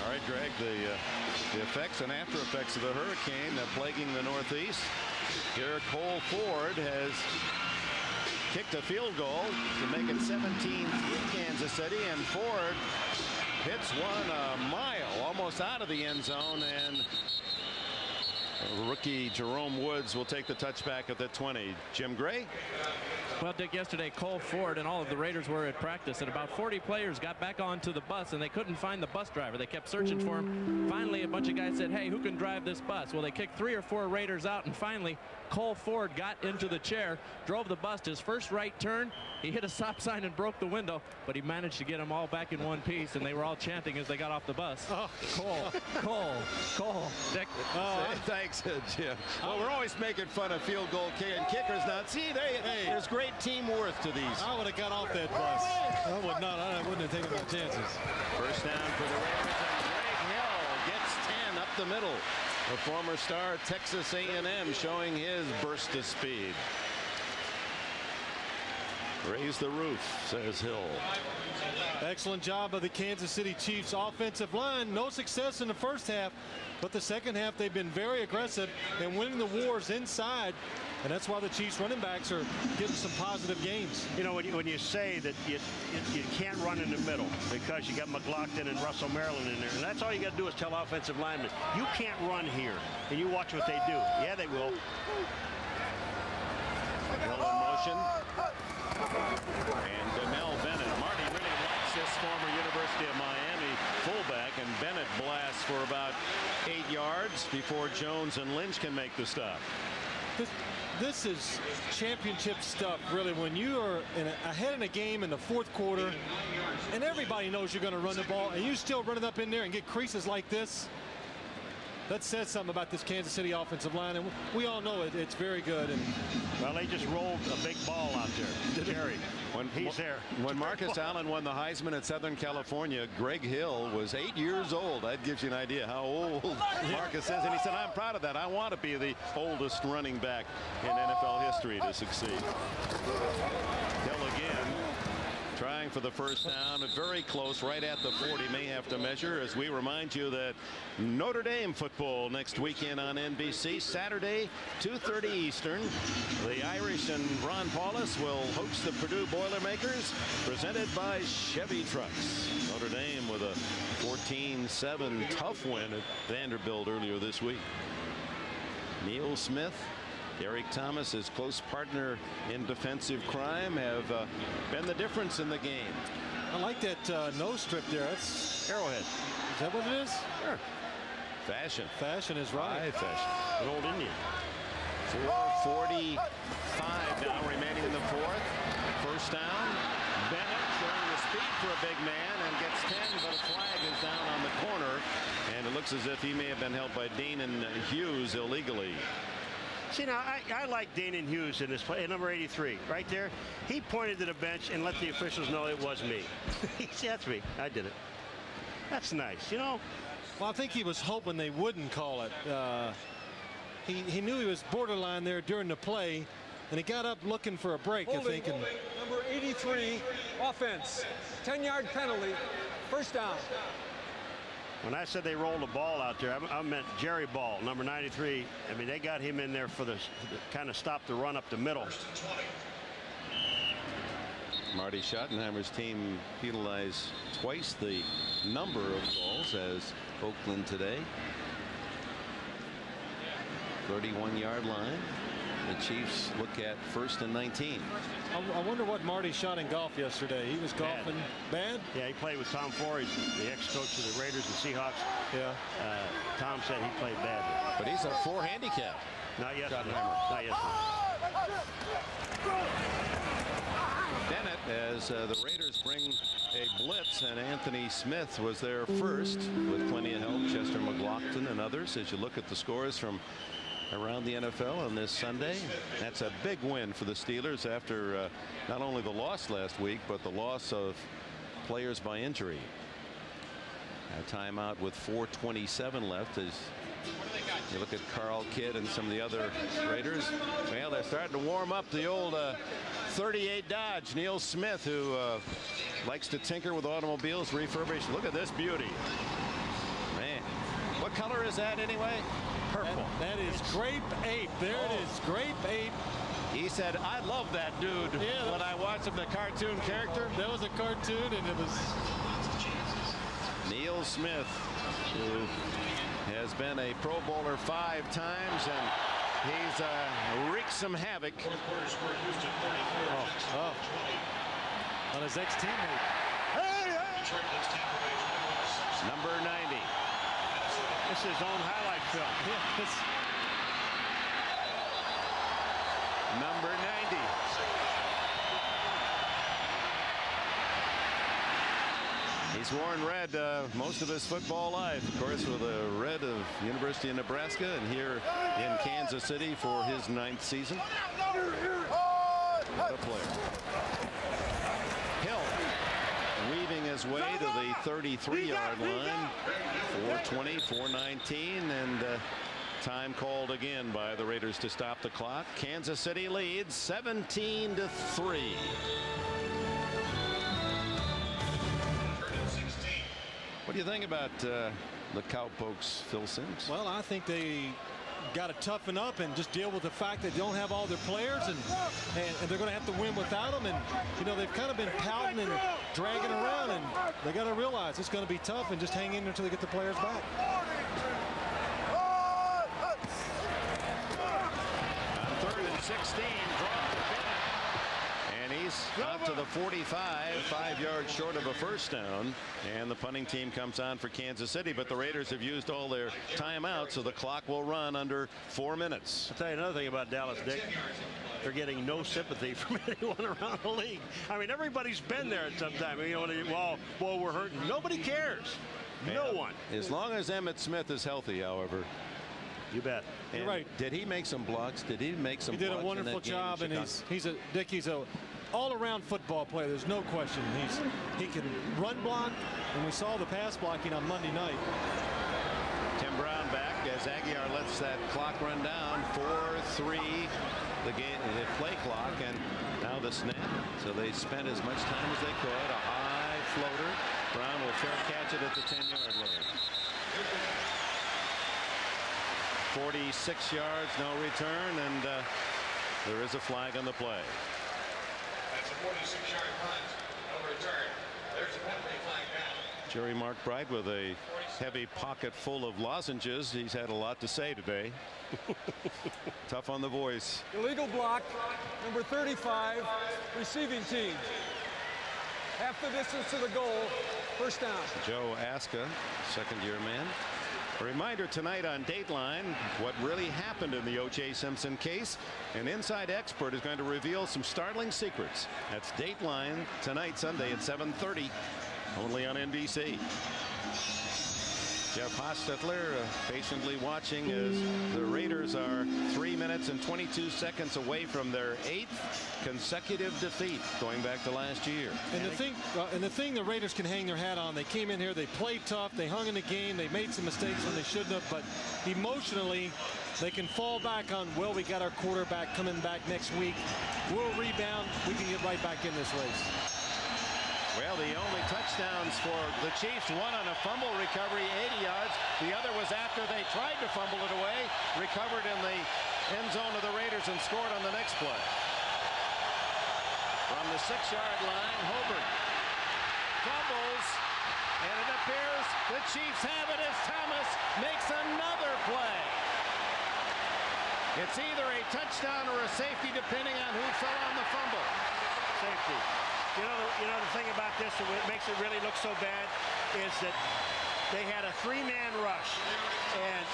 All right, Greg, the effects and after effects of the hurricane plaguing the Northeast. Here, Cole Ford has kicked a field goal to make it 17-3 Kansas City, and Ford hits one a mile almost out of the end zone, and rookie Jerome Woods will take the touchback at the 20. Jim Gray. Well, Dick, yesterday Cole Ford and all of the Raiders were at practice, and about 40 players got back onto the bus, and they couldn't find the bus driver. They kept searching for him. Finally, a bunch of guys said, hey, who can drive this bus? Well, they kicked 3 or 4 Raiders out, and finally Cole Ford got into the chair, drove the bus to his first right turn. He hit a stop sign and broke the window, but he managed to get them all back in one piece, and they were all chanting as they got off the bus. Oh, Cole. Dick. Thanks, Jim. Well, we're always making fun of field goal kickers now. See, there's great team worth to these. I would have got off that bus. I would not. I wouldn't have taken my chances. First down for the Raiders, and Greg Hill gets 10 up the middle. The former star of Texas A&M showing his burst of speed. Raise the roof, says Hill. Excellent job of the Kansas City Chiefs offensive line. No success in the first half, but the second half they've been very aggressive and winning the wars inside. And that's why the Chiefs running backs are getting some positive gains. You know, when you say that you can't run in the middle because you got McLaughlin and Russell Maryland in there, and that's all you got to do is tell offensive linemen, you can't run here. And you watch what they do. Yeah, they will. Hill in motion. And Demel Bennett. Marty really likes this former University of Miami fullback, and Bennett blasts for about 8 yards before Jones and Lynch can make the stop. This is championship stuff, really, when you are ahead in a game in the fourth quarter and everybody knows you're going to run the ball and you still run it up in there and get creases like this. That says something about this Kansas City offensive line, and we all know it's very good. And well, they just rolled a big ball out there. Jerry, he's there. When Marcus Allen won the Heisman at Southern California, Greg Hill was 8 years old. That gives you an idea how old Marcus is. And he said, I'm proud of that. I want to be the oldest running back in NFL history to succeed. Hill again, trying for the first down, very close, right at the 40, may have to measure, as we remind you that Notre Dame football next weekend on NBC, Saturday, 2:30 Eastern. The Irish and Ron Paulus will host the Purdue Boilermakers, presented by Chevy Trucks. Notre Dame with a 14-7 tough win at Vanderbilt earlier this week. Neil Smith, Derek Thomas, his close partner in defensive crime, have been the difference in the game. I like that nose strip there. That's Arrowhead. Is that what it is? Sure. Fashion. Fashion is right. High fashion. An old Indian. 4:45 now remaining in the fourth. First down. Bennett showing the speed for a big man and gets 10, but a flag is down on the corner, and it looks as if he may have been held by Dean and Hughes illegally. See, now, I like Danon Hughes in this play, number 83, right there. He pointed to the bench and let the officials know it was me. That's me. I did it. That's nice, you know. Well, I think he was hoping they wouldn't call it. He knew he was borderline there during the play, and he got up looking for a break, I think. And Number 83, offense. 10-yard penalty, first down. When I said they rolled the ball out there, I meant Jerry Ball, number 93. I mean, they got him in there for the kind of stop the run up the middle. Marty Schottenheimer's team penalized twice the number of goals as Oakland today. 31-yard line. the Chiefs look at 1st and 19. I wonder what Marty shot in golf yesterday. He was golfing bad? Yeah, he played with Tom Flores, the ex-coach of the Raiders and Seahawks. Yeah. Tom said he played badly. But he's a 4 handicap. Not yet. Not yet. Bennett, as the Raiders bring a blitz, and Anthony Smith was there first with plenty of help. Chester McLaughlin and others. As you look at the scores from around the NFL on this Sunday, that's a big win for the Steelers after not only the loss last week, but the loss of players by injury. A timeout with 4:27 left as you look at Carl Kidd and some of the other Raiders. Well, they're starting to warm up the old 38 Dodge. Neil Smith, who likes to tinker with automobiles, refurbish. Look at this beauty. Man, what color is that anyway? Purple. That is Grape Ape. There it is, Grape Ape. He said, I love that dude. Yeah, when I watched him, the cartoon character. That was a cartoon, and it was Neil Smith, who has been a Pro Bowler 5 times, and he's wreaked some havoc. On his ex-teammate. Number 90. This is his own highlight film. Number 90. He's worn red most of his football life, of course, with the red of University of Nebraska, and here in Kansas City for his 9th season. What a player. Hill weaving his way to the 33-yard line. 4:20, 4:19, and time called again by the Raiders to stop the clock. Kansas City leads 17-3. What do you think about the Cowpokes, Phil Simms? Well, I think they got to toughen up and just deal with the fact that they don't have all their players, and they're going to have to win without them. And you know, they've kind of been pouting and dragging around, and they got to realize it's going to be tough and just hang in there until they get the players back. On 3rd and 16, and he's out to the 45, 5 yards short of a first down, and the punting team comes on for Kansas City, but the Raiders have used all their timeouts, so the clock will run under 4 minutes. I'll tell you another thing about Dallas, Dick. They're getting no sympathy from anyone around the league. I mean, everybody's been there at some time. You know, well, we're hurting. Nobody cares. No one. As long as Emmitt Smith is healthy, however. You bet. And you're right. Did he make some blocks? Did he make some blocks? He did a wonderful job, and he's a all-around football player. There's no question. He can run block, and we saw the pass blocking on Monday night. Tim Brown back as Aguiar lets that clock run down. 4-3 the game, the play clock, and now the snap. So they spent as much time as they could. A high floater. Brown will fair catch it at the 10-yard line. 46 yards, no return, and there is a flag on the play. That's a 46-yard punt, no return. There's a penalty flag down. Jerry Mark Bright with a heavy pocket full of lozenges. He's had a lot to say today. Tough on the voice. Illegal block, number 35, receiving team. Half the distance to the goal, first down. Joe Aska, second-year man. A reminder tonight on Dateline what really happened in the O.J. Simpson case. An inside expert is going to reveal some startling secrets. That's Dateline tonight, Sunday at 7:30, only on NBC. Jeff Hostetler patiently watching as the Raiders are 3 minutes and 22 seconds away from their 8th consecutive defeat going back to last year. And the thing the Raiders can hang their hat on, they came in here, they played tough, they hung in the game, they made some mistakes when they shouldn't have, but emotionally they can fall back on, well, we got our quarterback coming back next week, we'll rebound, we can get right back in this race. Well, the only touchdowns for the Chiefs, one on a fumble recovery, 80 yards. The other was after they tried to fumble it away, recovered in the end zone of the Raiders and scored on the next play. From the 6-yard line, Hobart fumbles, and it appears the Chiefs have it as Thomas makes another play. It's either a touchdown or a safety, depending on who fell on the fumble. Safety. You know the thing about this, and what makes it really look so bad, is that they had a three-man rush, and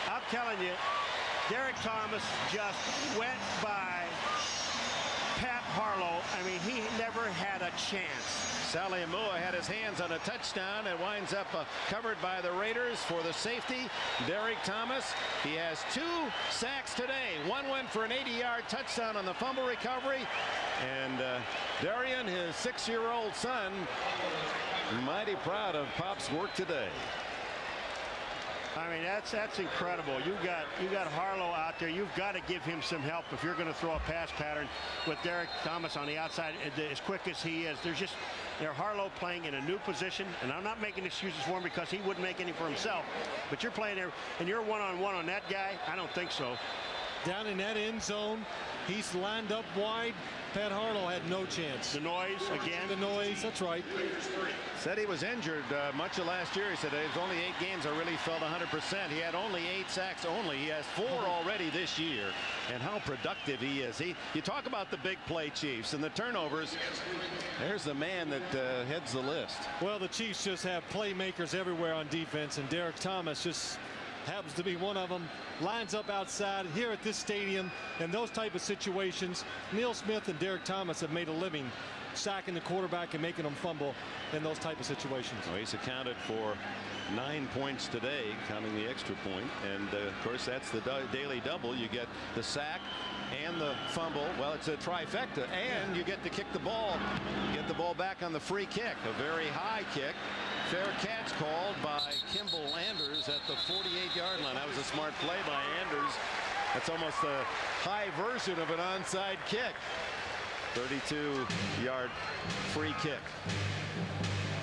I'm telling you, Derek Thomas just went by Pat Harlow. I mean, he never had a chance. Sally Amua had his hands on a touchdown. It winds up covered by the Raiders for the safety. Derek Thomas, he has 2 sacks today. One went for an 80-yard touchdown on the fumble recovery. And Darian, his 6-year-old son, mighty proud of Pop's work today. I mean, that's incredible. You got Harlow out there. You've got to give him some help if you're going to throw a pass pattern with Derek Thomas on the outside as quick as he is. They're Harlow playing in a new position, and I'm not making excuses for him because he wouldn't make any for himself. But you're playing there, and you're one-on-one on that guy. I don't think so. Down in that end zone, he's lined up wide. Pat Harlow had no chance. The noise again. The noise, that's right. Said he was injured much of last year. He said it was only 8 games I really felt 100%. He had only 8 sacks only. He has 4 already this year. And how productive he is. You talk about the big play Chiefs and the turnovers. There's the man that heads the list. Well, the Chiefs just have playmakers everywhere on defense, and Derek Thomas just happens to be one of them. Lines up outside here at this stadium in those type of situations. Neil Smith and Derek Thomas have made a living sacking the quarterback and making them fumble in those type of situations. Well, he's accounted for 9 points today, counting the extra point. And of course, that's the daily double. You get the sack and the fumble. Well, it's a trifecta, and you get to kick the ball. Get the ball back on the free kick, a very high kick. Fair catch called by Kimball Anders at the 48-yard line. That was a smart play by Anders. That's almost a high version of an onside kick. 32-yard free kick.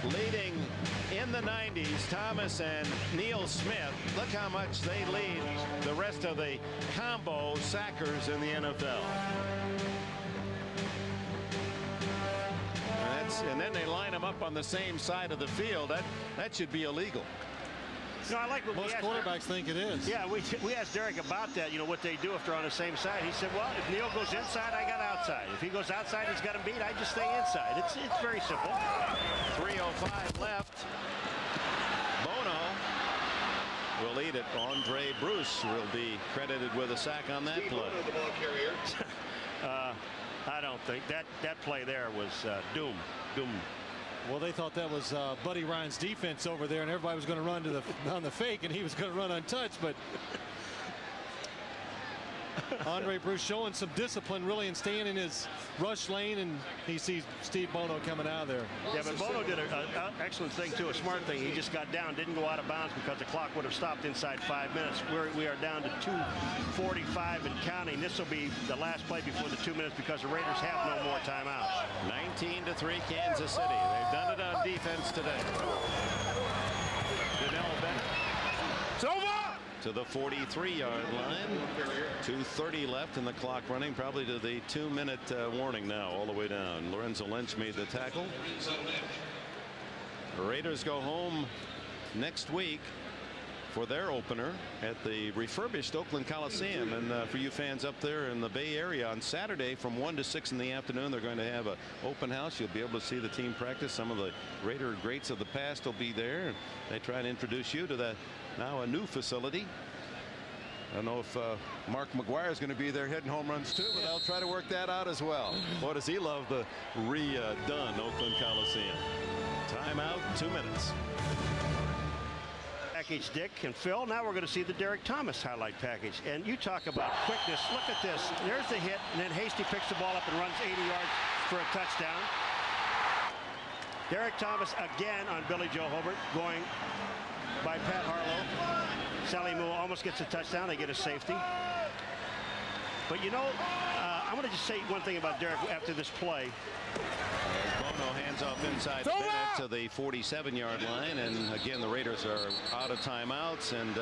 Leading in the 90s, Thomas and Neil Smith. Look how much they lead the rest of the combo sackers in the NFL. And then they line them up on the same side of the field. That should be illegal. No, I like what most quarterbacks think it is. Yeah, we asked Derek about that, what they do if they're on the same side. He said, well, if Neil goes inside, I got outside. If he goes outside, he's got him beat, I just stay inside. It's very simple. 3:05 left. Bono will lead it. Andre Bruce will be credited with a sack on that play. I don't think that play there was doom. Well, they thought that was Buddy Ryan's defense over there, and everybody was going to run to on the fake, and he was going to run untouched. But Andre Bruce showing some discipline, really, and staying in his rush lane, and he sees Steve Bono coming out of there. Yeah, but Bono did an excellent thing, too, a smart thing. He just got down, didn't go out of bounds because the clock would have stopped inside 5 minutes. We are down to 2:45 and counting. This will be the last play before the 2 minutes because the Raiders have no more timeouts. 19-3 Kansas City. They've done it on defense today. Donnell Bennett. It's over! To the 43-yard line. 2:30 left in the clock running, probably to the 2-minute warning now, all the way down. Lorenzo Lynch made the tackle. The Raiders go home next week for their opener at the refurbished Oakland Coliseum. And for you fans up there in the Bay Area, on Saturday from 1 to 6 in the afternoon, they're going to have an open house. You'll be able to see the team practice. Some of the Raider greats of the past will be there. They try and introduce you to that now a new facility. I don't know if Mark McGuire is going to be there hitting home runs too, but they'll try to work that out as well. Boy, does he love the redone Oakland Coliseum. Timeout, 2 minutes. Package, Dick and Phil. Now we're going to see the Derek Thomas highlight package. And you talk about quickness. Look at this. There's the hit, and then Hasty picks the ball up and runs 80 yards for a touchdown. Derek Thomas again on Billy Joe Hobart, going by Pat Harlow. Sally Moore almost gets a touchdown. They get a safety. But I'm going to just say one thing about Derek after this play. Bono hands off inside Bennett to the 47-yard line, and again the Raiders are out of timeouts, and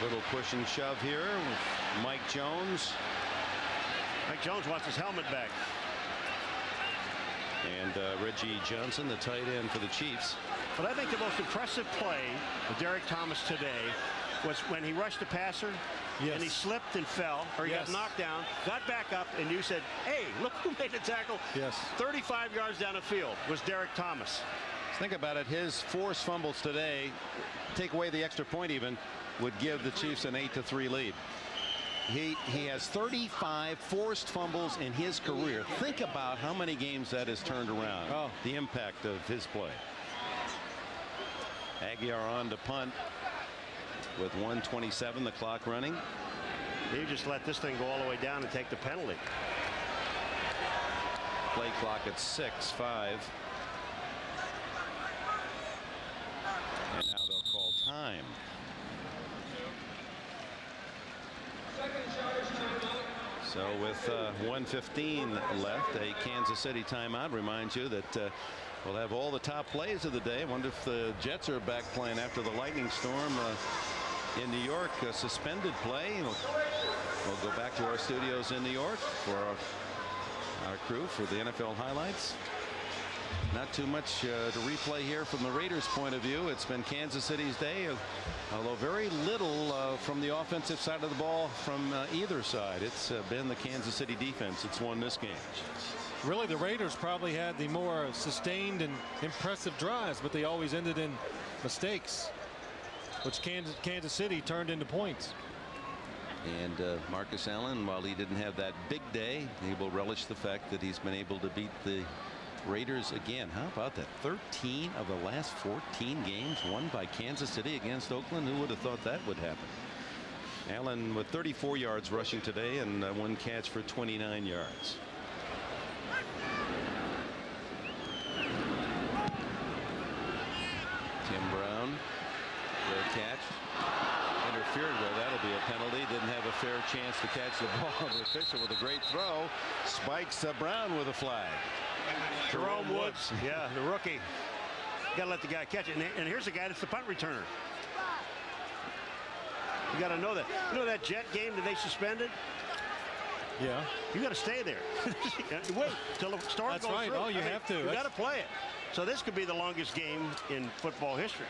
little push and shove here with Mike Jones. Mike Jones wants his helmet back. And Reggie Johnson, the tight end for the Chiefs. But I think the most impressive play of Derek Thomas today was when he rushed the passer, and he slipped and fell, or he got knocked down, got back up, and you said, hey, look who made the tackle. 35 yards down the field was Derek Thomas. Think about it. His forced fumbles today, take away the extra point even, would give the Chiefs an 8-3 lead. He has 35 forced fumbles in his career. Think about how many games that has turned around. The impact of his play. Aguiar on to punt with 1:27 the clock running. You just let this thing go all the way down and take the penalty. Play clock at 6:05. And now they'll call time. So with 1:15 left, a Kansas City timeout. Reminds you that we'll have all the top plays of the day. I wonder if the Jets are back playing after the lightning storm in New York. Suspended play. We'll go back to our studios in New York for our crew for the NFL highlights. Not too much to replay here from the Raiders' point of view. It's been Kansas City's day, although very little from the offensive side of the ball from either side. It's been the Kansas City defense that's won this game. Really, the Raiders probably had the more sustained and impressive drives, but they always ended in mistakes, which Kansas City turned into points. And Marcus Allen, while he didn't have that big day, he will relish the fact that he's been able to beat the Raiders again. How about that? 13 of the last 14 games won by Kansas City against Oakland. Who would have thought that would happen? Allen with 34 yards rushing today and one catch for 29 yards. Tim Brown, the catch. Interfered with. That'll be a penalty. Didn't have a fair chance to catch the ball. The official with a great throw spikes Brown with a flag. Jerome Woods, yeah, the rookie. Got to let the guy catch it. And here's the guy that's the punt returner. You got to know that. You know that Jet game that they suspended? Yeah. You got to stay there. Wait till the storm goes right. through. Oh, you have to. You got to play it. So this could be the longest game in football history.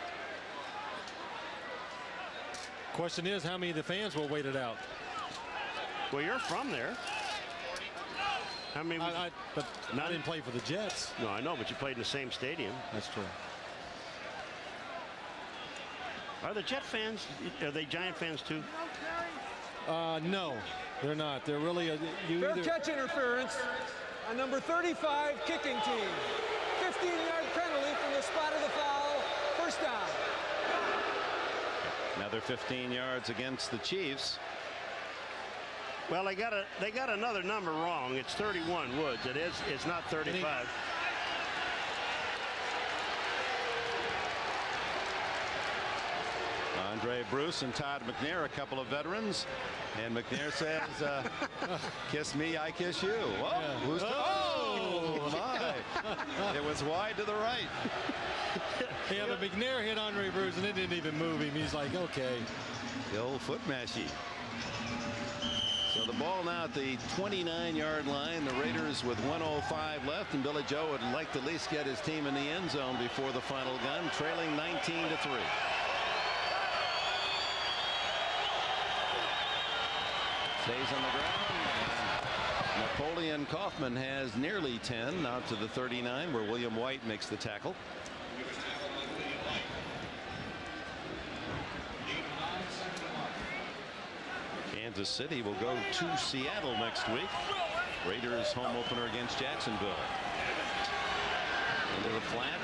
Question is, how many of the fans will wait it out? Well, you're from there. I mean, but I didn't play for the Jets. No, I know, but you played in the same stadium. That's true. Are the Jet fans? Are they Giant fans too? No, they're not. They're really fair catch interference on number 35 kicking team. 15-yard penalty from the spot of the foul. First down. Another 15 yards against the Chiefs. Well, they got another number wrong. It's 31 Woods. It's not 35. Andre Bruce and Todd McNair, a couple of veterans, and McNair says, "Kiss me, I kiss you." Whoa, Yeah. who's oh my! It was wide to the right. Yeah, but McNair hit Andre Bruce and it didn't even move him. He's like, okay. The old foot mashy. So the ball now at the 29-yard line. The Raiders with 1:05 left, and Billy Joe would like to at least get his team in the end zone before the final gun, trailing 19-3. Stays on the ground. Napoleon Kaufman has nearly 10, out to the 39, where William White makes the tackle. Kansas City will go to Seattle next week. Raiders home opener against Jacksonville. Into the flat.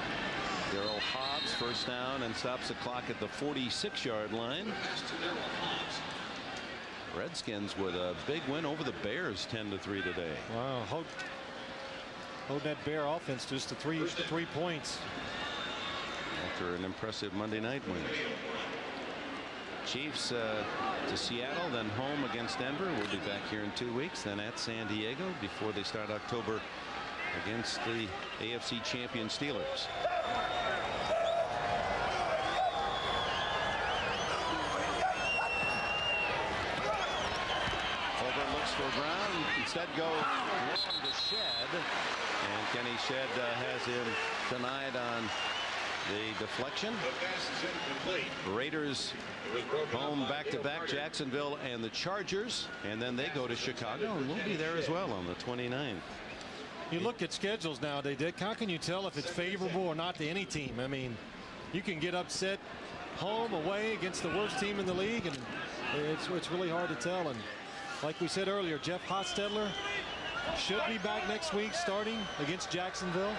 Darrell Hobbs first down and stops the clock at the 46-yard line. Redskins with a big win over the Bears, 10-3 today. Wow, hold that Bear offense just to three points. After an impressive Monday night win. Chiefs to Seattle, then home against Denver. We'll be back here in 2 weeks, then at San Diego before they start October against the AFC champion Steelers. Over looks for Brown. Instead goes long to Shed. And Kenny Shed has him denied on The deflection. The pass is incomplete. Raiders home back-to-back, Jacksonville and the Chargers, and then they go to Chicago, and we'll be there as well on the 29th. You look at schedules nowadays, Dick. How can you tell if it's favorable or not to any team? I mean, you can get upset home, away against the worst team in the league, and it's really hard to tell. And like we said earlier, Jeff Hostetler should be back next week starting against Jacksonville.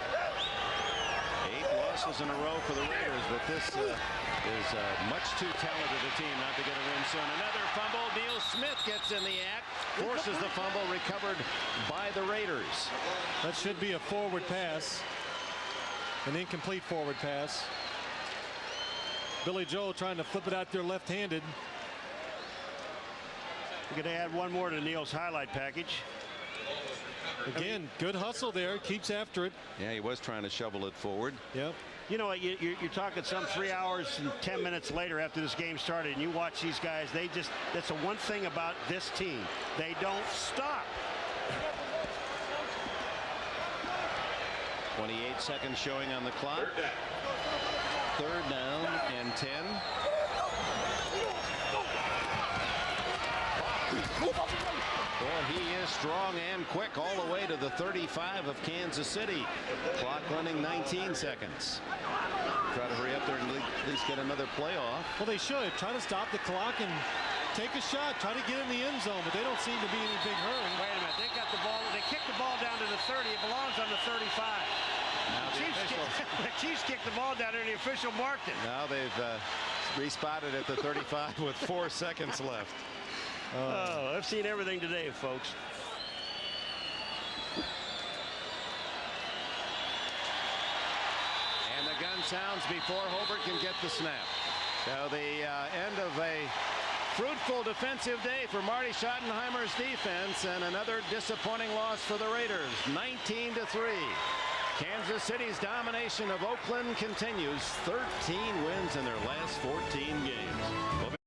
8 losses in a row for the Raiders, but this is much too talented a team not to get a win soon. Another fumble. Neil Smith gets in the act, forces the fumble, recovered by the Raiders. That should be a forward pass, an incomplete forward pass. Billy Joel trying to flip it out there left-handed. We're going to add one more to Neil's highlight package. Again, good hustle there. Keeps after it. Yeah, he was trying to shovel it forward. Yep. You know what, you're talking some 3 hours and 10 minutes later after this game started, and you watch these guys, that's the one thing about this team. They don't stop. 28 seconds showing on the clock. Third down and 10. Well, he is strong and quick all the way to the 35 of Kansas City. Clock running 19 seconds. Try to hurry up there and at least get another play off. Well, they should try to stop the clock and take a shot, try to get in the end zone, but they don't seem to be in a big hurry. Wait a minute, they got the ball, they kicked the ball down to the 30. It belongs on the 35. The Chiefs kicked the ball down there, and the official marked it. Now they've respotted at the 35 with 4 seconds left. Oh, I've seen everything today, folks. And the gun sounds before Hobart can get the snap. So the end of a fruitful defensive day for Marty Schottenheimer's defense, and another disappointing loss for the Raiders, 19-3. Kansas City's domination of Oakland continues. 13 wins in their last 14 games.